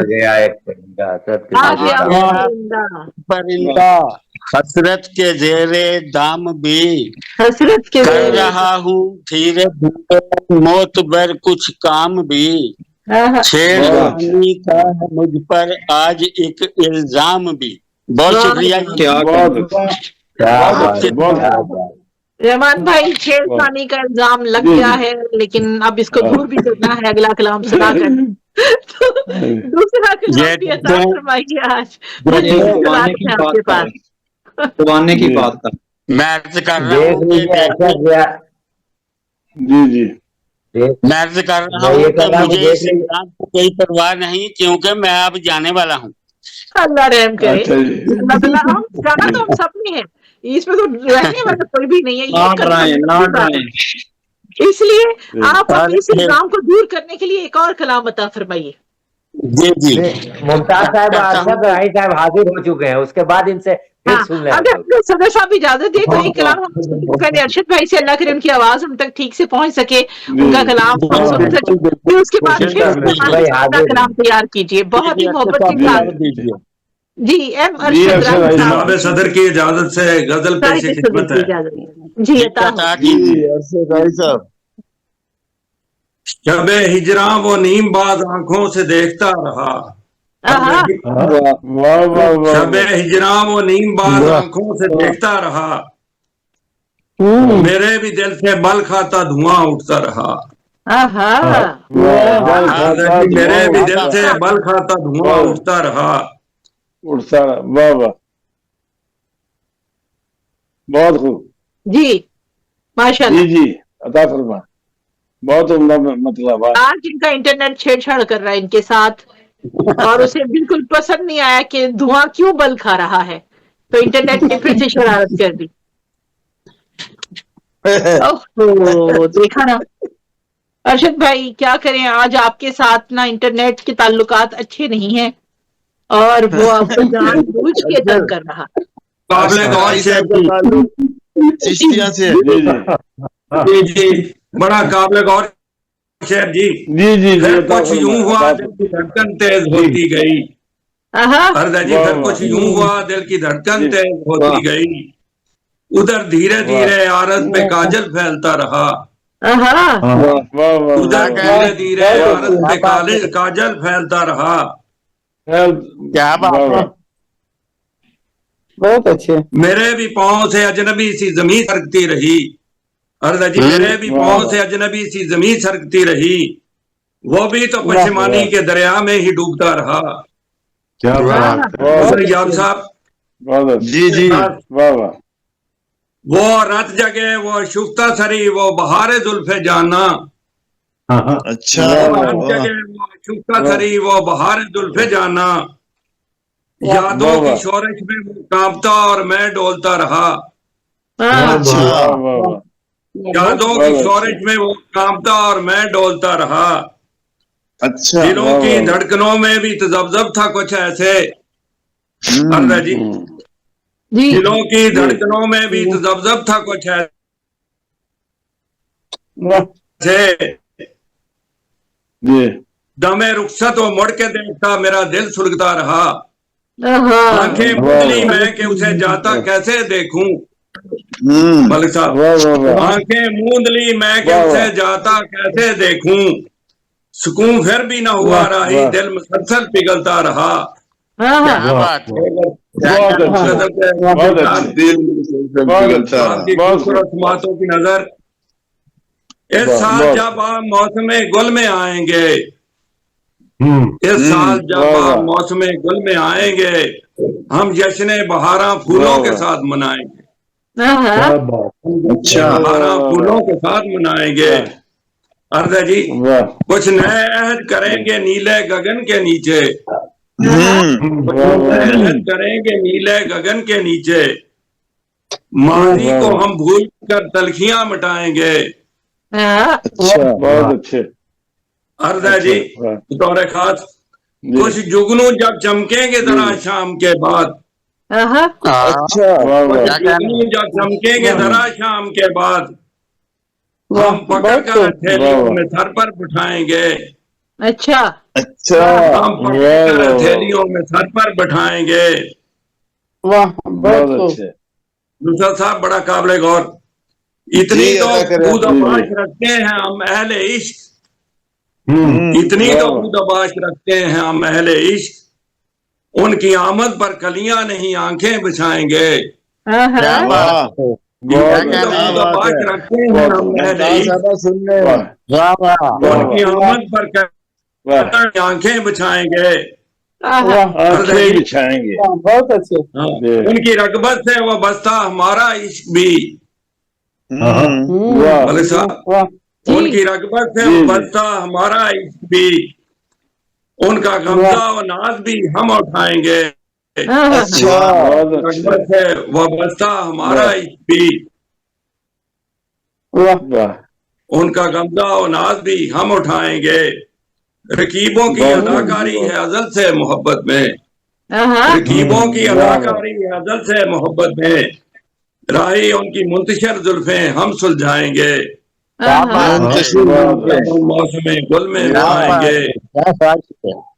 गया एक परिंदा हसरत के जेरे दाम भी। हसरत के कर रहा हूँ धीरे धीरे मोतबर कुछ काम भी। छेड़खानी का है मुझ पर आज एक इल्जाम भी। बहुत शुक्रिया। रहमान भाई, छेड़खानी का इल्जाम लग गया है, लेकिन अब इसको दूर भी करना है अगला कलाम सुनाकर। तो दूसरा कलाम भी अता फरमाइए आज। आपके पास दबाने की बात कर मैं अर्ज कर रहा हूँ जी मैं अर्ज कर रहा हूँ कि मुझे इस इल्जाम को कोई परवाह नहीं, क्योंकि मैं अब जाने वाला हूँ। अल्लाह रहम करे। जाना तो हम सब में है, इसमें तो रहने वाला कोई भी नहीं है। इसलिए आप इस इल्जाम को दूर करने के लिए एक और कलाम अता फरमाइए। जी मुमताज साहब अरशद राही साहब हाजिर हो चुके हैं, उसके बाद इनसे फिर सुन लेंगे। अगर सदर साहब इजाजत दे तो एक कलाम हम पहले अरशद भाई से, अल्लाह करे उनकी आवाज उन तक ठीक से पहुंच सके, उनका कलाम हम सुन सके, फिर उसके बाद फिर कलाम तैयार कीजिए बहुत ही मोहब्बत के साथ। जी एम अरशद सदर की इजाजत से गजल पेश खिदमत है। जी अता साहब। शबे हिजरा वो नीम बाज आंखों से देखता रहा। शबे हिजरा वो नीम बाज आंखों से देखता रहा। मेरे भी दिल से बल खाता धुआं उठता रहा। मेरे भी दिल से बल खाता धुआं उठता रहा। वाह वाह, बहुत खूब जी, माशाल्लाह। जी अता फरमा, बहुत उम्दा मतलब। आज इनका इंटरनेट छेड़छाड़ कर रहा है इनके साथ, और उसे बिल्कुल पसंद नहीं आया कि धुआं क्यों बल खा रहा है, तो इंटरनेट ने फिर से शरारत कर दी। ओह, देखा ना अरशद भाई, क्या करें, आज आपके साथ ना इंटरनेट के ताल्लुकात अच्छे नहीं हैं और वो आपको जानबूझ के तंग कर रहा। बड़ा काबिल गौर शेर जी। फिर कुछ यूं हुआ दिल की धड़कन तेज होती गई। जी फिर कुछ यूं हुआ दिल की धड़कन तेज होती गई। उधर धीरे धीरे आरज़ पे काजल फैलता रहा। उधर धीरे धीरे आरज़ पे काजल फैलता रहा। क्या बात है, बहुत अच्छे। मेरे भी पाँव से अजनबी सी जमीन सरकती रही। जी मेरे भी पाँव से अजनबी सी जमीन सरकती रही। वो भी तो पशमानी के दरिया में ही डूबता रहा। क्या याब साहब जी वाह वाह। वो रात जगे वो शुफ्ता सरी वो बहारे जुल्फे जाना। अच्छा, रात जगे वो शुफ्ता सरी वो बहारे जुल्फे जाना। यादों की शोरश में वो कांपता और मैं डोलता रहा। यादों की शोरश में वो कांपता और मैं डोलता रहा। अच्छा, दिलों की धड़कनों में भी तजब्जब था कुछ ऐसे। जी दिलों की धड़कनों में भी तजब्जब था कुछ ऐसे। दमे रुखसत वो मुड़ के देखता मेरा दिल सुलगता रहा, आंखें मूंदली मैं कि उसे जाता कैसे देखूं। मलिक साहब, आंखें मूंदली मैं कि उसे जाता कैसे देखूं, सुकून फिर भी ना हुआ राही, दिल मुसलसल पिघलता रहा। खूबसूरत बातों की नजर, इस साल जब आप मौसम गुल में आएंगे, इस साल जब आप मौसम गुल में आएंगे, हम जश्न बहारा फूलों के साथ मनाएंगे। बहारा फूलों के साथ मनाएंगे। अर्ज जी, कुछ नए अहद करेंगे नीले गगन के नीचे, अहद करेंगे नीले गगन के नीचे, माजी को हम भूल कर तलखियां मिटाएंगे। बहुत अच्छे। अर्ज है जी, बतौर खास, कुछ जुगनू जब चमकेंगे जरा शाम के बाद, जुगनू जब चमकेंगे जरा शाम के बाद, हम पकड़कर थैलियों में सर पर बिठाएंगे। अच्छा, हम पकड़कर थैलियों में सर पर बिठाएंगे। वाह, बहुत अच्छे। दूसरा साहब बड़ा काबिल गौर, इतनी तो बूदाबाश रखते हैं हम अहले इश्क, इतनी तो बूदाबाश रखते हैं हम अहले इश्क, उनकी आमद पर कलियां नहीं आंखें बिछाएंगे। बूदाबाश रखते हैं हम अहले इश्क, उनकी आमद पर आंखें बिछाएंगे। बिछाएंगे, बहुत अच्छे। उनकी रगबत से वो बसता हमारा इश्क भी, उनकी रगबत से वो बसता हमारा इश्क भी, उनका गमजा और नाज भी हम उठाएंगे। रगबत से वो बसता हमारा इश्क भी, उनका गमजा और नाज भी हम उठाएंगे। रकीबों की अदाकारी है अजल से मोहब्बत में, रकीबों की अदाकारी है अजल से मोहब्बत में, राही उनकी मुंतशिर जुल्फें हम सुलझाएंगे। मौसम गुल में आएंगे,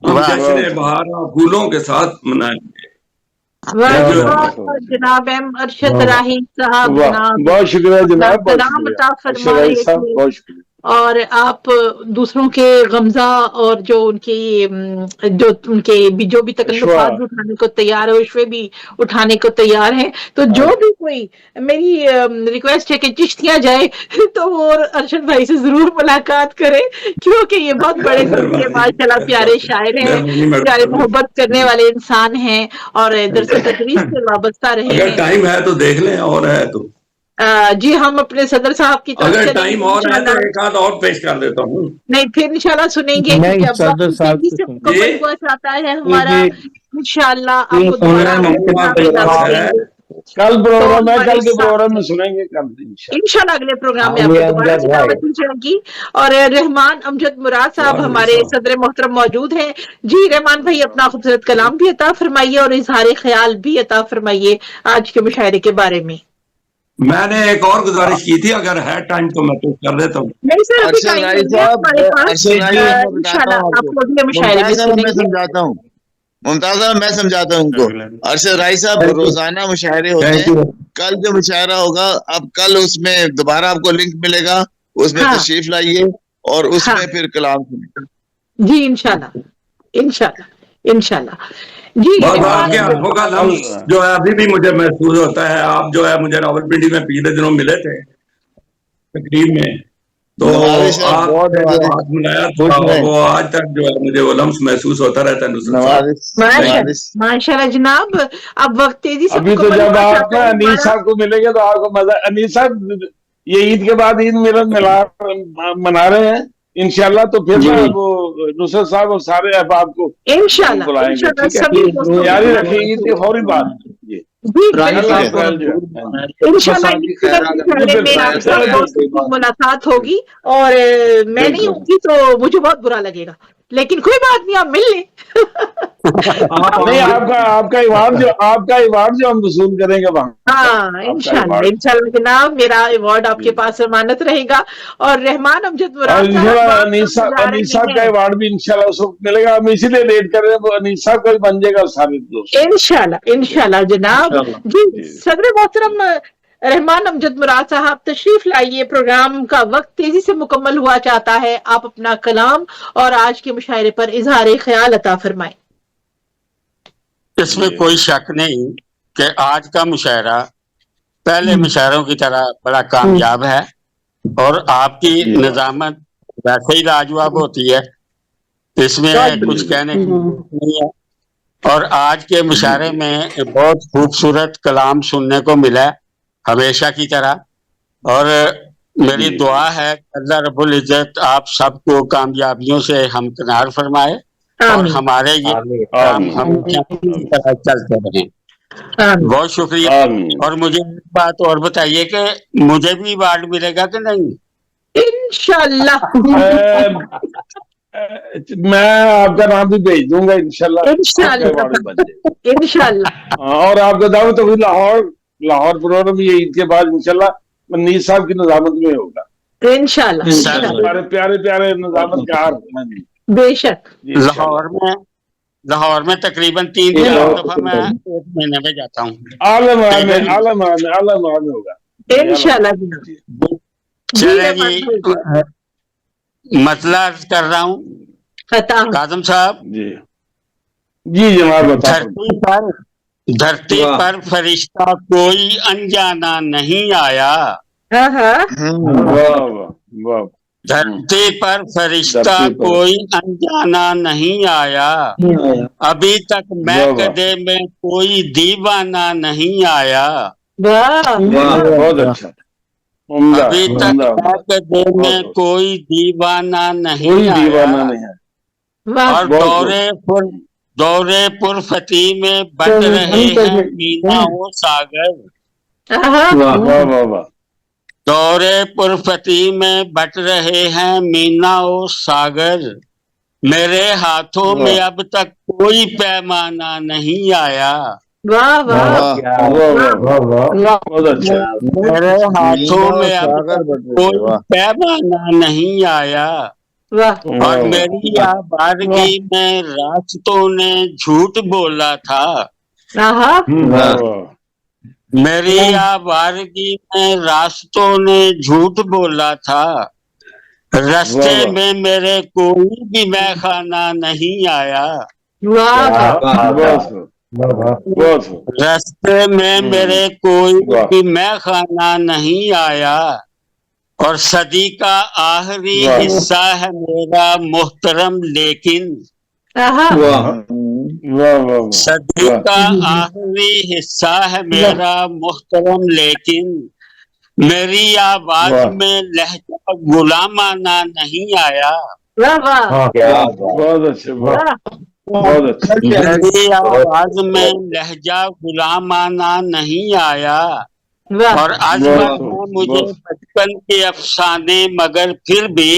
हम जश्न बहारा फूलों के साथ मनाएंगे। जनाब एम अरशद राही साहब, बहुत शुक्रिया जनाब, बहुत शुक्रिया। और आप दूसरों के गमजा और जो उनके जो भी तकल्लुफ़ात उठाने को तैयार है, उश्वे भी उठाने को तैयार है। तो जो भी कोई, मेरी रिक्वेस्ट है कि चिश्तियाँ जाए तो वो अरशद भाई से जरूर मुलाकात करे, क्योंकि ये बहुत बड़े माशाल्लाह प्यारे शायर हैं, प्यारे मोहब्बत करने वाले इंसान हैं और दरअसल तदरीस से वाबस्ता रहे हैं। टाइम है तो देख लें, और है तो जी हम अपने सदर साहब की तरफ अगर टाइम और है तो एक आध और पेश कर देता हूँ। नहीं, फिर इंशाल्लाह सुनेंगे, क्योंकि अब तेजी से मुकम्मल हुआ चाहता है हमारा। इंशाल्लाह आपको कल प्रोग्राम है, कल के प्रोग्राम में सुनेंगे, इंशाल्लाह अगले प्रोग्राम में आपको दोबारा से दावत दी जाएगी। और रहमान अमजद मुराद साहब हमारे सदर मोहतरम मौजूद हैं। जी रहमान भाई, अपना खूबसूरत कलाम भी अता फरमाइए और इजहार ख्याल भी अता फरमाइए आज के मुशायरे के बारे में। मैंने एक और गुजारिश की थी, अगर है टाइम तो मैं तो कर देता हूँ। नहीं सर, अभी टाइम नहीं है हमारे पास। मैं समझाता हूँ मुमताज साहब, मैं समझाता हूँ उनको। अरशद राय साहब, रोजाना मुशायरे होते हैं, कल जो मुशायरा होगा, अब कल उसमें दोबारा आपको लिंक मिलेगा, उसमें तशरीफ लाइए और उसमें फिर कलाम सुनिए। जी इंशाल्लाह, इंशाल्लाह, इंशाल्लाह जी। आपके हाथों का लम्स जो है अभी भी मुझे महसूस होता है। आप जो है मुझे रावलपिंडी में पिछले दिनों मिले थे तकरीब में, तो आप हाथ मिलाया था, वो आज तक जो है मुझे वो लम्स महसूस होता रहता है। माशाल्लाह जनाब, अब वक्त तेजी से अभी तो जब आप अनीस साहब को मिलेंगे तो आपको मजा। अनीस साहब, ये ईद के बाद ईद मिलन मना रहे हैं इंशाल्लाह, तो फिर वो नुसरत साहब और सारे अहबाब को इंशाल्लाह बुलाएंगे। तैयारी रखिए ईद की फौरी बात। मुलाकात होगी और मैं नहीं होगी तो मुझे बहुत बुरा लगेगा, लेकिन कोई बात नहीं, आप मिल लें। नहीं, आपका अवार्ड जो हम वसूल करेंगे वहाँ। हाँ, इंशाल्लाह जनाब, मेरा अवार्ड आपके पास अमानत रहेगा। और रहमान अमजद मुराद अनीसा का अवार्ड भी इंशाल्लाह उस वक्त मिलेगा। हम इसीलिए लेट कर रहे हैं, वो अनीसा को बन जाएगा साबित। इंशाल्लाह जनाब। जी सदर मोहतरम रहमान अमजद मुराद साहब, तशरीफ लाइए। प्रोग्राम का वक्त तेजी से मुकम्मल हुआ चाहता है, आप अपना कलाम और आज के मुशायरे पर इजहार ख्याल अता फरमाएं। इसमें कोई शक नहीं कि आज का मुशायरा पहले मुशायरों की तरह बड़ा कामयाब है और आपकी निजामत वैसे ही लाजवाब होती है, इसमें कुछ कहने की नहीं है। और आज के मुशायरे में बहुत खूबसूरत कलाम सुनने को मिला हमेशा की तरह। और मेरी दुआ है अल्लाह रब्बुल इज्जत आप सबको कामयाबियों से हमकिनार फरमाए और हमारे ये काम हमेशा की तरह चलते रहें। बहुत शुक्रिया। और मुझे एक बात और बताइए कि मुझे भी अवार्ड मिलेगा कि नहीं? इंशाल्लाह मैं आपका नाम भी भेज दूंगा इंशाल्लाह। और आपका दावत तो लाहौर प्रोग्राम ये ईद के बाद इंशाल्लाह मनीर साहब की निजामत में होगा इंशाल्लाह। हमारे प्यारे प्यारे निजामत कार बेशक। लाहौर में तकरीबन 3 दफा मैं एक महीने में जाता हूँ। आलम होगा इंशाल्लाह। चले जी, मसला अर्ज कर रहा हूँ काजम साहब। जी जनाब। धरती पर फरिश्ता कोई अनजाना नहीं आया। धरती पर फरिश्ता कोई अनजाना नहीं आया। अभी तक महकदे में कोई दीवाना नहीं आया। बहुत अच्छा। अभी तक महकदे में कोई दीवाना नहीं आया। और दौरे पुरफती में बट रहे हैं मीना वो सागर। दौरे पुरफती में बट रहे हैं मीना वो सागर। मेरे हाथों में अब तक कोई पैमाना नहीं आया। मेरे हाथों में अब तक कोई पैमाना नहीं आया। और मेरी आबादगी में रास्तों ने झूठ बोला था। मेरी आबादगी में रास्तों ने झूठ बोला था। रास्ते में मेरे कोई भी मैखाना नहीं आया। रास्ते में मेरे कोई भी मैखाना नहीं आया। और सदी का आखिरी हिस्सा है मेरा मोहतरम लेकिन। सदी का आखिरी हिस्सा है मेरा मोहतरम लेकिन। मेरी आवाज में लहजा गुलामाना नहीं आया। बहुत अच्छा। मेरी आवाज में लहजा गुलामाना नहीं आया। और अजबर है मुझे बचपन के अफसाने मगर फिर भी।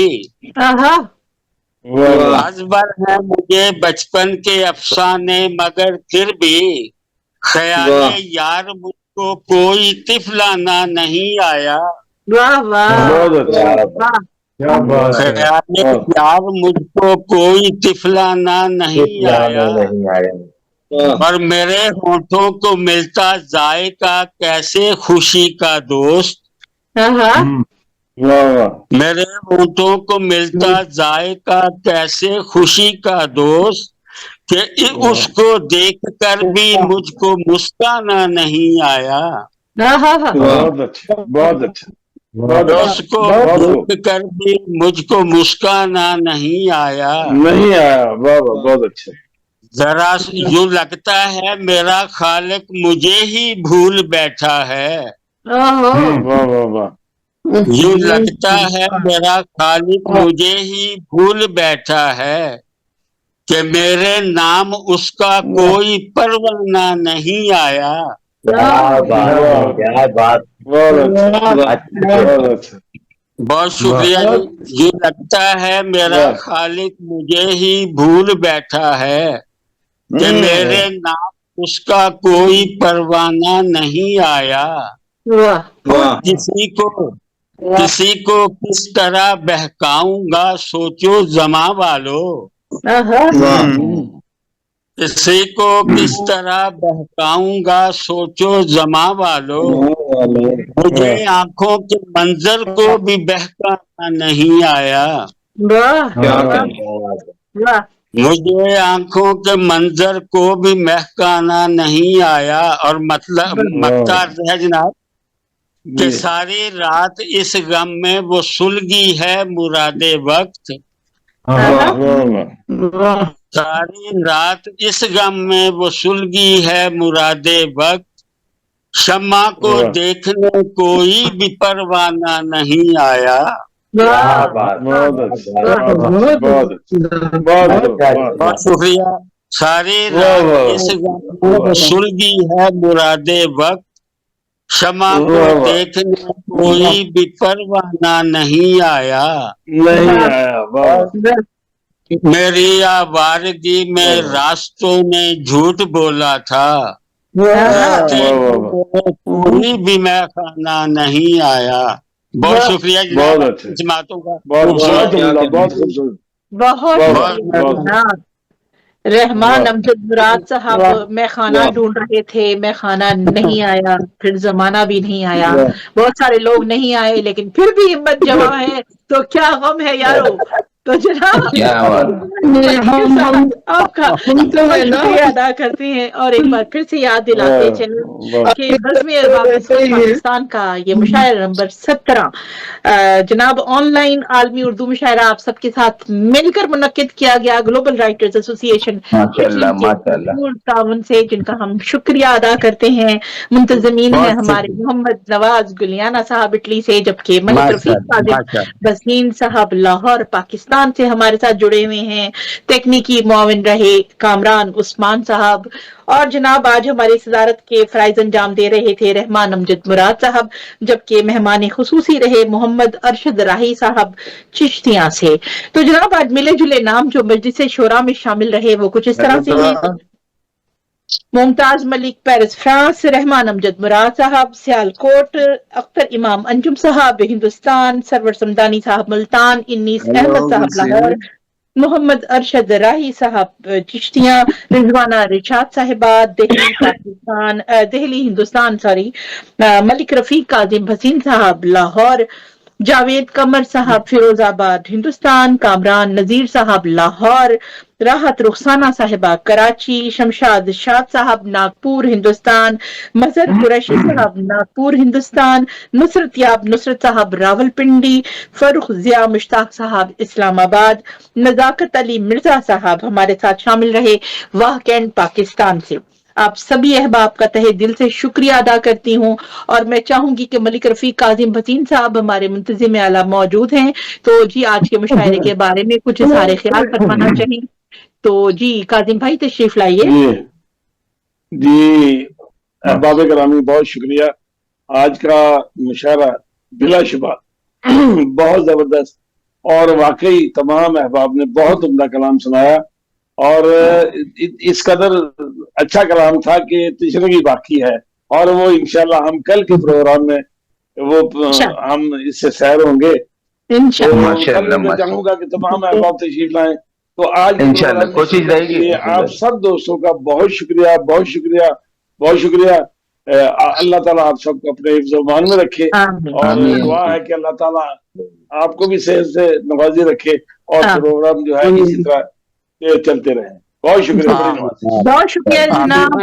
अजबर है मुझे बचपन के अफसाने मगर फिर भी। ख्याले यार मुझको कोई तिफलाना नहीं आया। ख्याले यार मुझको कोई तिफलाना नहीं आया। और मेरे होठों को मिलता जायका कैसे खुशी का दोस्त। मेरे होठों को मिलता जायका कैसे खुशी का दोस्त। कि उसको देख कर भी मुझको मुस्काना नहीं आया। बहुत अच्छा। उसको देख कर भी मुझको मुस्काना नहीं आया। बहुत अच्छा। जरा यूं लगता है मेरा खालिक मुझे ही भूल बैठा है। यूं लगता है मेरा खालिक मुझे ही भूल बैठा है। कि मेरे नाम उसका कोई परवाना नहीं आया। बहुत शुक्रिया जी। ये लगता है मेरा खालिक मुझे ही भूल बैठा है कि मेरे नाम उसका कोई परवाना नहीं आया। किसी को किस तरह बहकाऊंगा सोचो जमा वालों। किसी को किस तरह बहकाऊंगा सोचो जमा वालों। मुझे आंखों के मंजर को भी बहकाना नहीं आया। मुझे आंखों के मंजर को भी महकाना नहीं आया। और मतलब है जनाब कि सारी रात इस गम में वो सुलगी है मुरादे वक्त। सारी रात इस गम में वो सुलगी है मुरादे वक्त। शम्मा को देखने कोई भी परवाना नहीं आया। बहुत शुक्रिया। सारी रात इस गम में वो सुलगी है मुरादे वक्त। शम्मा को देखने कोई भी परवाना नहीं आया। मेरी आवारगी में रास्तों ने झूठ बोला था। कोई भी मैं खाना नहीं आया। बहुत शुक्रिया जमातों का। बहुत रहमान अमजद मुराद साहब, मैं खाना ढूंढ रहे थे, मैं खाना नहीं आया, फिर जमाना भी नहीं आया। बहुत सारे लोग नहीं आए लेकिन फिर भी हिम्मत जमा है, तो क्या गम है यारो। तो जनाब आपका शुक्रिया अदा करते हैं और एक बार फिर से याद दिलाते चले कि पाकिस्तान का ये मुशायरा नंबर 17 जनाब ऑनलाइन आलमी उर्दू मुशायरा आप सबके साथ मिलकर मुनक्किद किया गया ग्लोबल राइटर्स एसोसिएशन ताउन से, जिनका हम शुक्रिया अदा करते हैं। मुंतजमीन है हमारे मोहम्मद नवाज गुलियाना साहब इटली से, जबकि मलिक रफीक बसीन साहब लाहौर पाकिस्तान से हमारे साथ जुड़े हुए हैं। तकनीकी मुआविन रहे कामरान उस्मान साहब, और जनाब आज हमारी सदारत के फराइज अंजाम दे रहे थे रहमान अमजद मुराद साहब, जबकि मेहमान खुसूसी रहे मोहम्मद अरशद राही साहब चिश्तियां से। तो जनाब आज मिले जुले नाम जो मजलिस शोरा में शामिल रहे वो कुछ इस तरह से हैं। मुमताज मलिक पेरिस फ्रांस, रहमान अमजद मुराद साहब सियालकोट, अख्तर इमाम अंजुम साहब हिंदुस्तान, सरवर समदानी साहब मुल्तान, इन्नीस अहमद साहब लाहौर, मोहम्मद अरशद राही साहब चिश्तियां, रिजवाना रिशाद साहिबा दिल्ली पाकिस्तान दिल्ली हिंदुस्तान मलिक रफीक काजिम भसीन साहब लाहौर, जावेद कमर साहब फिरोजाबाद हिंदुस्तान, कामरान नजीर साहब लाहौर, राहत रुखसाना साहिबा कराची, शमशाद शाद साहब नागपुर हिंदुस्तान, मजहर कुरैशी साहब नागपुर हिंदुस्तान, नुसरत याब नुसरत साहब रावलपिंडी, फरुख जिया मुश्ताक साहब इस्लामाबाद, नजाकत अली मिर्जा साहब हमारे साथ शामिल रहे वाह कैंट पाकिस्तान से। आप सभी अहबाब का तहे दिल से शुक्रिया अदा करती हूँ और मैं चाहूंगी कि मलिक रफीक काजिम भसीन साहब हमारे मुंतजिम आला मौजूद हैं, तो जी आज के मुशायरे के बारे में कुछ सारे ख्याल फरमाना चाहिए। तो जी काजिम भाई तशरीफ लाइए। जी अहबाब करामी बहुत शुक्रिया। आज का मुशायरा बिलाशुबा बहुत जबरदस्त और वाकई तमाम अहबाब ने बहुत उम्दा कलाम सुनाया और इस कदर अच्छा कलाम था कि तशरीह बाकी है और वो इंशाल्लाह हम कल के प्रोग्राम में वो हम इससे सैर होंगे। इंशाल्लाह मैं चाहूंगा कि तमाम अहबाब तशरीफ लाएं। तो आज इंशाल्लाह कोशिश रहेगी। आप सब दोस्तों का बहुत शुक्रिया बहुत शुक्रिया बहुत शुक्रिया। अल्लाह ताला आप सबको अपने हिफ्ज़-ओ-मान में रखे और दुआ है कि अल्लाह ताला आपको भी सेहत से नवाजी रखे और प्रोग्राम जो है इसी तरह चलते रहे। बहुत शुक्रिया। बहुत शुक्रिया जनाब।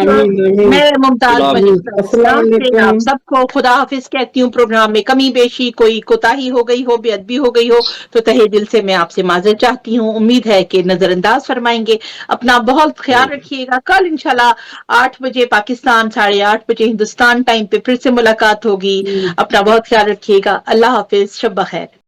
मैं मुमताज मलिक आप सबको खुदा हाफिज कहती हूँ। प्रोग्राम में कमी बेशी कोई कोताही हो गई हो बेअदबी हो गई हो तो तहे दिल से मैं आपसे माजरत चाहती हूँ। उम्मीद है कि नजरअंदाज फरमाएंगे। अपना बहुत ख्याल रखिएगा। कल इंशाल्लाह 8 बजे पाकिस्तान 8:30 बजे हिंदुस्तान टाइम पे फिर से मुलाकात होगी। अपना बहुत ख्याल रखिएगा। अल्लाह हाफिज। शब बखैर।